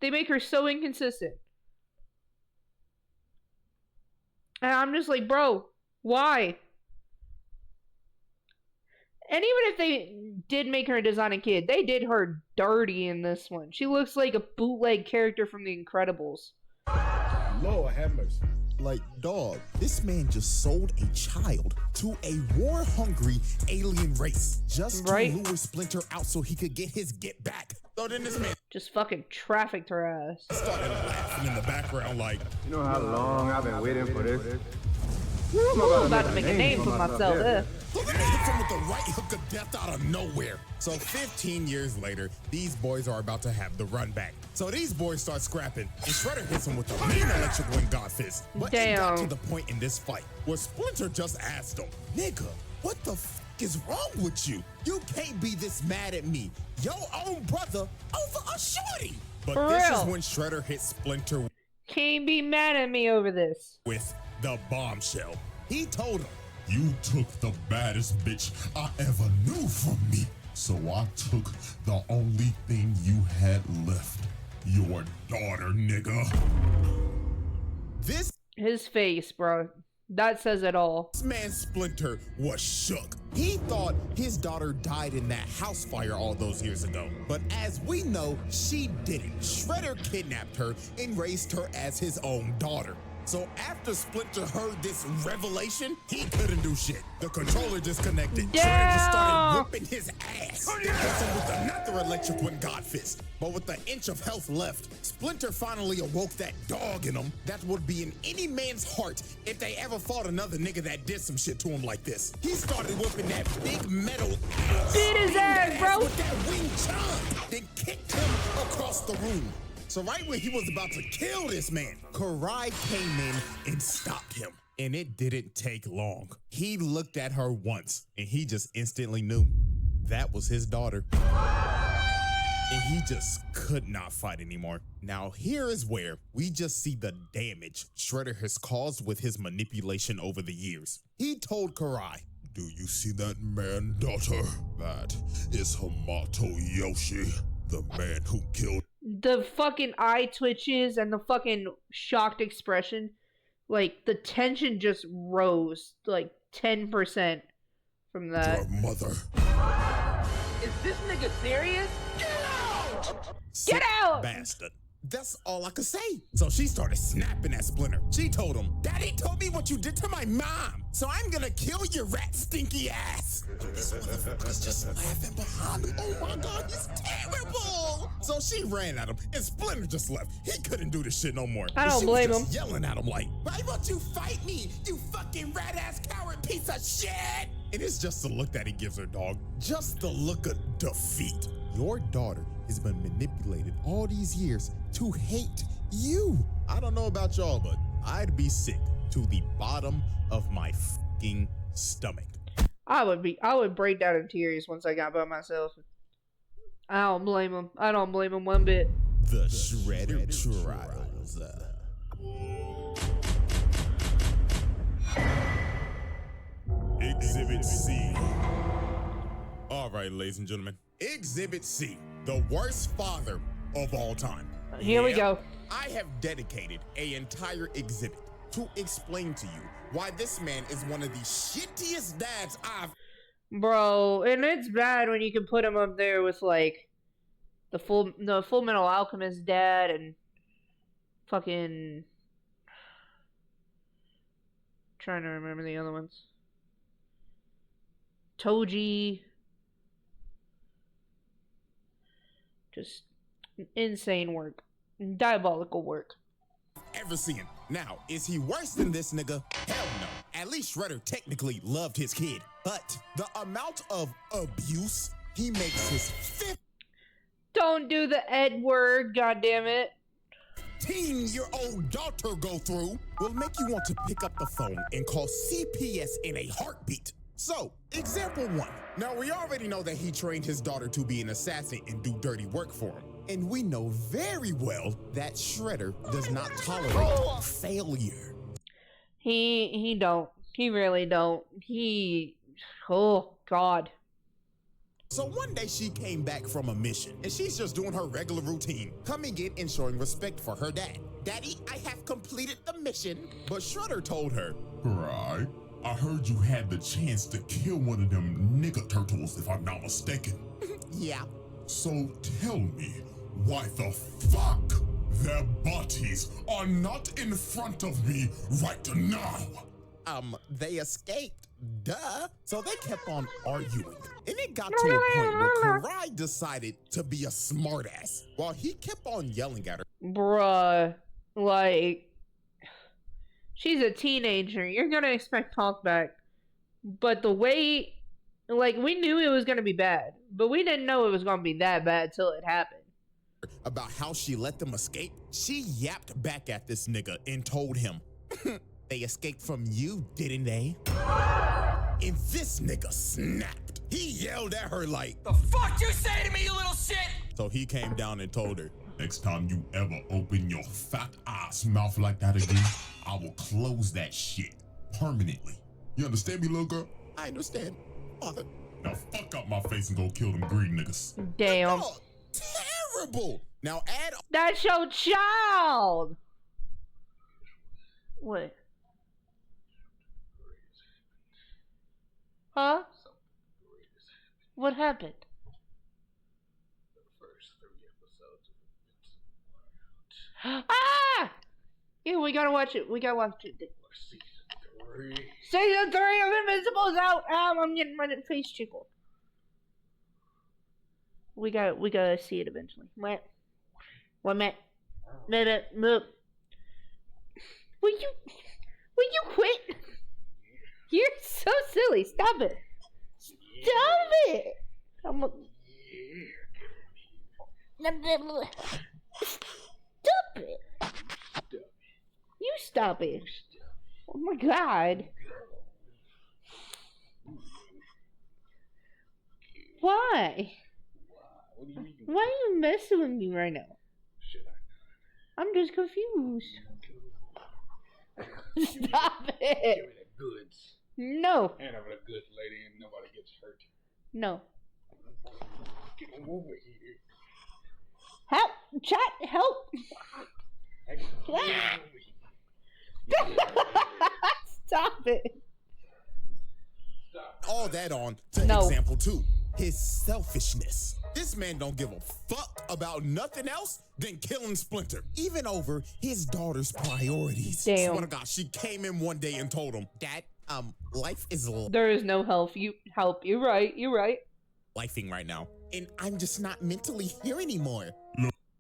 They make her so inconsistent. And I'm just like, bro, why? And even if they did make her a designing kid, they did her dirty in this one. She looks like a bootleg character from The Incredibles. Lord have mercy. Like, dog, this man just sold a child to a war-hungry alien race just to lure Splinter out so he could get his get back. So then this man just fucking trafficked her ass. started laughing in the background like, you know how long I've been waiting for this? I'm about to make a name for myself there. Look at him with the right hook of death out of nowhere. So 15 years later, these boys are about to have the run back. So these boys start scrapping, and Shredder hits him with a mean electrical and God fist. But it got to the point in this fight where Splinter just asked him, nigga, what the f is wrong with you? You can't be this mad at me, your own brother, over a shorty. But For this real. is when Shredder hit Splinter Can't be mad at me over this. with the bombshell. He told him, You took the baddest bitch I ever knew from me. So I took the only thing you had left. Your daughter, nigga. His face, bro. That says it all. This man Splinter was shook. He thought his daughter died in that house fire all those years ago. But as we know, she didn't. Shredder kidnapped her and raised her as his own daughter. So after Splinter heard this revelation, he couldn't do shit. The controller disconnected. Shredder just started whooping his ass. Hit him with another electric one God fist. But with an inch of health left, Splinter finally awoke that dog in him that would be in any man's heart if they ever fought another nigga that did some shit to him like this. He started whooping that big metal ass. Beat his ass, bro. With that wing chun, then kicked him across the room. So right when he was about to kill this man, Karai came in and stopped him. And it didn't take long. He looked at her once and he just instantly knew that was his daughter. And he just could not fight anymore. Now here is where we just see the damage Shredder has caused with his manipulation over the years. He told Karai, "Do you see that man, daughter? That is Hamato Yoshi, the man who killed..." The fucking eye twitches and the fucking shocked expression, like the tension just rose like 10% from that. Your mother. Is this nigga serious? Get out! Bastard. That's all I could say. So she started snapping at Splinter. She told him, "Daddy told me what you did to my mom, so I'm gonna kill your rat stinky ass." This motherfucker's just laughing behind me. Oh my God, he's terrible. So she ran at him and Splinter just left. He couldn't do this shit no more. I don't She blame was him. just yelling at him like, "Why won't you fight me, you fucking rat ass coward piece of shit?" And it's just the look that he gives her, dog. Just the look of defeat. Your daughter has been manipulated all these years to hate you. I don't know about y'all, but I'd be sick to the bottom of my fucking stomach. I would break down in tears once I got by myself. I don't blame him. I don't blame him one bit. The Shredder Trials. Exhibit C. All right, ladies and gentlemen. Exhibit C, the worst father of all time. Here we go. I have dedicated an entire exhibit to explain to you why this man is one of the shittiest dads I've... Bro, and it's bad when you can put him up there with like the Full Metal Alchemist dad and fucking... Trying to remember the other ones. Toji. Just insane work. Diabolical work. Ever seen. Now, is he worse than this nigga? Hell no. At least Shredder technically loved his kid. But the amount of abuse he makes his 15-Don't do the Ed word, goddammit. 15-year-old daughter go through will make you want to pick up the phone and call CPS in a heartbeat. So, example 1. Now, we already know that he trained his daughter to be an assassin and do dirty work for him. And we know very well that Shredder does not tolerate failure. He don't. He really don't. Oh, God. So one day she came back from a mission, and she's just doing her regular routine, coming in and showing respect for her dad. "Daddy, I have completed the mission." But Shredder told her, Right. I heard you had the chance to kill one of them nigga turtles, if I'm not mistaken. "Yeah." So tell me, why the fuck their bodies are not in front of me right now? They escaped, duh. So they kept on arguing. And it got to a point where Karai decided to be a smartass, while he kept on yelling at her. Bruh. Like, she's a teenager. You're gonna expect talkback. But the way, like, we knew it was gonna be bad. But we didn't know it was gonna be that bad till it happened. About how she let them escape, she yapped back at this nigga and told him, "They escaped from you, didn't they?" And this nigga snapped. He yelled at her like, The fuck you say to me, you little shit? So he came down and told her, Next time you ever open your fat ass mouth like that again, I will close that shit permanently. You understand me, little girl? "I understand, father." Now fuck up my face and go kill them green niggas. Damn. Oh, terrible. Now add... That's your child! What? Huh? What happened? Ah! Yeah, we gotta watch it. We gotta watch it. Season 3. Season 3 of Invincible's out. I'm getting my face tickled. We gotta see it eventually. What? What, Matt? Will you quit? You're so silly. Stop it. Stop it. Stop it. You stop it. Oh my god. Why? What do you mean? Why are you messing with me right now? I'm just confused. Stop it. Give me the goods. No. And I'm a good lady and nobody gets hurt. No. Get over here. Help! Chat! Help! Stop it. All that on to example 2. His selfishness. This man don't give a fuck about nothing else than killing Splinter, even over his daughter's priorities. Damn. Swear to God, she came in one day and told him, Dad, life is there is no help. You're right. You're right. lifing right now, and I'm just not mentally here anymore.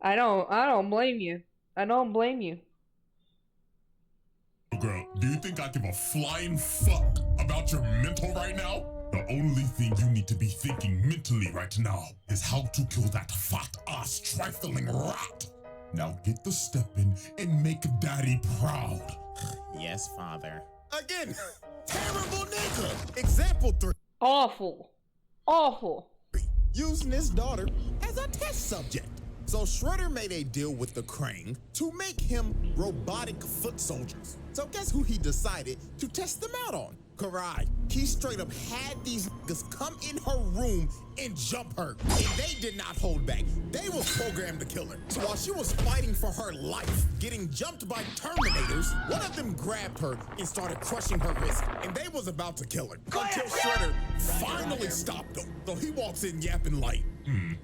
I don't blame you. I don't blame you. Girl, do you think I give a flying fuck about your mental right now? The only thing you need to be thinking mentally right now is how to kill that fat-ass trifling rat. Now get the step in and make daddy proud. Yes, father. Again, terrible nigga. Example 3. Awful. Awful. Using his daughter as a test subject. So Shredder made a deal with the Krang to make him robotic foot soldiers. So guess who he decided to test them out on? Karai. He straight up had these niggas come in her room and jump her. And they did not hold back. They were programmed to kill her. So while she was fighting for her life, getting jumped by Terminators, one of them grabbed her and started crushing her wrist. And they was about to kill her. Until Shredder finally stopped them. So he walks in yapping like,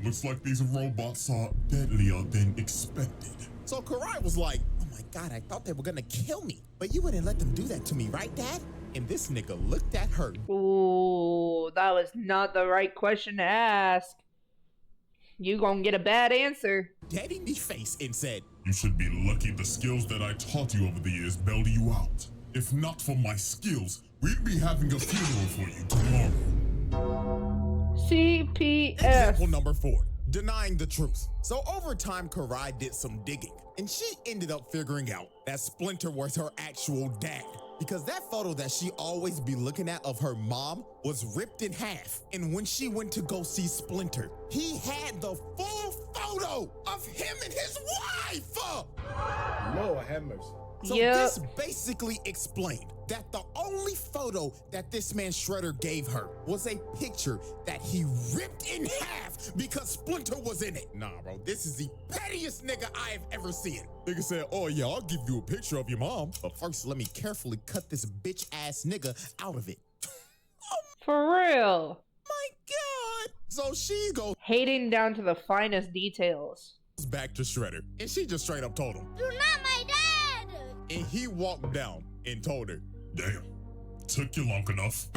Looks like these robots are deadlier than expected. So Karai was like, oh my God, I thought they were gonna kill me. But you wouldn't let them do that to me, right, Dad? And this nigga looked at her. Ooh, that was not the right question to ask. You gonna get a bad answer. Dead in the face and said, You should be lucky the skills that I taught you over the years bailed you out. If not for my skills, we'd be having a funeral for you tomorrow. CPS. Example number 4, denying the truth. So over time, Karai did some digging, and she ended up figuring out that Splinter was her actual dad. Because that photo that she always be looking at of her mom was ripped in half. And when she went to go see Splinter, he had the full photo of him and his wife. Lord have mercy. So this basically explained that the only photo that this man Shredder gave her was a picture that he ripped in half because Splinter was in it. Nah, bro, this is the pettiest nigga I have ever seen. Nigga said, oh yeah, I'll give you a picture of your mom, but first let me carefully cut this bitch ass nigga out of it. For real. My God. So she goes hating down to the finest details. Back to Shredder, and she just straight up told him, You're not my dad! And he walked down and told her, Damn, took you long enough.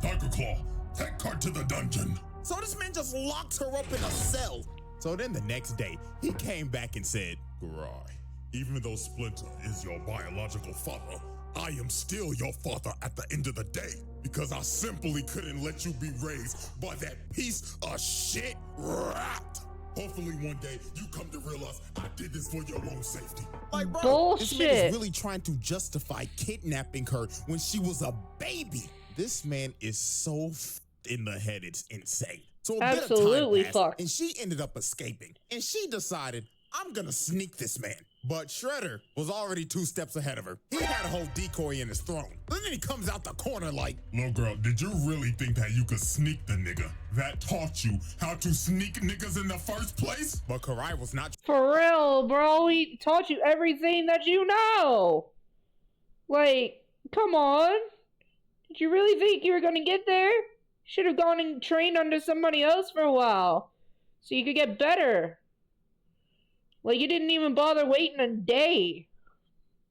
Tiger Claw, take her to the dungeon. So this man just locked her up in a cell. So then the next day, he came back and said, Karai, even though Splinter is your biological father, I am still your father at the end of the day because I simply couldn't let you be raised by that piece of shit rat. Hopefully one day you come to realize I did this for your own safety. Like, bro, bullshit. This man is really trying to justify kidnapping her when she was a baby. This man is so in the head, it's insane. So a absolutely bit of time passed, fucked. and she ended up escaping. And she decided, I'm gonna sneak this man. But Shredder was already 2 steps ahead of her. He had a whole decoy in his throne. Then he comes out the corner like, Little girl, did you really think that you could sneak the nigga that taught you how to sneak niggas in the first place? But Karai was not. For real, bro. He taught you everything that you know. Like, come on. Did you really think you were gonna get there? Should have gone and trained under somebody else for a while, so you could get better. Like, you didn't even bother waiting a day.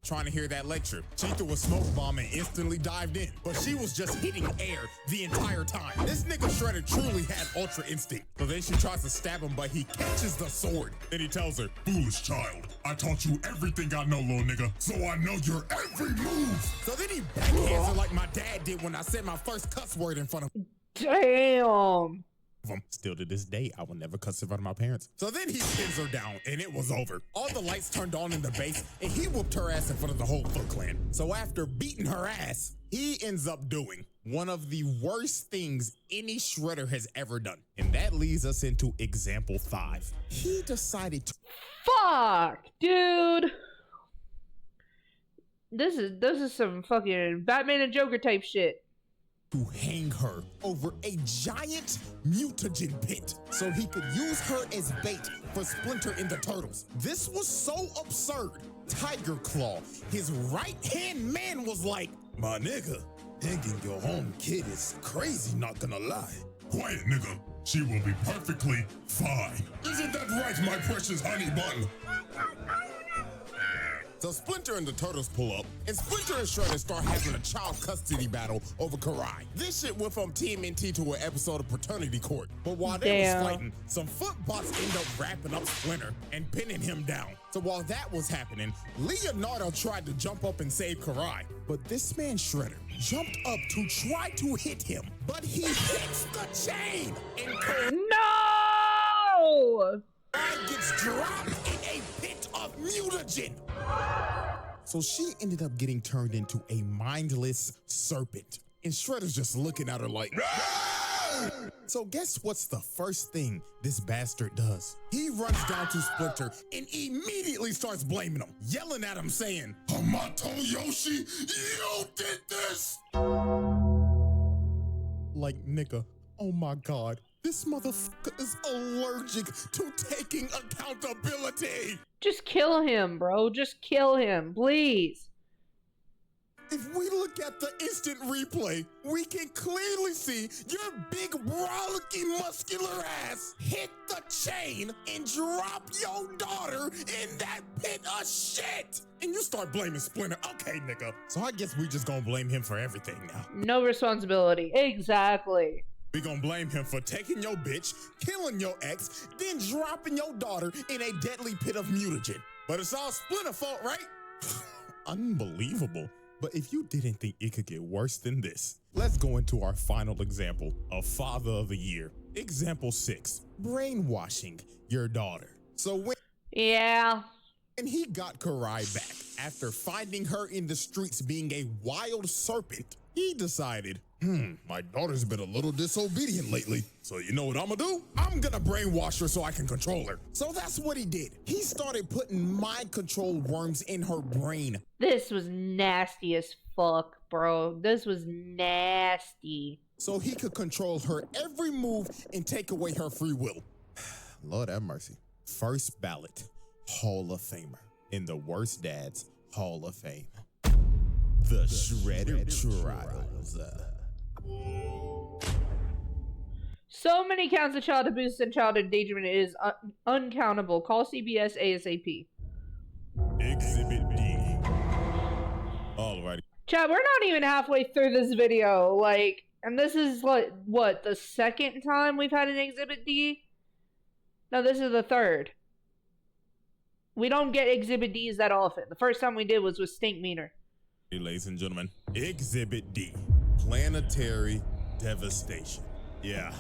Trying to hear that lecture. She threw a smoke bomb and instantly dived in, but she was just hitting air the entire time. This nigga Shredder truly had ultra instinct. So then she tries to stab him, but he catches the sword. Then he tells her, Foolish child, I taught you everything I know, little nigga, so I know your every move. So then he backhands her like my dad did when I said my first cuss word in front of Damn. him. Still to this day, I will never cuss in front of my parents. So then he pins her down and it was over. All the lights turned on in the base and he whooped her ass in front of the whole Foot Clan. So after beating her ass, he ends up doing one of the worst things any Shredder has ever done. And that leads us into example 5. He decided to— Fuck, dude. This is some fucking Batman and Joker type shit. to hang her over a giant mutagen pit so he could use her as bait for Splinter and the Turtles. This was so absurd. Tiger Claw, his right-hand man, was like, "My nigga, hanging your own kid is crazy, not gonna lie." Quiet, nigga. She will be perfectly fine. Isn't that right, my precious honey bun? So Splinter and the Turtles pull up, and Splinter and Shredder start having a child custody battle over Karai. This shit went from TMNT to an episode of Paternity Court. But while they was fighting, some footbots end up wrapping up Splinter and pinning him down. So while that was happening, Leonardo tried to jump up and save Karai. But this man Shredder jumped up to try to hit him, but he hits the chain and No! gets dropped in a pit of mutagen. So she ended up getting turned into a mindless serpent. And Shredder's just looking at her like, "Ah!" So guess what's the first thing this bastard does? He runs down to Splinter and immediately starts blaming him, yelling at him saying, "Hamato Yoshi, you did this!" Like, nigga, oh my God, this motherfucker is allergic to taking accountability. Just kill him, bro. Just kill him, please. If we look at the instant replay, we can clearly see your big, brolicky, muscular ass hit the chain and drop your daughter in that pit of shit. And you start blaming Splinter. Okay, nigga. So I guess we just gonna blame him for everything now. No responsibility. Exactly. We gonna blame him for taking your bitch, killing your ex, then dropping your daughter in a deadly pit of mutagen. But it's all Splinter's fault, right? Unbelievable. But if you didn't think it could get worse than this, let's go into our final example of Father of the Year. Example 6, brainwashing your daughter. So when he got Karai back, after finding her in the streets being a wild serpent, he decided, my daughter's been a little disobedient lately. So you know what I'm gonna do? I'm gonna brainwash her so I can control her. So that's what he did. He started putting mind control worms in her brain. This was nasty as fuck, bro. This was nasty. So he could control her every move and take away her free will. Lord have mercy. First ballot, Hall of Famer in the Worst Dads Hall of Fame. The Shredder Trials. So many counts of child abuse and child endangerment is uncountable. Call CBS ASAP. Exhibit D. Alrighty. Chad, we're not even halfway through this video. Like, and this is like, what, the second time we've had an Exhibit D? No, this is the third. We don't get Exhibit Ds that often. The first time we did was with Stink Meaner. Hey, ladies and gentlemen, Exhibit D. Planetary devastation. Yeah,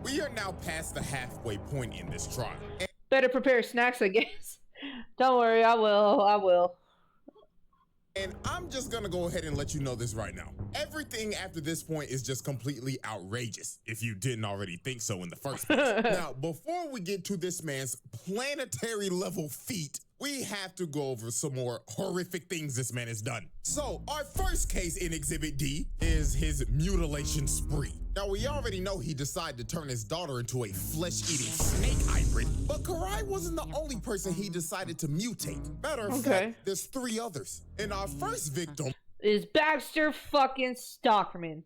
we are now past the halfway point in this trial. Better prepare snacks, I guess. Don't worry, I will. And I'm just gonna go ahead and let you know this right now. Everything after this point is just completely outrageous, if you didn't already think so in the first place. Now, before we get to this man's planetary level feat, we have to go over some more horrific things this man has done. So, our first case in Exhibit D is his mutilation spree. Now, we already know he decided to turn his daughter into a flesh-eating snake hybrid, but Karai wasn't the only person he decided to mutate. Matter of fact, there's 3 others. And our first victim is Baxter fucking Stockman.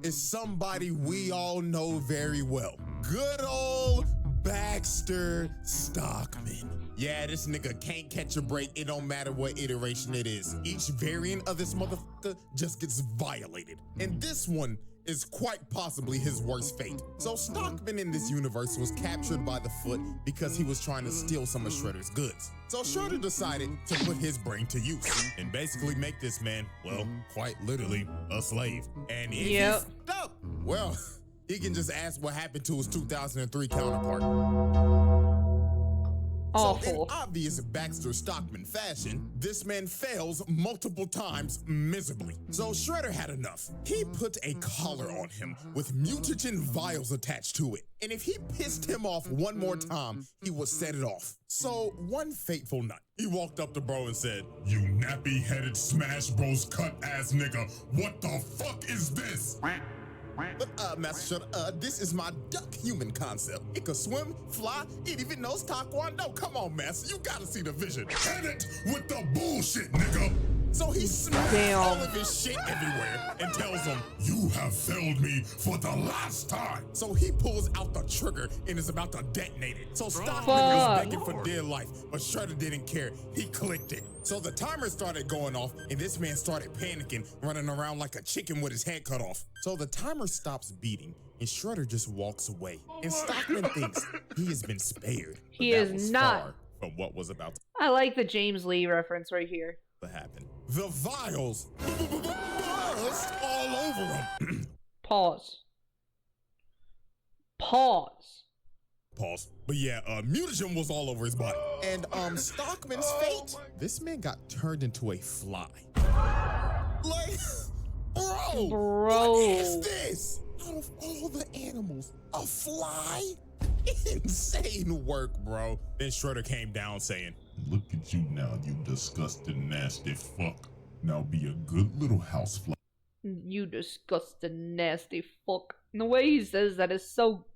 Is somebody we all know very well. Good old Baxter Stockman. Yeah, this nigga can't catch a break. It don't matter what iteration it is. Each variant of this motherfucker just gets violated. And this one is quite possibly his worst fate. So Stockman in this universe was captured by the Foot because he was trying to steal some of Shredder's goods. So Shredder decided to put his brain to use and basically make this man, well, quite literally, a slave. And if he's fucked up, well, he can just ask what happened to his 2003 counterpart. So in obvious Baxter Stockman fashion, this man fails multiple times miserably. So Shredder had enough. He put a collar on him with mutagen vials attached to it. And if he pissed him off one more time, he would set it off. So one fateful night, he walked up to bro and said, "You nappy-headed Smash Bros cut-ass nigga, what the fuck is this?" But Master Shredder, this is my duck human concept. It can swim, fly, it even knows Taekwondo. Come on, Master, you gotta see the vision. Hit it with the bullshit, nigga. So he smashes all of his shit everywhere and tells him, "You have failed me for the last time." So he pulls out the trigger and is about to detonate it. So Stockman is begging for dear life, but Shredder didn't care. He clicked it. So the timer started going off and this man started panicking, running around like a chicken with his head cut off. So the timer stops beating and Shredder just walks away. And Stockman thinks he has been spared. He is not. Far from what was about to I like the James Lee reference right here. happen. The vials buzzed all over him. Pause. Pause. Pause. But yeah, mutagen was all over his body. And Stockman's fate, this man got turned into a fly. Like, bro, what is this? Out of all the animals, a fly? Insane work, bro. Then Shredder came down saying, "Look at you now, you disgusting, nasty fuck. Now be a good little housefly." You disgusting, nasty fuck. And the way he says that is so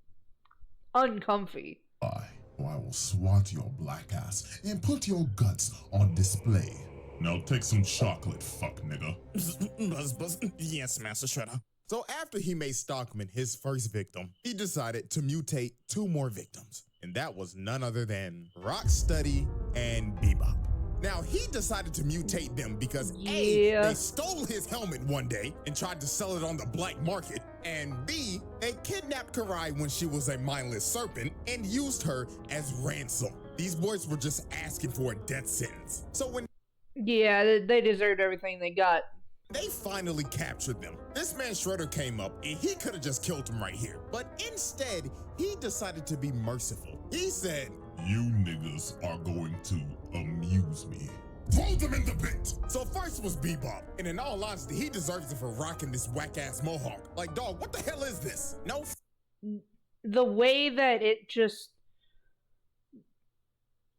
uncomfy. I will swat your black ass and put your guts on display. Now take some chocolate, fuck nigga. Buzz. Yes, Master Shredder. So after he made Stockman his first victim, he decided to mutate two more victims. And that was none other than Rocksteady and Bebop. Now, he decided to mutate them because A, they stole his helmet one day and tried to sell it on the black market, and B, they kidnapped Karai when she was a mindless serpent and used her as ransom. These boys were just asking for a death sentence. So when they deserved everything they got. They finally captured them. This man Shredder came up and he could have just killed him right here. But instead, he decided to be merciful. He said, "You niggas are going to amuse me. Throw them in the pit." So first was Bebop. And in all honesty, he deserves it for rocking this whack-ass mohawk. Like, dog, what the hell is this? No. The way that it just...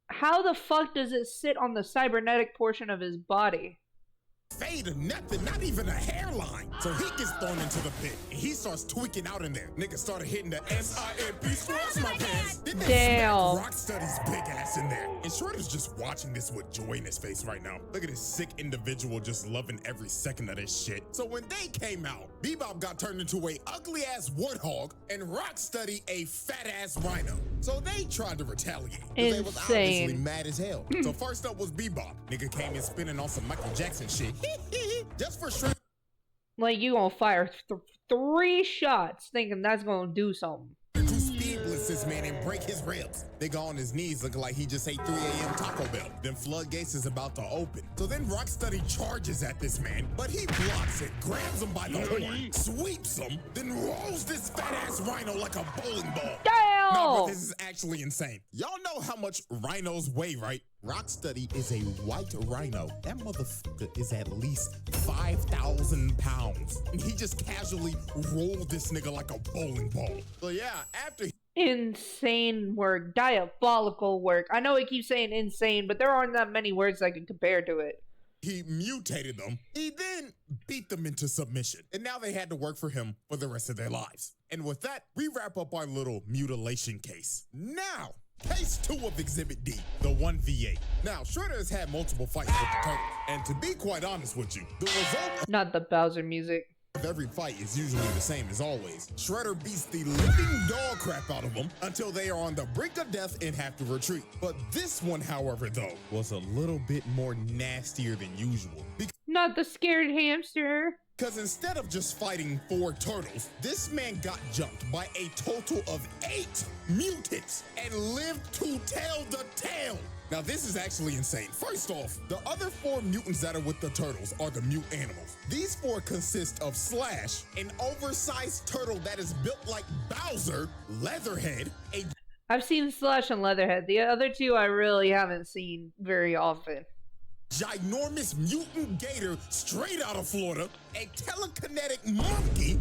How the fuck does it sit on the cybernetic portion of his body? Fade or nothing, not even a hairline. So he gets thrown into the pit and he starts tweaking out in there. Niggas started hitting the SIMP squats my pants. Then they smacked Rocksteady's big ass in there. And Shredder's just watching this with joy in his face right now. Look at this sick individual just loving every second of this shit. So when they came out, Bebop got turned into a ugly ass warthog and Rocksteady a fat ass rhino. So they tried to retaliate. They was obviously mad as hell. So first up was Bebop. Nigga came in spinning on some Michael Jackson shit. Just for Shredder. Like, you gonna fire 3 shots thinking that's gonna do something. To speedless this man and break his ribs. Nigga on his knees looking like he just ate 3 a.m. Taco Bell. Then floodgates is about to open. So then Rocksteady charges at this man, but he blocks it, grabs him by the horn, sweeps him, then rolls this fat ass rhino like a bowling ball. Damn! No, bro, this is actually insane. Y'all know how much rhinos weigh, right? Rocksteady is a white rhino. That motherfucker is at least 5,000 pounds. And he just casually rolled this nigga like a bowling ball. So yeah, after insane work, diabolical work. I know he keeps saying insane, but there aren't that many words I can compare to it. He mutated them. He then beat them into submission. And now they had to work for him for the rest of their lives. And with that, we wrap up our little mutilation case. Now, case 2 of Exhibit D, the 1v8. Now, Shredder has had multiple fights with the Turtles. And to be quite honest with you, the result not the Bowser music. of of every fight is usually the same as always. Shredder beats the living dog crap out of them until they are on the brink of death and have to retreat. But this one, however, though, was a little bit more nastier than usual. Not the scared hamster. Because instead of just fighting 4 turtles, this man got jumped by a total of 8 mutants and lived to tell the tale. Now, this is actually insane. First off, the other 4 mutants that are with the turtles are the mute animals. These 4 consist of Slash, an oversized turtle that is built like Bowser, Leatherhead, I've seen Slash and Leatherhead. The other 2 I really haven't seen very often. ginormous mutant gator straight out of Florida, a telekinetic monkey,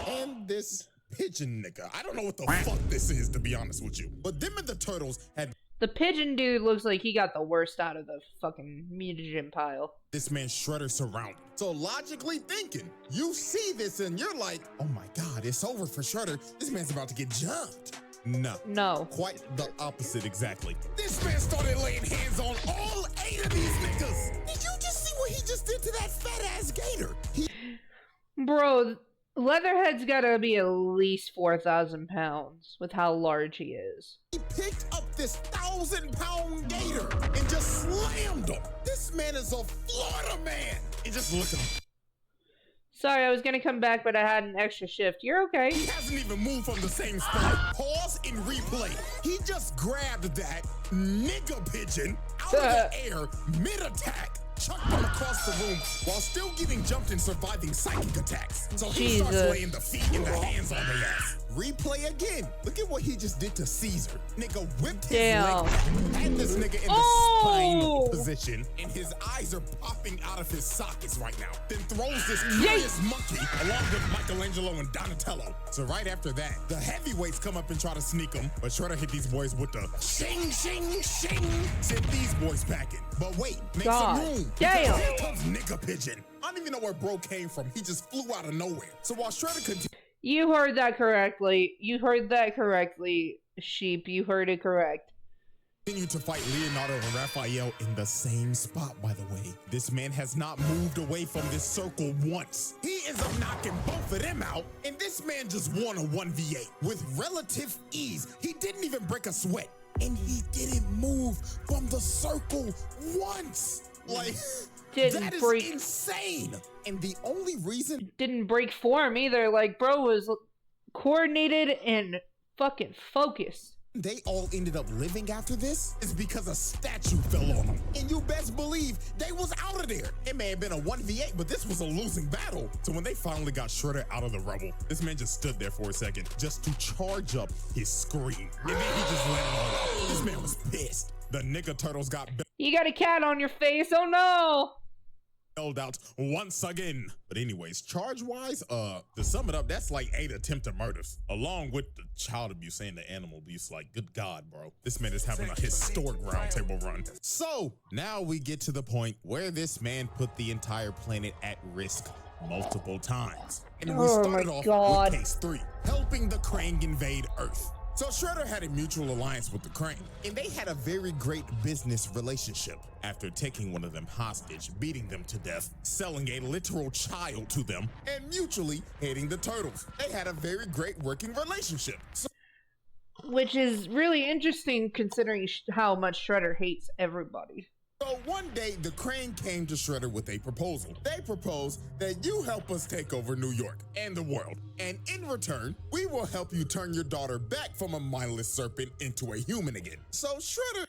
and this pigeon nigga. I don't know what the fuck this is, to be honest with you. But them and the turtles had... The pigeon dude looks like he got the worst out of the fucking mutant pile. This man Shredder surrounded. So logically thinking, you see this and you're like, oh my God, it's over for Shredder. This man's about to get jumped. No. Quite the opposite, exactly. This man started laying hands on all 8 of these niggas. Did you just see what he just did to that fat ass gator? Bro, Leatherhead's gotta be at least 4,000 pounds with how large he is. He picked up this 1,000-pound gator and just slammed him. This man is a Florida man. And just look at him. Sorry, I was gonna come back, but I had an extra shift. You're okay. He hasn't even moved from the same spot. Pause and replay. He just grabbed that nigga pigeon out of the air mid-attack, chucked him across the room while still getting jumped and surviving psychic attacks. So he starts laying the feet and the hands on their ass. Replay again. Look at what he just did to Caesar. Nigga whipped his leg, had this nigga in the spine position, and his eyes are popping out of his sockets right now. Then throws this curious monkey along with Michelangelo and Donatello. So right after that, the heavyweights come up and try to sneak him, but Shredder hit these boys with the shing, shing, shing. Sent these boys packing. But wait, make some room. Damn. Here comes nigga pigeon. I don't even know where bro came from. He just flew out of nowhere. So while Shredder continued... You heard that correctly. You heard that correctly, sheep. You heard it correct. Continue to fight Leonardo and Raphael in the same spot, by the way. This man has not moved away from this circle once. He is knocking both of them out, and this man just won a 1v8 with relative ease. He didn't even break a sweat, and he didn't move from the circle once. Like... that is insane. And the only reason... Didn't break form either. Like, bro was coordinated and fucking focused. They all ended up living after this is because a statue fell on them. And you best believe they was out of there. It may have been a 1v8, but this was a losing battle. So when they finally got Shredder out of the rubble, this man just stood there for a second just to charge up his scream. And then he just let it all out. This man was pissed. The nigga turtles got... You got a cat on your face. Oh no. Out once again. But anyways, charge-wise, to sum it up, that's like 8 attempted murders, along with the child abuse and the animal abuse. Like, good God, bro. This man is having a historic roundtable run. So, now we get to the point where this man put the entire planet at risk multiple times. And we started off with case 3, helping the Krang invade Earth. So Shredder had a mutual alliance with the Krang, and they had a very great business relationship. After taking one of them hostage, beating them to death, selling a literal child to them, and mutually hating the turtles, they had a very great working relationship. Which is really interesting considering how much Shredder hates everybody. So one day, the Krang came to Shredder with a proposal. They proposed that you help us take over New York and the world. And in return, we will help you turn your daughter back from a mindless serpent into a human again. So Shredder...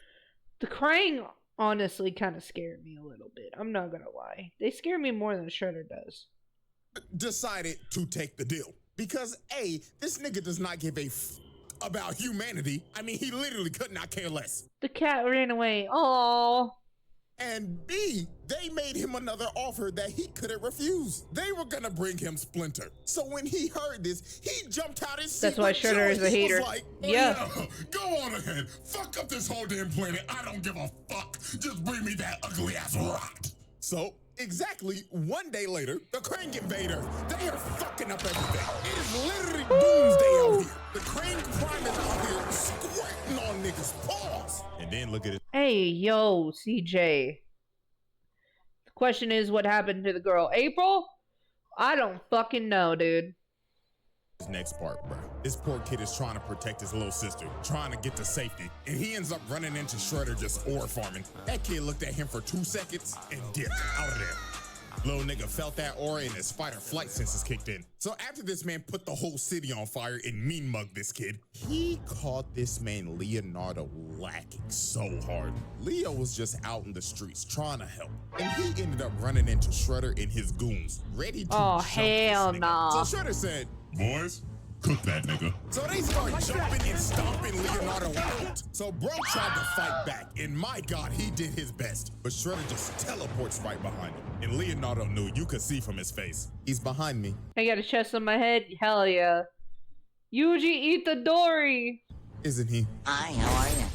The Krang honestly kind of scared me a little bit. I'm not gonna lie. They scare me more than Shredder does. Decided to take the deal. Because A, this nigga does not give a about humanity. I mean, he literally could not care less. The cat ran away. Aww. And B, they made him another offer that he couldn't refuse. They were gonna bring him Splinter. So when he heard this, he jumped out his seat. That's why Shredder is a hater. Like, yeah, go on ahead. Fuck up this whole damn planet. I don't give a fuck. Just bring me that ugly ass rock. So exactly one day later, the Krang invade Earth. They are fucking up everything. It is literally doomsday out here. The Krang crime is out here squirting on niggas' paws. And then look at it. Hey, yo, CJ. The Question is, what happened to the girl? April? I don't fucking know, dude. This next part, bro. This poor kid is trying to protect his little sister, trying to get to safety, and he ends up running into Shredder just ore farming. That kid looked at him for 2 seconds and dipped out of there. Little nigga felt that aura and his fight or flight senses kicked in. So after this man put the whole city on fire and mean mugged this kid, he caught this man Leonardo lacking so hard. Leo was just out in the streets trying to help, and he ended up running into Shredder and his goons, ready to jump hell this nigga. nah. So Shredder said, Boys, cook that nigga. so they start jumping and stomping Leonardo out. So bro tried to fight back, and my God, he did his best. But Shredder just teleports right behind him. And Leonardo knew, you could see from his face, he's behind me. I got a chest on my head? Hell yeah. Yuji Itadori! Isn't he? Hi, how are you?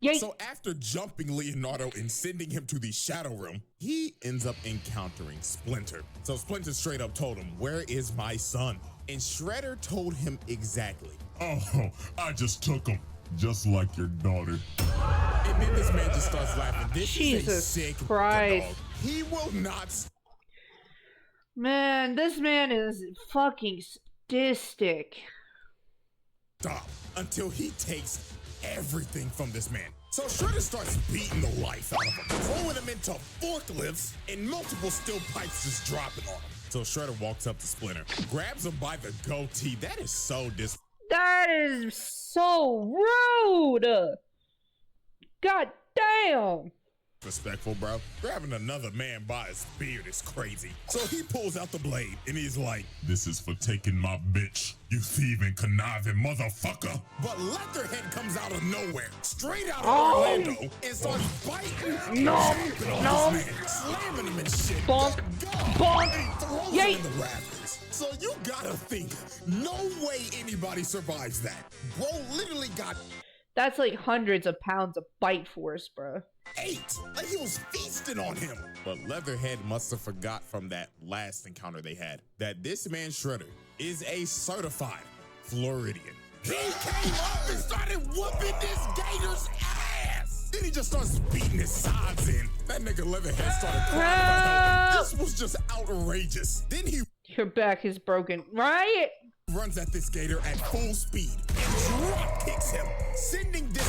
Yay. So after jumping Leonardo and sending him to the Shadow Realm, he ends up encountering Splinter. So Splinter straight up told him, where is my son? And Shredder told him exactly. Oh, I just took him, just like your daughter. And then this man just starts laughing. This is a Jesus sick Christ. dog. He will not Man, this man is fucking sadistic. stop until he takes everything from this man. So Shredder starts beating the life out of him, throwing him into forklifts and multiple steel pipes just dropping on him. So Shredder walks up to Splinter, grabs him by the goatee. That is so That is so rude! God damn! disrespectful, bro. Grabbing another man by his beard is crazy. So he pulls out the blade and he's like, This is for taking my bitch, you thieving, conniving motherfucker. but Leatherhead comes out of nowhere, straight out of Orlando, and starts biting and chopping on this man, slamming him and shit. Bonk. God, Bonk. he throws Yay. him in the rafters. So you gotta think, no way anybody survives that. Bro literally got That's like hundreds of pounds of bite force, bro. 8. Like he was feasting on him. But Leatherhead must have forgot from that last encounter they had that this man Shredder is a certified Floridian. He came up and started whooping this gator's ass. Then he just starts beating his sides in. That nigga Leatherhead started crying about help. This was just outrageous. Then he Your back is broken, right? runs at this gator at full speed and drop kicks him, sending this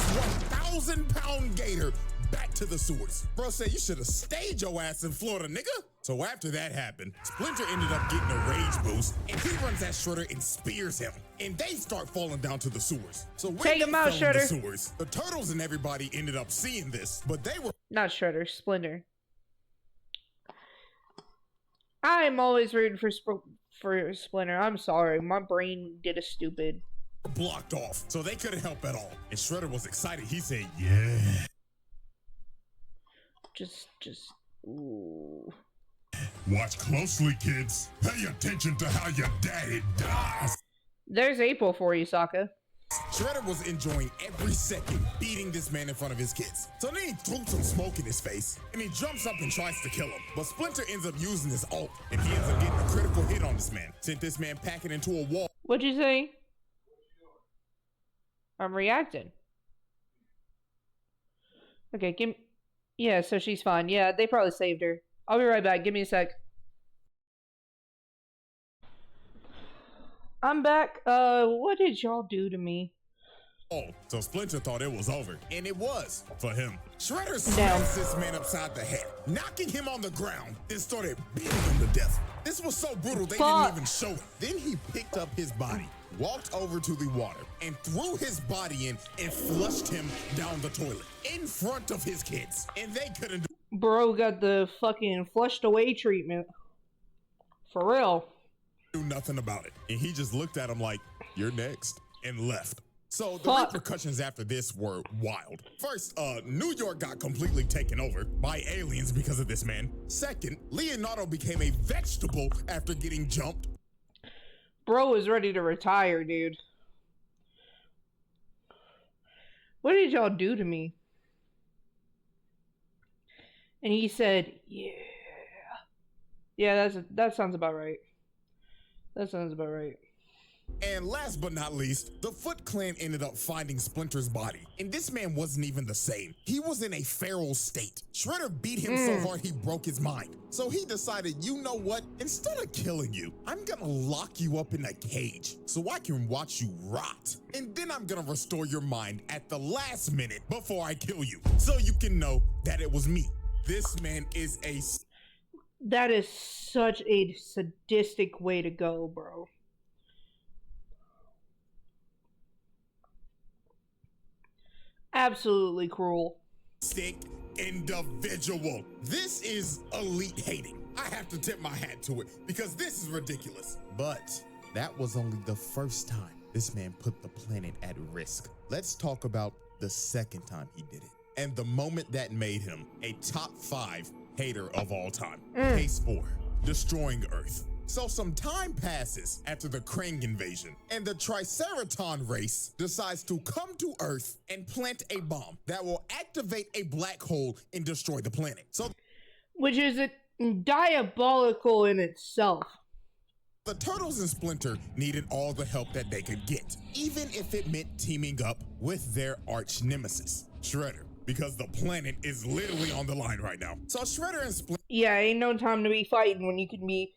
1,000-pound gator back to the sewers. Bro said you should have stayed your ass in Florida, nigga. So after that happened, Splinter ended up getting a rage boost, and he runs at Shredder and spears him, and they start falling down to the sewers. So when Take they him out, fell in the Shredder. sewers, the turtles and everybody ended up seeing this, but they were Not Shredder, Splinter. I'm always rooting for Splinter. I'm sorry, my brain did a stupid. blocked off, so they couldn't help at all. And Shredder was excited. He said, yeah. Just, ooh. Watch closely, kids. Pay attention to how your daddy dies. There's April for you, Sokka. Shredder was enjoying every second beating this man in front of his kids. So then he threw some smoke in his face, and he jumps up and tries to kill him. But Splinter ends up using his ult, and he ends up getting a critical hit on this man. Sent this man packing into a wall. What'd you say? I'm reacting. Okay, give me... Yeah, so she's fine. Yeah, they probably saved her. I'll be right back. Give me a sec. I'm back. What did y'all do to me? Oh, so Splinter thought it was over, and it was for him. Shredder smashed this man upside the head, knocking him on the ground, then started beating him to death. This was so brutal they didn't even show it. Then he picked up his body, walked over to the water, and threw his body in and flushed him down the toilet in front of his kids, and they couldn't do. Bro got the fucking flushed away treatment. For real. Do nothing about it. And he just looked at him like, you're next, and left. So the repercussions after this were wild. First, New York got completely taken over by aliens because of this man. Second, Leonardo became a vegetable after getting jumped. Bro was ready to retire, dude. What did y'all do to me? And he said, yeah. Yeah, that sounds about right. That sounds about right. And last but not least, the Foot Clan ended up finding Splinter's body. And this man wasn't even the same. He was in a feral state. Shredder beat him so hard he broke his mind. So he decided, you know what? Instead of killing you, I'm gonna lock you up in a cage so I can watch you rot. And then I'm gonna restore your mind at the last minute before I kill you, so you can know that it was me. This man is a... That is such a sadistic way to go, bro. Absolutely cruel. Sick individual. This is elite hating. I have to tip my hat to it because this is ridiculous. But that was only the first time this man put the planet at risk. Let's talk about the second time he did it, and the moment that made him a top 5 hater of all time. Case 4, destroying Earth. So some time passes after the Krang invasion, and the Triceraton race decides to come to Earth and plant a bomb that will activate a black hole and destroy the planet. So, which is diabolical in itself. The Turtles and Splinter needed all the help that they could get, even if it meant teaming up with their arch nemesis, Shredder, because the planet is literally on the line right now. So Shredder and Splinter... Yeah, ain't no time to be fighting when you can be,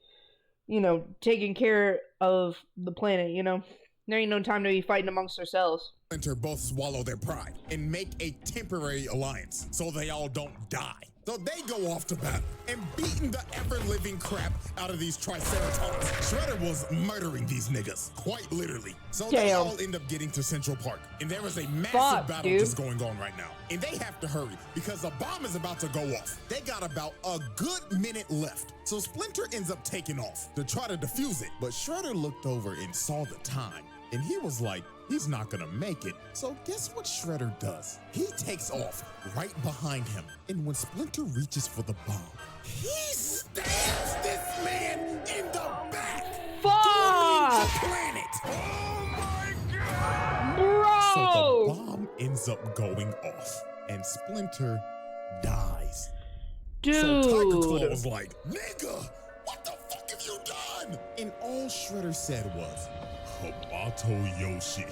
you know, taking care of the planet, you know? There ain't no time to be fighting amongst ourselves. Splinter both swallow their pride and make a temporary alliance so they all don't die. So they go off to battle and beating the ever-living crap out of these Triceratons. Shredder was murdering these niggas, quite literally. So they all end up getting to Central Park, and there is a massive battle just going on right now. And they have to hurry because the bomb is about to go off. They got about a good minute left. So Splinter ends up taking off to try to defuse it. But Shredder looked over and saw the time, and he was like, he's not gonna make it. So guess what Shredder does? He takes off right behind him. And when Splinter reaches for the bomb, he stabs this man in the back. Fuck! The planet. Oh my God! Bro! So the bomb ends up going off, and Splinter dies. Dude! So Tiger Claw was like, nigga, what the fuck have you done? And all Shredder said was, Habato Yoshi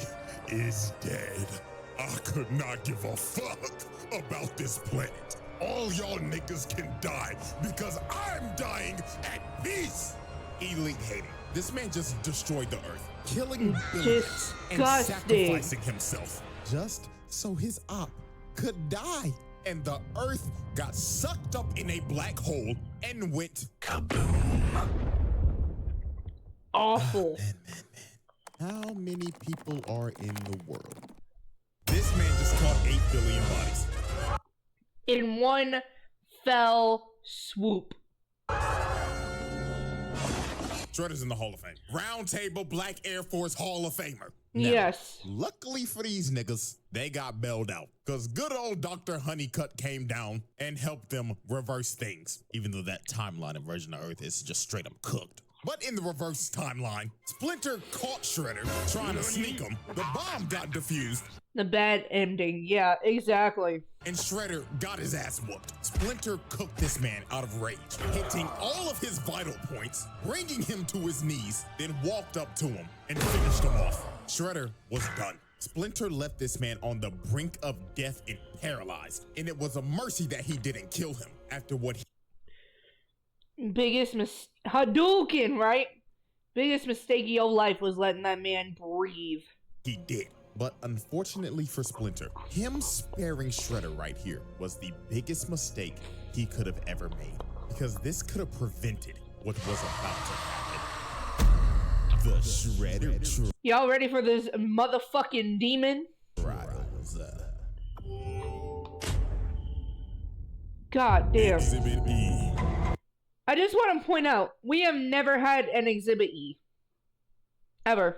is dead. I could not give a fuck about this planet. All y'all niggas can die because I'm dying at peace. Elite hating. This man just destroyed the Earth, killing billions and sacrificing himself just so his op could die. And the Earth got sucked up in a black hole and went kaboom. Awful. Man. How many people are in the world? This man just caught 8 billion bodies. In one fell swoop. Shredder's in the Hall of Fame. Round Table Black Air Force Hall of Famer. Now, yes. Luckily for these niggas, they got bailed out. Because good old Dr. Honeycutt came down and helped them reverse things. Even though that timeline and version of Earth is just straight up cooked. But in the reverse timeline, Splinter caught Shredder trying to sneak him. The bomb got defused. The bad ending. Yeah, exactly. And Shredder got his ass whooped. Splinter cooked this man out of rage, hitting all of his vital points, bringing him to his knees, then walked up to him and finished him off. Shredder was done. Splinter left this man on the brink of death and paralyzed. And it was a mercy that he didn't kill him after what he... Biggest Hadouken, right? Biggest mistake of your life was letting that man breathe. He did. But unfortunately for Splinter, him sparing Shredder right here was the biggest mistake he could have ever made. Because this could have prevented what was about to happen. The Shredder Y'all ready for this motherfucking demon? God damn. Exhibit E. I just want to point out, we have never had an Exhibit E. Ever.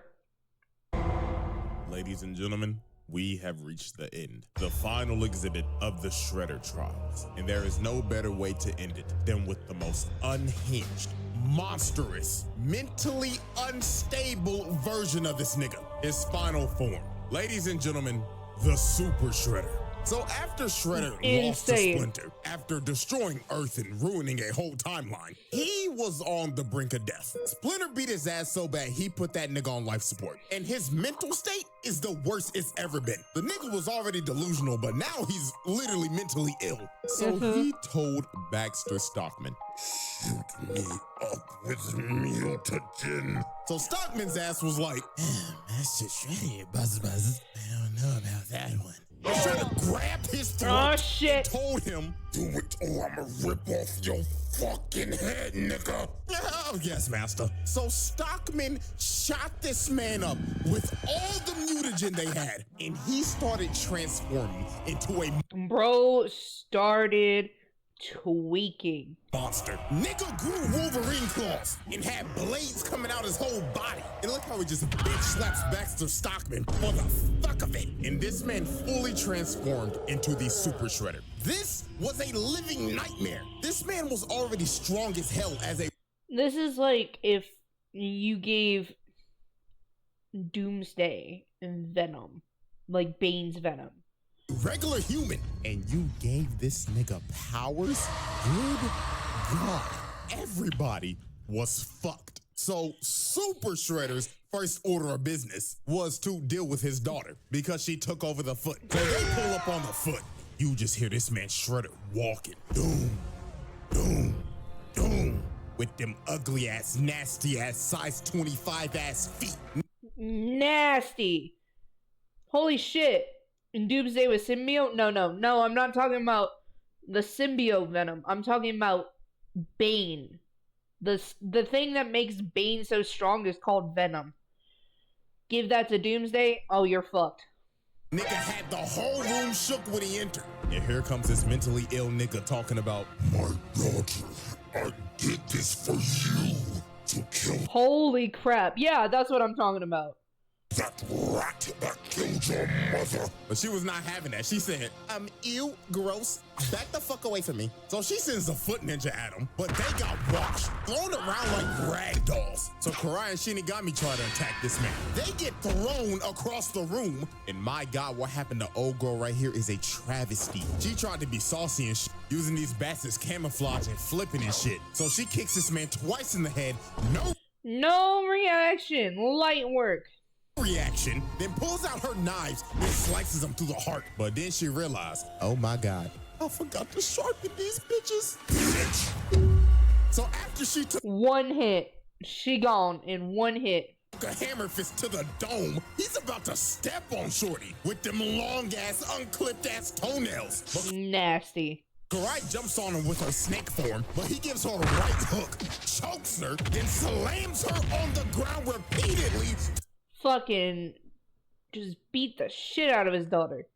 Ladies and gentlemen, we have reached the end. The final exhibit of the Shredder trials. And there is no better way to end it than with the most unhinged, monstrous, mentally unstable version of this nigga. His final form. Ladies and gentlemen, the Super Shredder. So after Shredder lost to Insane. Splinter, after destroying Earth and ruining a whole timeline, he was on the brink of death. Splinter beat his ass so bad he put that nigga on life support. And his mental state is the worst it's ever been. The nigga was already delusional, but now he's literally mentally ill. So he told Baxter Stockman, Shoot me up with mutagen. so Stockman's ass was like, Master Shredder, buzz. I don't know about that one. and Shredder grabbed his throat Oh shit. told him, Do it or I'ma rip off your fucking head, nigga. oh, yes, master. So Stockman shot this man up with all the mutagen they had, and he started transforming into a Bro started tweaking. monster. Nigga grew Wolverine claws and had blades coming out his whole body. And look how he just bitch slaps Baxter Stockman for the fuck of it. And this man fully transformed into the Super Shredder. This was a living nightmare. This man was already strong as hell as a This is like if you gave Doomsday Venom, like Bane's Venom. regular human, and you gave this nigga powers? Good God. Everybody was fucked. So Super Shredder's first order of business was to deal with his daughter because she took over the foot. So they pull up on the foot. You just hear this man Shredder walking. Doom, doom, doom. With them ugly ass, nasty ass, size 25 ass feet. Nasty. Holy shit. And Doomsday with symbiote? No, I'm not talking about the symbiote Venom. I'm talking about Bane. The thing that makes Bane so strong is called Venom. Give that to Doomsday, oh, you're fucked. Nigga had the whole room shook when he entered. And here comes this mentally ill nigga talking about, My daughter, I did this for you to kill Holy crap. Yeah, that's what I'm talking about. that rat that killed your mother. but she was not having that. She said, ew, gross, back the fuck away from me. So she sends a foot ninja at him, but they got washed, thrown around like rag dolls. So Karai and Shinigami try to attack this man. They get thrown across the room, and my God, what happened to old girl right here is a travesty. She tried to be saucy and shit, using these bats as camouflage and flipping and shit. So she kicks this man twice in the head, No reaction. Light work. reaction, then pulls out her knives and slices him through the heart. But then she realized, oh my God, I forgot to sharpen these bitches. Bitch. So after she took One hit. She gone in one hit. a hammer fist to the dome, he's about to step on Shorty with them long ass, unclipped ass toenails. But Nasty. Karai jumps on him with her snake form, but he gives her a right hook, chokes her, then slams her on the ground repeatedly. Fucking just beat the shit out of his daughter.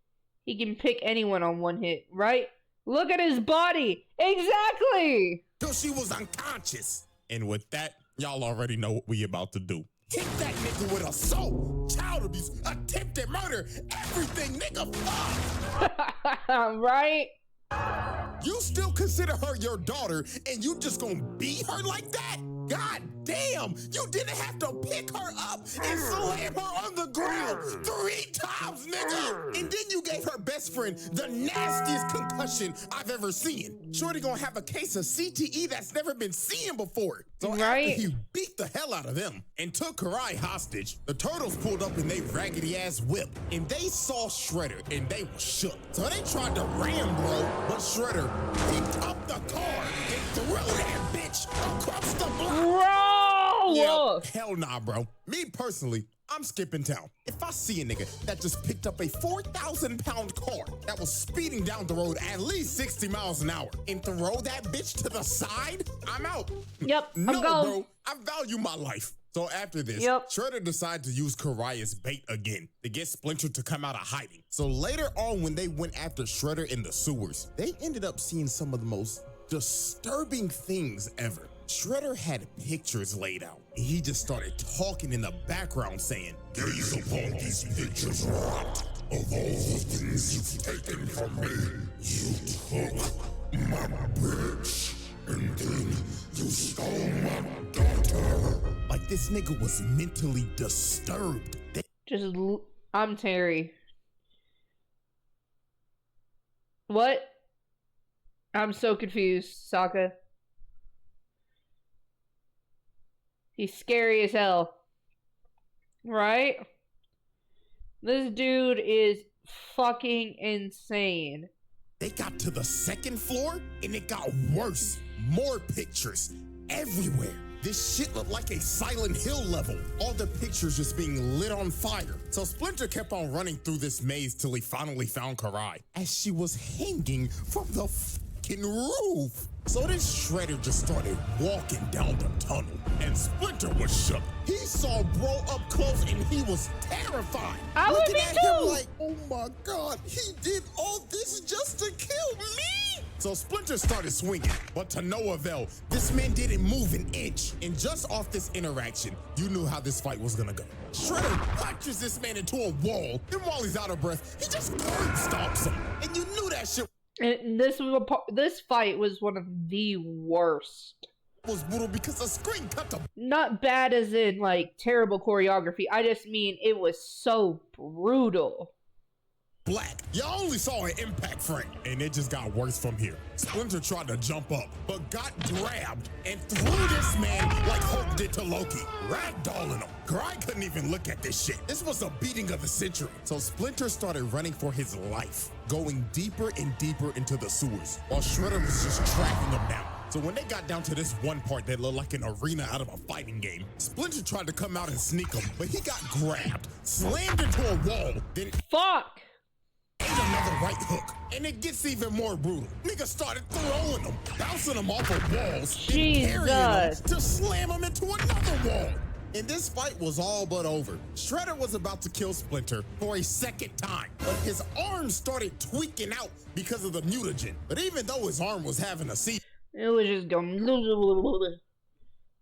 He can pick anyone on one hit, right? Look at his body. Exactly. Till she was unconscious. And with that, y'all already know what we about to do. Hit that nigga with assault, child abuse, attempted murder, everything, nigga, fuck. Right? You still consider her your daughter and you just gonna beat her like that? God damn, you didn't have to pick her up and slam her on the ground 3 times, nigga. And then you gave her best friend the nastiest concussion I've ever seen. Shorty gonna have a case of CTE that's never been seen before. So Right. after he beat the hell out of them and took Karai hostage, the turtles pulled up in they raggedy ass whip and they saw Shredder and they were shook. So they tried to ram bro, but Shredder picked up the car and threw that bitch across the block. Bro! Yeah, hell nah, bro. Me personally, I'm skipping town. If I see a nigga that just picked up a 4,000-pound car that was speeding down the road at least 60 miles an hour and throw that bitch to the side, I'm out. Yep, I'm No, gone. bro, I value my life. So after this, Yep. Shredder decided to use Karai as bait again to get Splinter to come out of hiding. So later on, when they went after Shredder in the sewers, they ended up seeing some of the most disturbing things ever. Shredder had pictures laid out. And he just started talking in the background saying, Gaze upon these pictures, rat. Of all the things you've taken from me, you took my bitch. And then you stole my daughter. like this nigga was mentally disturbed. I'm Terry. What? I'm so confused, Sokka. He's scary as hell. Right? This dude is fucking insane. They got to the second floor and it got worse. More pictures everywhere. This shit looked like a Silent Hill level. All the pictures just being lit on fire. So Splinter kept on running through this maze till he finally found Karai as she was hanging from the fucking roof. So then Shredder just started walking down the tunnel and Splinter was shook. He saw bro up close and he was terrified. I would looking be at too. him like, oh my God, he did all this just to kill me? So Splinter started swinging, but to no avail. This man didn't move an inch. And just off this interaction, you knew how this fight was gonna go. Shredder punches this man into a wall. Then while he's out of breath, he just curb stomps him. And you knew that shit And this fight was one of the worst. was brutal because the screen cut to Not bad as in like terrible choreography. I just mean it was so brutal. black. You only saw an impact frame, and it just got worse from here. Splinter tried to jump up, but got grabbed and threw this man like Hulk did to Loki, ragdolling him. Karai couldn't even look at this shit. This was a beating of the century. So Splinter started running for his life, going deeper and deeper into the sewers, while Shredder was just tracking him down. So when they got down to this one part that looked like an arena out of a fighting game, Splinter tried to come out and sneak him, but he got grabbed, slammed into a wall, then Fuck! ate another right hook. And it gets even more brutal. Niggas started throwing him, bouncing him off of walls, and carrying him to slam him into another wall. And this fight was all but over. Shredder was about to kill Splinter for a second time, but his arm started tweaking out because of the mutagen. But even though his arm was having a seizure, it was just going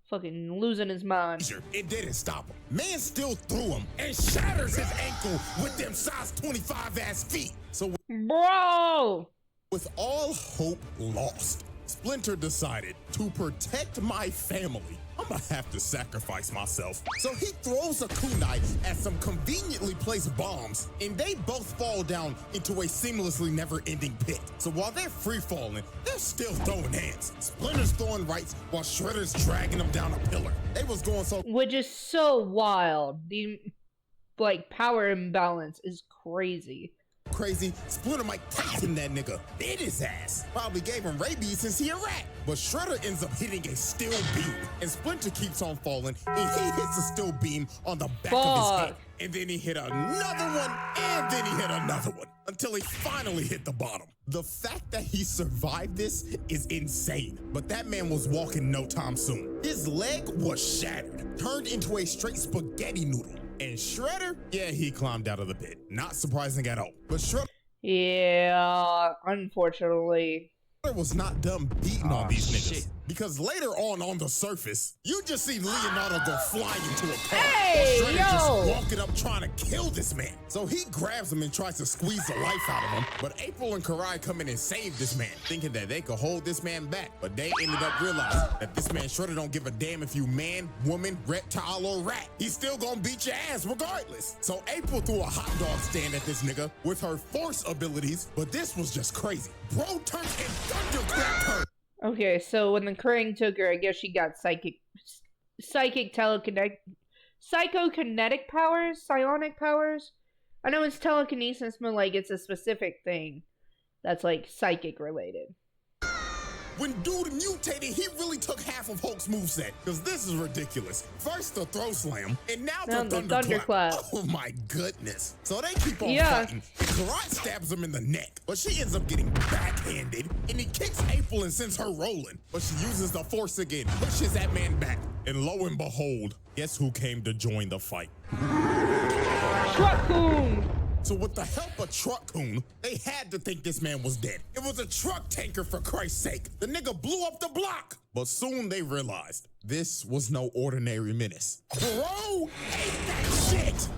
fucking losing his mind. It didn't stop him. Man still threw him and shatters his ankle with them size 25 ass feet. So bro, with all hope lost, Splinter decided to protect my family. I'm gonna have to sacrifice myself. So he throws a kunai at some conveniently placed bombs, and they both fall down into a seamlessly never-ending pit. So while they're free-falling, they're still throwing hands. Splinter's throwing rights while Shredder's dragging them down a pillar. They was going so... Which is so wild. The, like, power imbalance is crazy. Crazy, Splinter Mike Tyson that nigga, bit his ass. Probably gave him rabies since he a rat. But Shredder ends up hitting a steel beam, and Splinter keeps on falling, and he hits a steel beam on the back of his head. And then he hit another one, and then he hit another one, until he finally hit the bottom. The fact that he survived this is insane, but that man was walking no time soon. His leg was shattered, turned into a straight spaghetti noodle. And Shredder, yeah, he climbed out of the pit. Not surprising at all. But Shredder, yeah, unfortunately, was not done beating on these niggas. Because later on the surface, you just see Leonardo go flying into a car. Hey, Shredder yo! just walking up trying to kill this man. So he grabs him and tries to squeeze the life out of him. But April and Karai come in and save this man, thinking that they could hold this man back. But they ended up realizing that this man Shredder don't give a damn if you man, woman, reptile, or rat. He's still gonna beat your ass regardless. So April threw a hot dog stand at this nigga with her force abilities, but this was just crazy. Bro turned and thundercracked her. Okay, so when the Krang took her, I guess she got psychokinetic powers, psionic powers. I know it's telekinesis, but like it's a specific thing that's like psychic related. When dude mutated, he really took half of Hulk's moveset, because this is ridiculous. First the throw slam, and now the thunderclap. Oh my goodness. So they keep on fighting, and Karai stabs him in the neck, but she ends up getting backhanded, and he kicks April and sends her rolling, but she uses the force again, pushes that man back, and lo and behold, guess who came to join the fight? Truck-kun! So with the help of Truck-kun, they had to think this man was dead. It was a truck tanker, for Christ's sake. The nigga blew up the block. But soon they realized this was no ordinary menace. Bro ate that shit.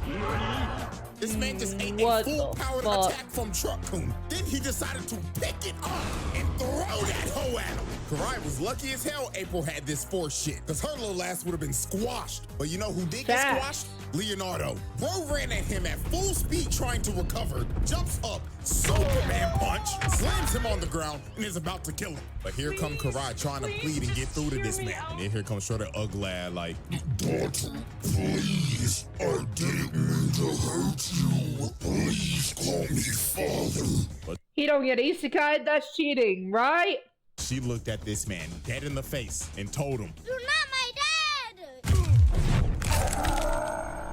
This man just ate a full-powered attack from Truck-kun. Then he decided to pick it up and throw that hoe at him. Karai was lucky as hell April had this force shit, because her little ass would have been squashed. But you know who did get squashed? Leonardo. Bro ran at him at full speed trying to recover, jumps up, Superman punch, slams him on the ground, and is about to kill him. But here come Karai trying to plead and get through to this man. And then here comes Shredder ugly like, Daughter, please, I didn't mean to hurt you. Please call me father. But he don't get isekai, that's cheating, right? She looked at this man dead in the face and told him, "You're not my dad!"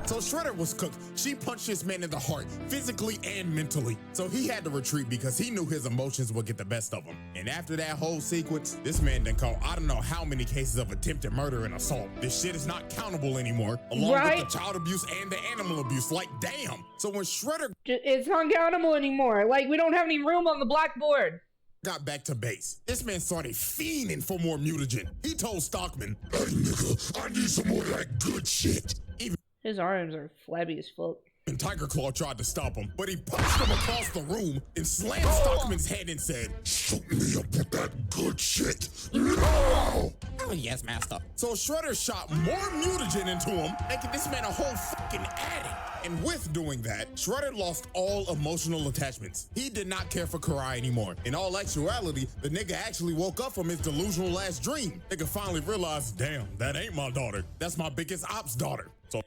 So Shredder was cooked. She punched this man in the heart, physically and mentally. So he had to retreat because he knew his emotions would get the best of him. And after that whole sequence, this man done caught I don't know how many cases of attempted murder and assault. This shit is not countable anymore, along with the child abuse and the animal abuse. Like, damn. So when Shredder... It's not countable anymore. Like, we don't have any room on the blackboard. Got back to base, this man started fiending for more mutagen. He told Stockman, "Hey nigga, I need some more of that good shit." Even his arms are flabby as fuck. And Tiger Claw tried to stop him, but he punched him across the room and slammed Stockman's head and said, "Shoot me up with that good shit now!" "Oh yes, master." So Shredder shot more mutagen into him, making this man a whole fucking addict. And with doing that, Shredder lost all emotional attachments. He did not care for Karai anymore. In all actuality, the nigga actually woke up from his delusional last dream. Nigga finally realized, damn, that ain't my daughter. That's my biggest ops daughter. So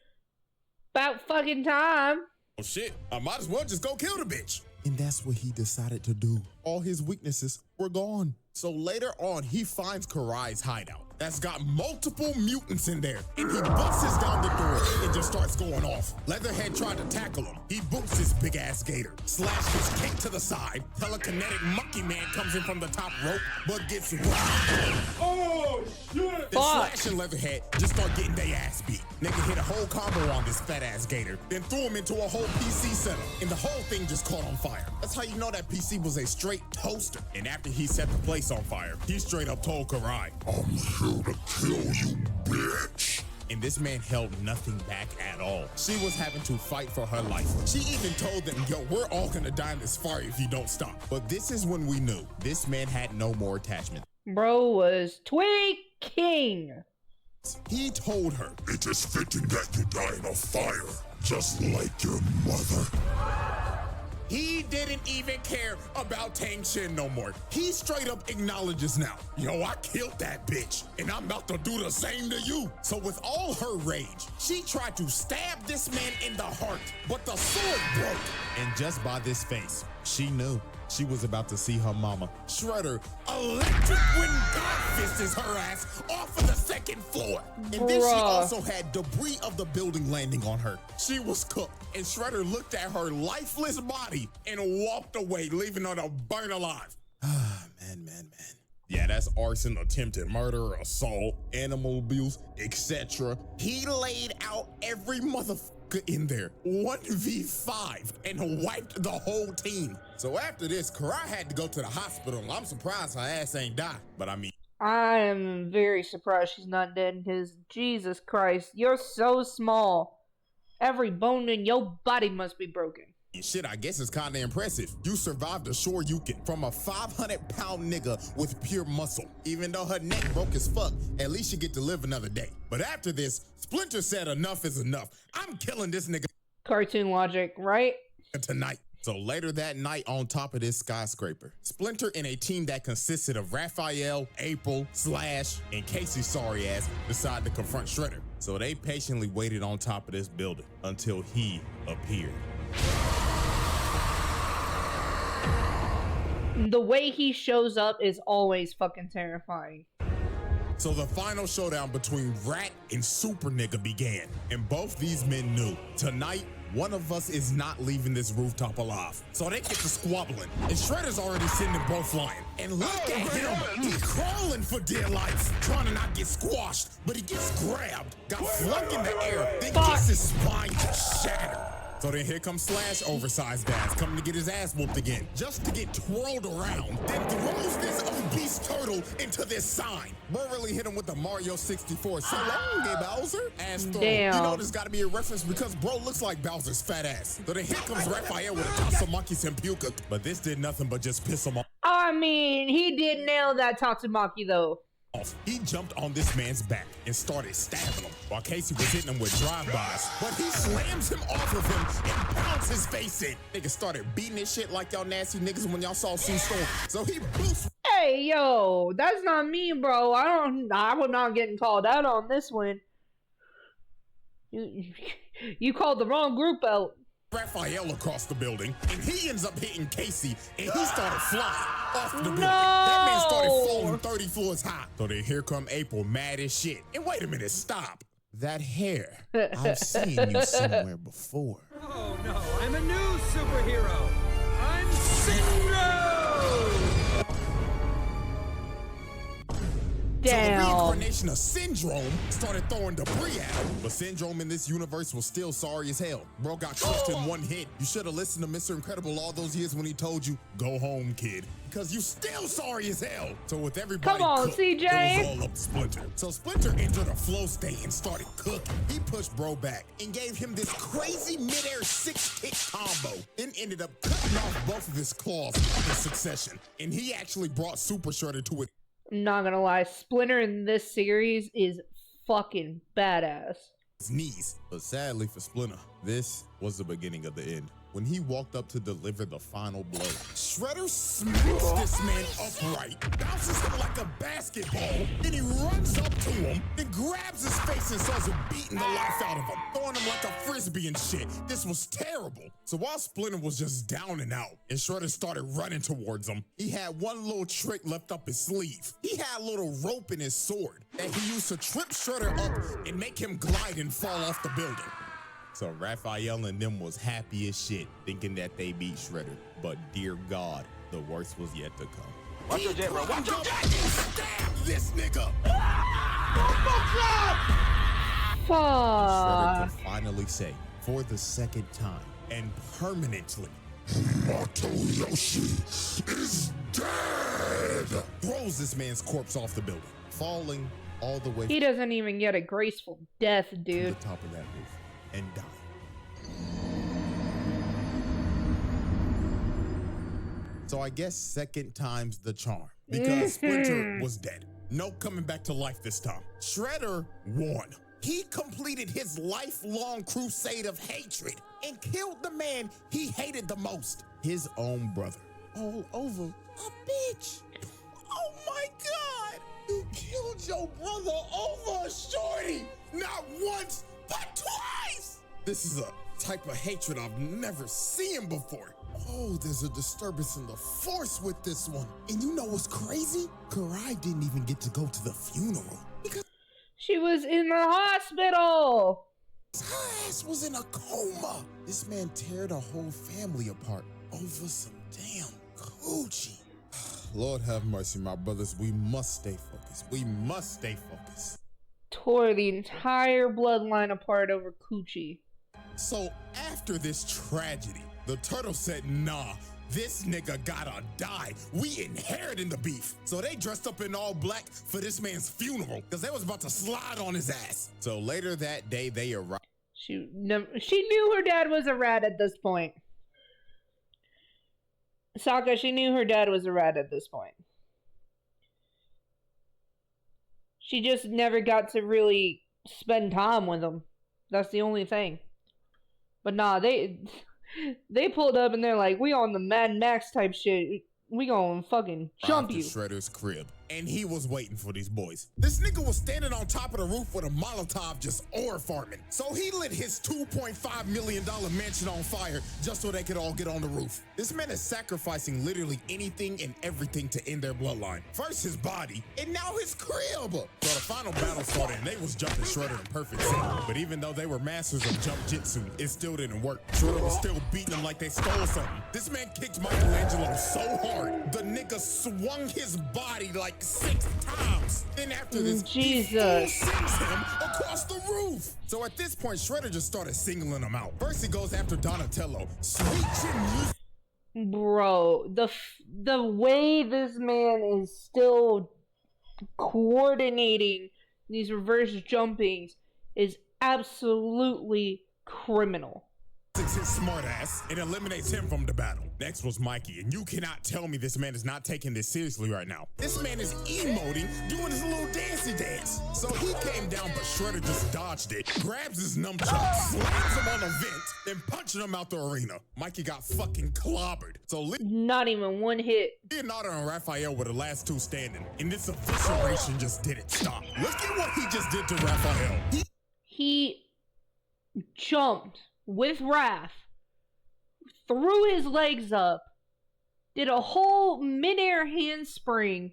about fucking time. Oh shit, I might as well just go kill the bitch. And that's what he decided to do. All his weaknesses were gone. So later on, he finds Karai's hideout that's got multiple mutants in there. And he busts down the door and just starts going off. Leatherhead tried to tackle him. He boots his big ass gator, slashes kick to the side. Telekinetic monkey man comes in from the top rope, but gets whacked. Oh shit! Then Slash and Leatherhead just start getting their ass beat. Nigga hit a whole combo on this fat ass gator, then threw him into a whole PC setup, and the whole thing just caught on fire. That's how you know that PC was a straight toaster. And after he set the place on fire, he straight up told Karai, "I'm here to kill you, bitch." And this man held nothing back at all. She was having to fight for her life. She even told them, yo, we're all gonna die in this fire if you don't stop. But this is when we knew this man had no more attachment. Bro was tweaking. He told her, "It is fitting that you die in a fire, just like your mother." He didn't even care about Tang Shin no more. He straight up acknowledges now, yo, I killed that bitch, and I'm about to do the same to you. So with all her rage, she tried to stab this man in the heart, but the sword broke. And just by this face, she knew she was about to see her mama. Shredder, electric wind God fists her ass off of the second floor. And then she also had debris of the building landing on her. She was cooked, and Shredder looked at her lifeless body and walked away, leaving her to burn alive. Man. Yeah, that's arson, attempted murder, assault, animal abuse, etc. He laid out every motherfucker in there, 1v5, and wiped the whole team. So after this, Karai had to go to the hospital. I'm surprised her ass ain't died, but I mean, I am very surprised she's not dead, because Jesus Christ, you're so small. Every bone in your body must be broken. Shit, I guess it's kind of impressive. You survived a Shoryuken from a 500-pound nigga with pure muscle. Even though her neck broke as fuck, at least you get to live another day. But after this, Splinter said enough is enough. I'm killing this nigga. Cartoon logic, right? Tonight. So later that night, on top of this skyscraper, Splinter and a team that consisted of Raphael, April, Slash, and Casey's sorry ass decided to confront Shredder. So they patiently waited on top of this building until he appeared. The way he shows up is always fucking terrifying. So the final showdown between Rat and Super Nigga began, and both these men knew tonight one of us is not leaving this rooftop alive. So they get to squabbling, and Shredder's already sitting in both flying. And look at him, he's crawling for dear life, trying to not get squashed, but he gets grabbed, got flung in the air, then gets his spine shattered. So then here comes Slash, oversized ass, coming to get his ass whooped again, just to get twirled around, then throws this obese turtle into this sign. Bro really hit him with the Mario 64 so long, Bowser ass throw. Damn. You know there's gotta be a reference because bro looks like Bowser's fat ass. So then here comes Raphael with a Tatsumaki Senpuka, but this did nothing but just piss him off. I mean, he did nail that Tatsumaki though. off. He jumped on this man's back and started stabbing him while Casey was hitting him with drive-bys. But he slams him off of him and pounds his face in. Niggas started beating this shit like y'all nasty niggas when y'all saw Sue Storm. So he boosts. Hey, yo, that's not me, bro. I was not getting called out on this one. You called the wrong group out. Raphael across the building, and he ends up hitting Casey, and he started flying off the building. No! That man started falling 30 floors high. So then here come April, mad as shit. And wait a minute, stop. That hair, I've seen you somewhere before. Oh no, I'm a new superhero. I'm Syndrome! So the Damn. reincarnation of Syndrome started throwing debris at him. But Syndrome in this universe was still sorry as hell. Bro got crushed in one hit. You should have listened to Mr. Incredible all those years when he told you, go home, kid. Because you still sorry as hell. So with everybody Come on, cooked, CJ. it was all up to Splinter. So Splinter entered a flow state and started cooking. He pushed Bro back and gave him this crazy midair 6-kick combo. Then ended up cutting off both of his claws in succession. And he actually brought Super Shredder to it. I'm not gonna lie, Splinter in this series is fucking badass. His knees. But sadly for Splinter, this was the beginning of the end. When he walked up to deliver the final blow, Shredder smacks this man upright, bounces him like a basketball, then he runs up to him, then grabs his face and starts beating the life out of him, throwing him like a frisbee and shit. This was terrible. So while Splinter was just down and out, and Shredder started running towards him, he had one little trick left up his sleeve. He had a little rope in his sword that he used to trip Shredder up and make him glide and fall off the building. So Raphael and them was happy as shit, thinking that they beat Shredder. But dear God, the worst was yet to come. Watch your jet, bro. Watch your jet! Stab this nigga! Shredder Fuck. could finally say, for the second time, and permanently, Mato Yoshi is dead! throws this man's corpse off the building, falling all the way He doesn't even get a graceful death, to dude. the top of that roof and died. So I guess second time's the charm, because Splinter was dead. No coming back to life this time. Shredder won. He completed his lifelong crusade of hatred and killed the man he hated the most, his own brother. All over a bitch. Oh my God! You killed your brother over a shorty! Not once, but twice! This is a type of hatred I've never seen before. Oh, there's a disturbance in the force with this one. And you know what's crazy? Karai didn't even get to go to the funeral because She was in the hospital. her ass was in a coma. This man teared a whole family apart over some damn coochie. Lord have mercy, my brothers. We must stay focused. We must stay focused. Tore the entire bloodline apart over coochie. So after this tragedy, the turtle said, nah, this nigga gotta die. We inheriting the beef. So they dressed up in all black for this man's funeral because they was about to slide on his ass. So later that day, they arrived. She knew her dad was a rat at this point. Sokka, she knew her dad was a rat at this point. She just never got to really spend time with him. That's the only thing. But nah, they pulled up and they're like, we on the Mad Max type shit. We gonna fucking jump you. Shredder's crib, and he was waiting for these boys. This nigga was standing on top of the roof with a Molotov just ore farming. So he lit his $2.5 million mansion on fire just so they could all get on the roof. This man is sacrificing literally anything and everything to end their bloodline. First his body, and now his crib. So the final battle started, and they was jumping Shredder in perfect sync. But even though they were masters of jump jitsu, it still didn't work. Shredder was still beating them like they stole something. This man kicked Michelangelo so hard, the nigga swung his body like 6 times. Then after this, he full sends him across the roof. So at this point, Shredder just started singling him out. First he goes after Donatello. Sweet chin music. Bro, the way this man is still coordinating these reverse jumpings is absolutely criminal. grabs his smart ass and eliminates him from the battle. Next was Mikey, and you cannot tell me this man is not taking this seriously right now. This man is emoting, doing his little dancey dance. So he came down, but Shredder just dodged it, grabs his nunchuck, slams him on a vent, then punching him out the arena. Mikey got fucking clobbered. So not even one hit. Leonardo and Raphael were the last two standing, and this evisceration just didn't stop. Look at what he just did to Raphael. He jumped with Raph, threw his legs up, did a whole midair handspring,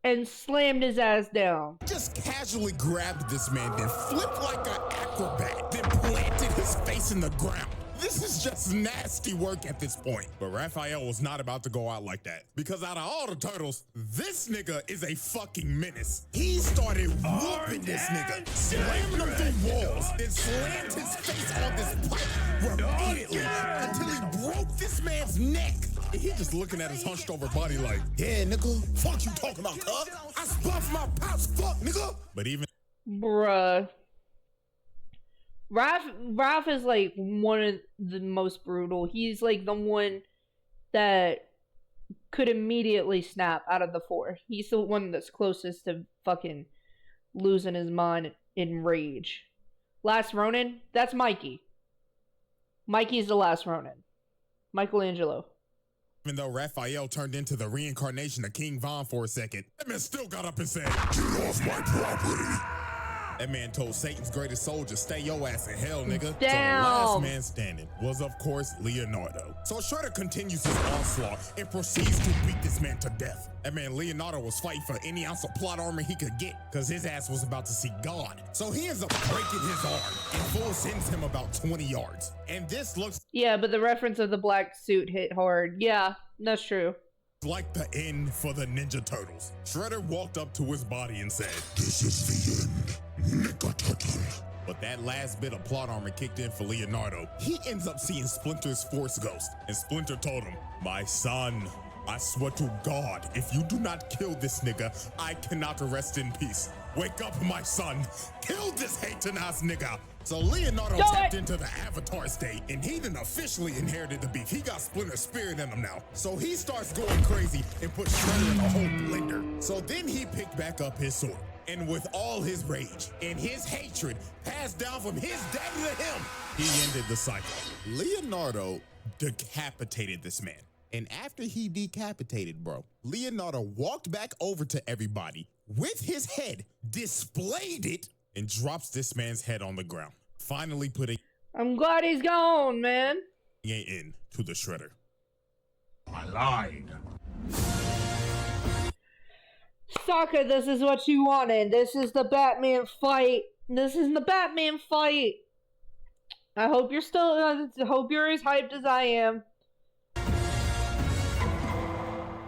and slammed his ass down. Just casually grabbed this man, then flipped like an acrobat, then planted his face in the ground. This is just nasty work at this point. But Raphael was not about to go out like that, because out of all the turtles, this nigga is a fucking menace. He started whooping this nigga, slamming him through walls, then slammed his face on this pipe repeatedly until he broke this man's neck. And he just looking at his hunched over body like, yeah, nigga, fuck you talking about, cuz? I spuffed my pops, fuck, nigga. But even... Bruh. Raph is like one of the most brutal. He's like the one that could immediately snap out of the four. He's the one that's closest to fucking losing his mind in rage. Last Ronin, that's Mikey. Mikey's the last Ronin. Michelangelo. Even though Raphael turned into the reincarnation of King Von for a second, that man still got up and said, "Get off my property." That man told Satan's greatest soldier, stay your ass in hell, nigga. Damn. So the last man standing was, of course, Leonardo. So Shredder continues his onslaught and proceeds to beat this man to death. That man Leonardo was fighting for any ounce of plot armor he could get, because his ass was about to see God. So he ends up breaking his arm, and Full sends him about 20 yards. And this looks... Yeah, but the reference of the black suit hit hard. Yeah, that's true. Like the end for the Ninja Turtles. Shredder walked up to his body and said, "This is the end, Nigga Turtle." But that last bit of plot armor kicked in for Leonardo. He ends up seeing Splinter's Force Ghost, and Splinter told him, "My son, I swear to God, if you do not kill this nigga, I cannot rest in peace. Wake up, my son. Kill this hating ass nigga." So Leonardo tapped into the Avatar state, and he done officially inherited the beef. He got Splinter's spirit in him now. So he starts going crazy and puts Shredder in a whole blender. So then he picked back up his sword, and with all his rage and his hatred passed down from his daddy to him, he ended the cycle. Leonardo decapitated this man. And after he decapitated, bro, Leonardo walked back over to everybody with his head, displayed it, and drops this man's head on the ground, finally putting... I'm glad he's gone, man. ...an end to the Shredder. I lied. Sokka, this is what you wanted. This is the Batman fight. This is the Batman fight. I hope you're still... hope you're as hyped as I am.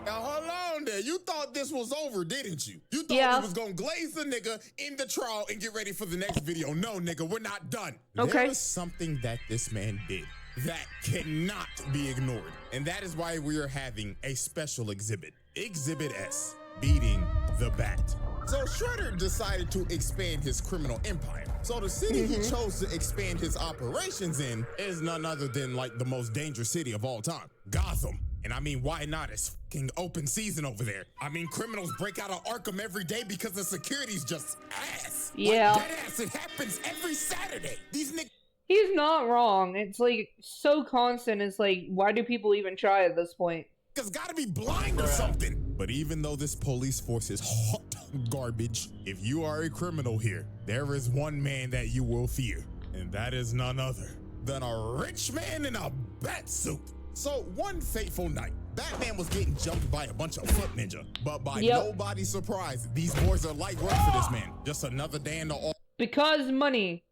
Now hold on there. You thought this was over, didn't you? You thought we was gonna glaze the nigga in the trial and get ready for the next video. No, nigga, we're not done. Okay. There is something that this man did that cannot be ignored. And that is why we are having a special exhibit. Exhibit S, beating the Bat. So Shredder decided to expand his criminal empire. So the city he chose to expand his operations in is none other than like the most dangerous city of all time, Gotham. And I mean, why not? It's fucking open season over there. I mean, criminals break out of Arkham every day because the security's just ass. Yeah. Like, dead ass, it happens every Saturday. These niggas... He's not wrong. It's like so constant. It's like, why do people even try at this point? It's gotta be blind or something. But even though this police force is hot garbage, if you are a criminal here, there is one man that you will fear. And that is none other than a rich man in a bat suit. So one fateful night, Batman was getting jumped by a bunch of foot ninja. But by nobody's surprise, these boys are light work for this man. Just another day in the office. Because money.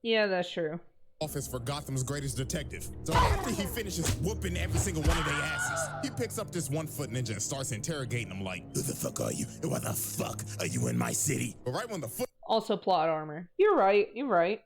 Yeah, that's true. Office for Gotham's greatest detective. So after he finishes whooping every single one of their asses, he picks up this one foot ninja and starts interrogating him like, "Who the fuck are you? And why the fuck are you in my city?" But right when the foot... Also plot armor. You're right. You're right.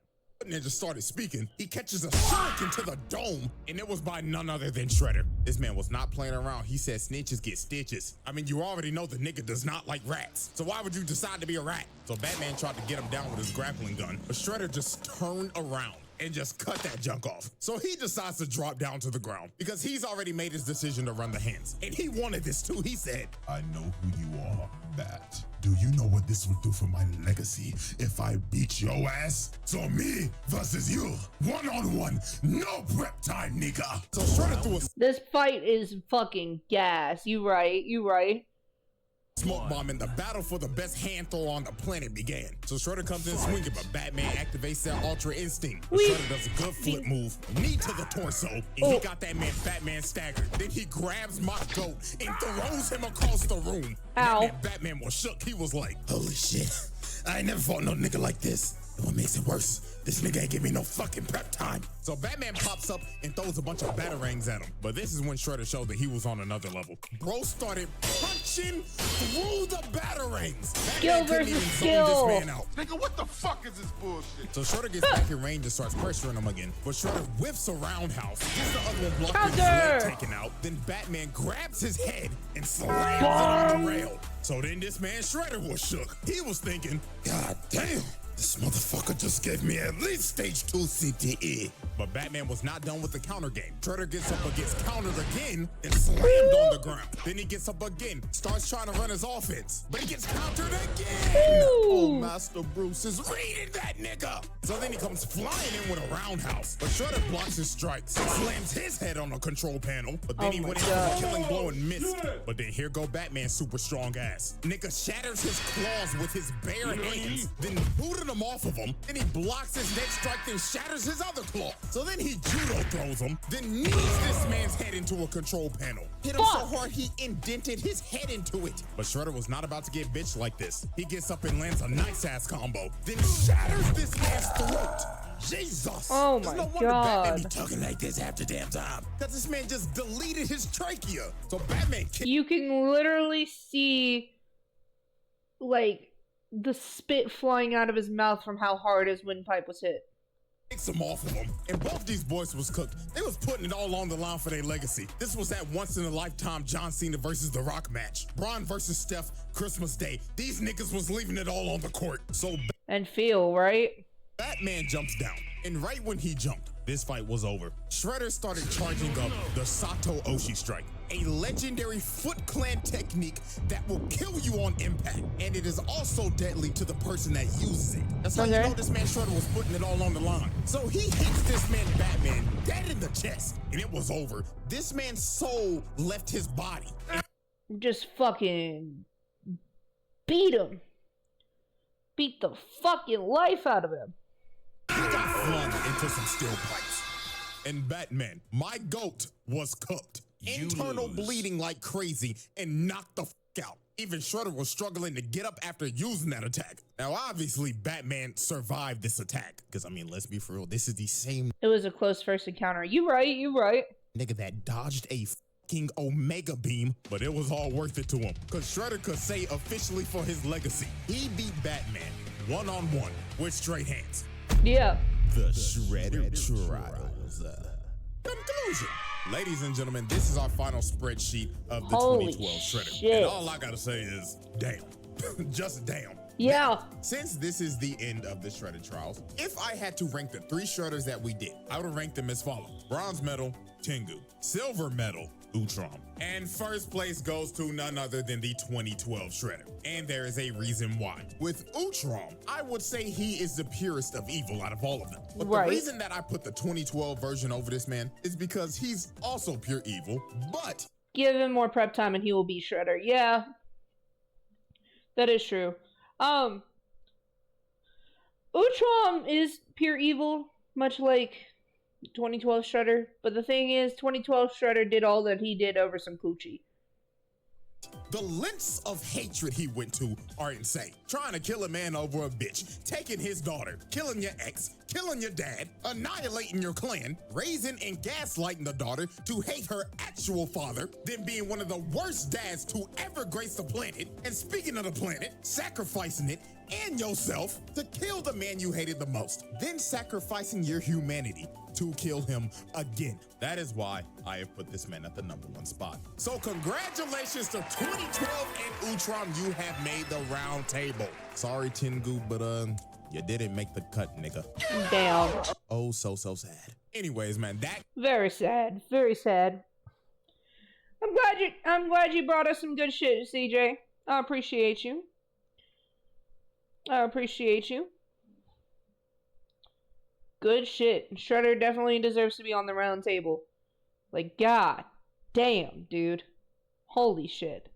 Ninja started speaking, he catches a shuriken to the dome, and it was by none other than Shredder. This man was not playing around. He said snitches get stitches. I mean, you already know the nigga does not like rats, so why would you decide to be a rat? So Batman tried to get him down with his grappling gun, but Shredder just turned around and just cut that junk off. So he decides to drop down to the ground because he's already made his decision to run the hands. And he wanted this too. He said, I know who you are, Bat. Do you know what this would do for my legacy if I beat your ass? So me versus you, one-on-one, no prep time, nigga. So Shredder threw a This fight is fucking gas. You right. smoke bomb and the battle for the best hand throw on the planet began. So Shredder comes in swinging, but Batman activates that Ultra Instinct. But Shredder does a good flip move, knee to the torso, and he got that man Batman staggered. Then he grabs my goat and throws him across the room. Ow. Batman was shook. He was like, holy shit, I ain't never fought no nigga like this. And what makes it worse, this nigga ain't give me no fucking prep time. So Batman pops up and throws a bunch of batarangs at him. But this is when Shredder showed that he was on another level. Bro started punching through the batarangs. Skill versus skill. This man out. Nigga, what the fuck is this bullshit? So Shredder gets back in range and starts pressuring him again. But Shredder whiffs a roundhouse, gets the other one blocked with his leg taken out. Then Batman grabs his head and slams it on the rail. So then this man Shredder was shook. He was thinking, God damn. This motherfucker just gave me at least stage 2 CTE. But Batman was not done with the counter game. Shredder gets up and gets countered again and slammed on the ground. Then he gets up again, starts trying to run his offense, but he gets countered again. Oh, Master Bruce is reading that nigga. So then he comes flying in with a roundhouse, but Shredder blocks his strikes, slams his head on the control panel, but then he went in for a killing blow and missed. But then here go Batman's super strong ass. Nigga shatters his claws with his bare hands, then booted him off of him, then he blocks his next strike, then shatters his other claw. So then he judo throws him, then knees this man's head into a control panel. Hit him so hard he indented his head into it. But Shredder was not about to get bitched like this. He gets up and lands a nice ass combo, then shatters this man's throat. Jesus! Oh my no wonder Batman be talking like this half the damn time. Cause this man just deleted his trachea. So Batman You can literally see like the spit flying out of his mouth from how hard his windpipe was hit. Takes him off of him, and both these boys was cooked. They was putting it all on the line for their legacy. This was that once-in-a-lifetime John Cena versus The Rock match. Braun versus Steph, Christmas Day. These niggas was leaving it all on the court. So and feel, right? Batman jumps down, and right when he jumped, this fight was over. Shredder started charging up the Sato Oshi strike, a legendary Foot Clan technique that will kill you on impact, and it is also deadly to the person that uses it. That's how you know this man Shredder was putting it all on the line. So he hits this man Batman dead in the chest, and it was over. This man's soul left his body. Just fucking beat him. Beat the fucking life out of him. He got flung into some steel pipes. And Batman, my goat, was cooked. Internal bleeding like crazy and knocked the fuck out. Even Shredder was struggling to get up after using that attack. Now, obviously, Batman survived this attack. Because, I mean, let's be for real, this is the same... It was a close first encounter. You right. Nigga that dodged a fucking Omega Beam, but it was all worth it to him. Because Shredder could say officially for his legacy, he beat Batman one-on-one with straight hands. Yeah. The Shredder Trials. Conclusion. Ladies and gentlemen, this is our final spreadsheet of the 2012 Shredder. Shit. And all I gotta say is, damn. Just damn. Yeah. Now, since this is the end of the Shredder Trials, if I had to rank the 3 Shredders that we did, I would rank them as follows. Bronze medal, Tengu. Silver medal, Utrom. And first place goes to none other than the 2012 Shredder. And there is a reason why. With Utrom, I would say he is the purest of evil out of all of them. But the reason that I put the 2012 version over this man is because he's also pure evil, but... Give him more prep time and he will be Shredder. Yeah. That is true. Utrom is pure evil, much like 2012 Shredder, but the thing is, 2012 Shredder did all that he did over some coochie. The lengths of hatred he went to are insane. Trying to kill a man over a bitch, taking his daughter, killing your ex, killing your dad, annihilating your clan, raising and gaslighting the daughter to hate her actual father, then being one of the worst dads to ever grace the planet, and speaking of the planet, sacrificing it and yourself to kill the man you hated the most, then sacrificing your humanity to kill him again. That is why I have put this man at the #1 spot. So congratulations to 2012 and Utrom, you have made the round table. Sorry, Tengu, but You didn't make the cut, nigga. Damn. Oh, so sad. Anyways, man, that very sad. Very sad. I'm glad you brought us some good shit, CJ. I appreciate you. Good shit. Shredder definitely deserves to be on the round table. Like, god damn, dude. Holy shit.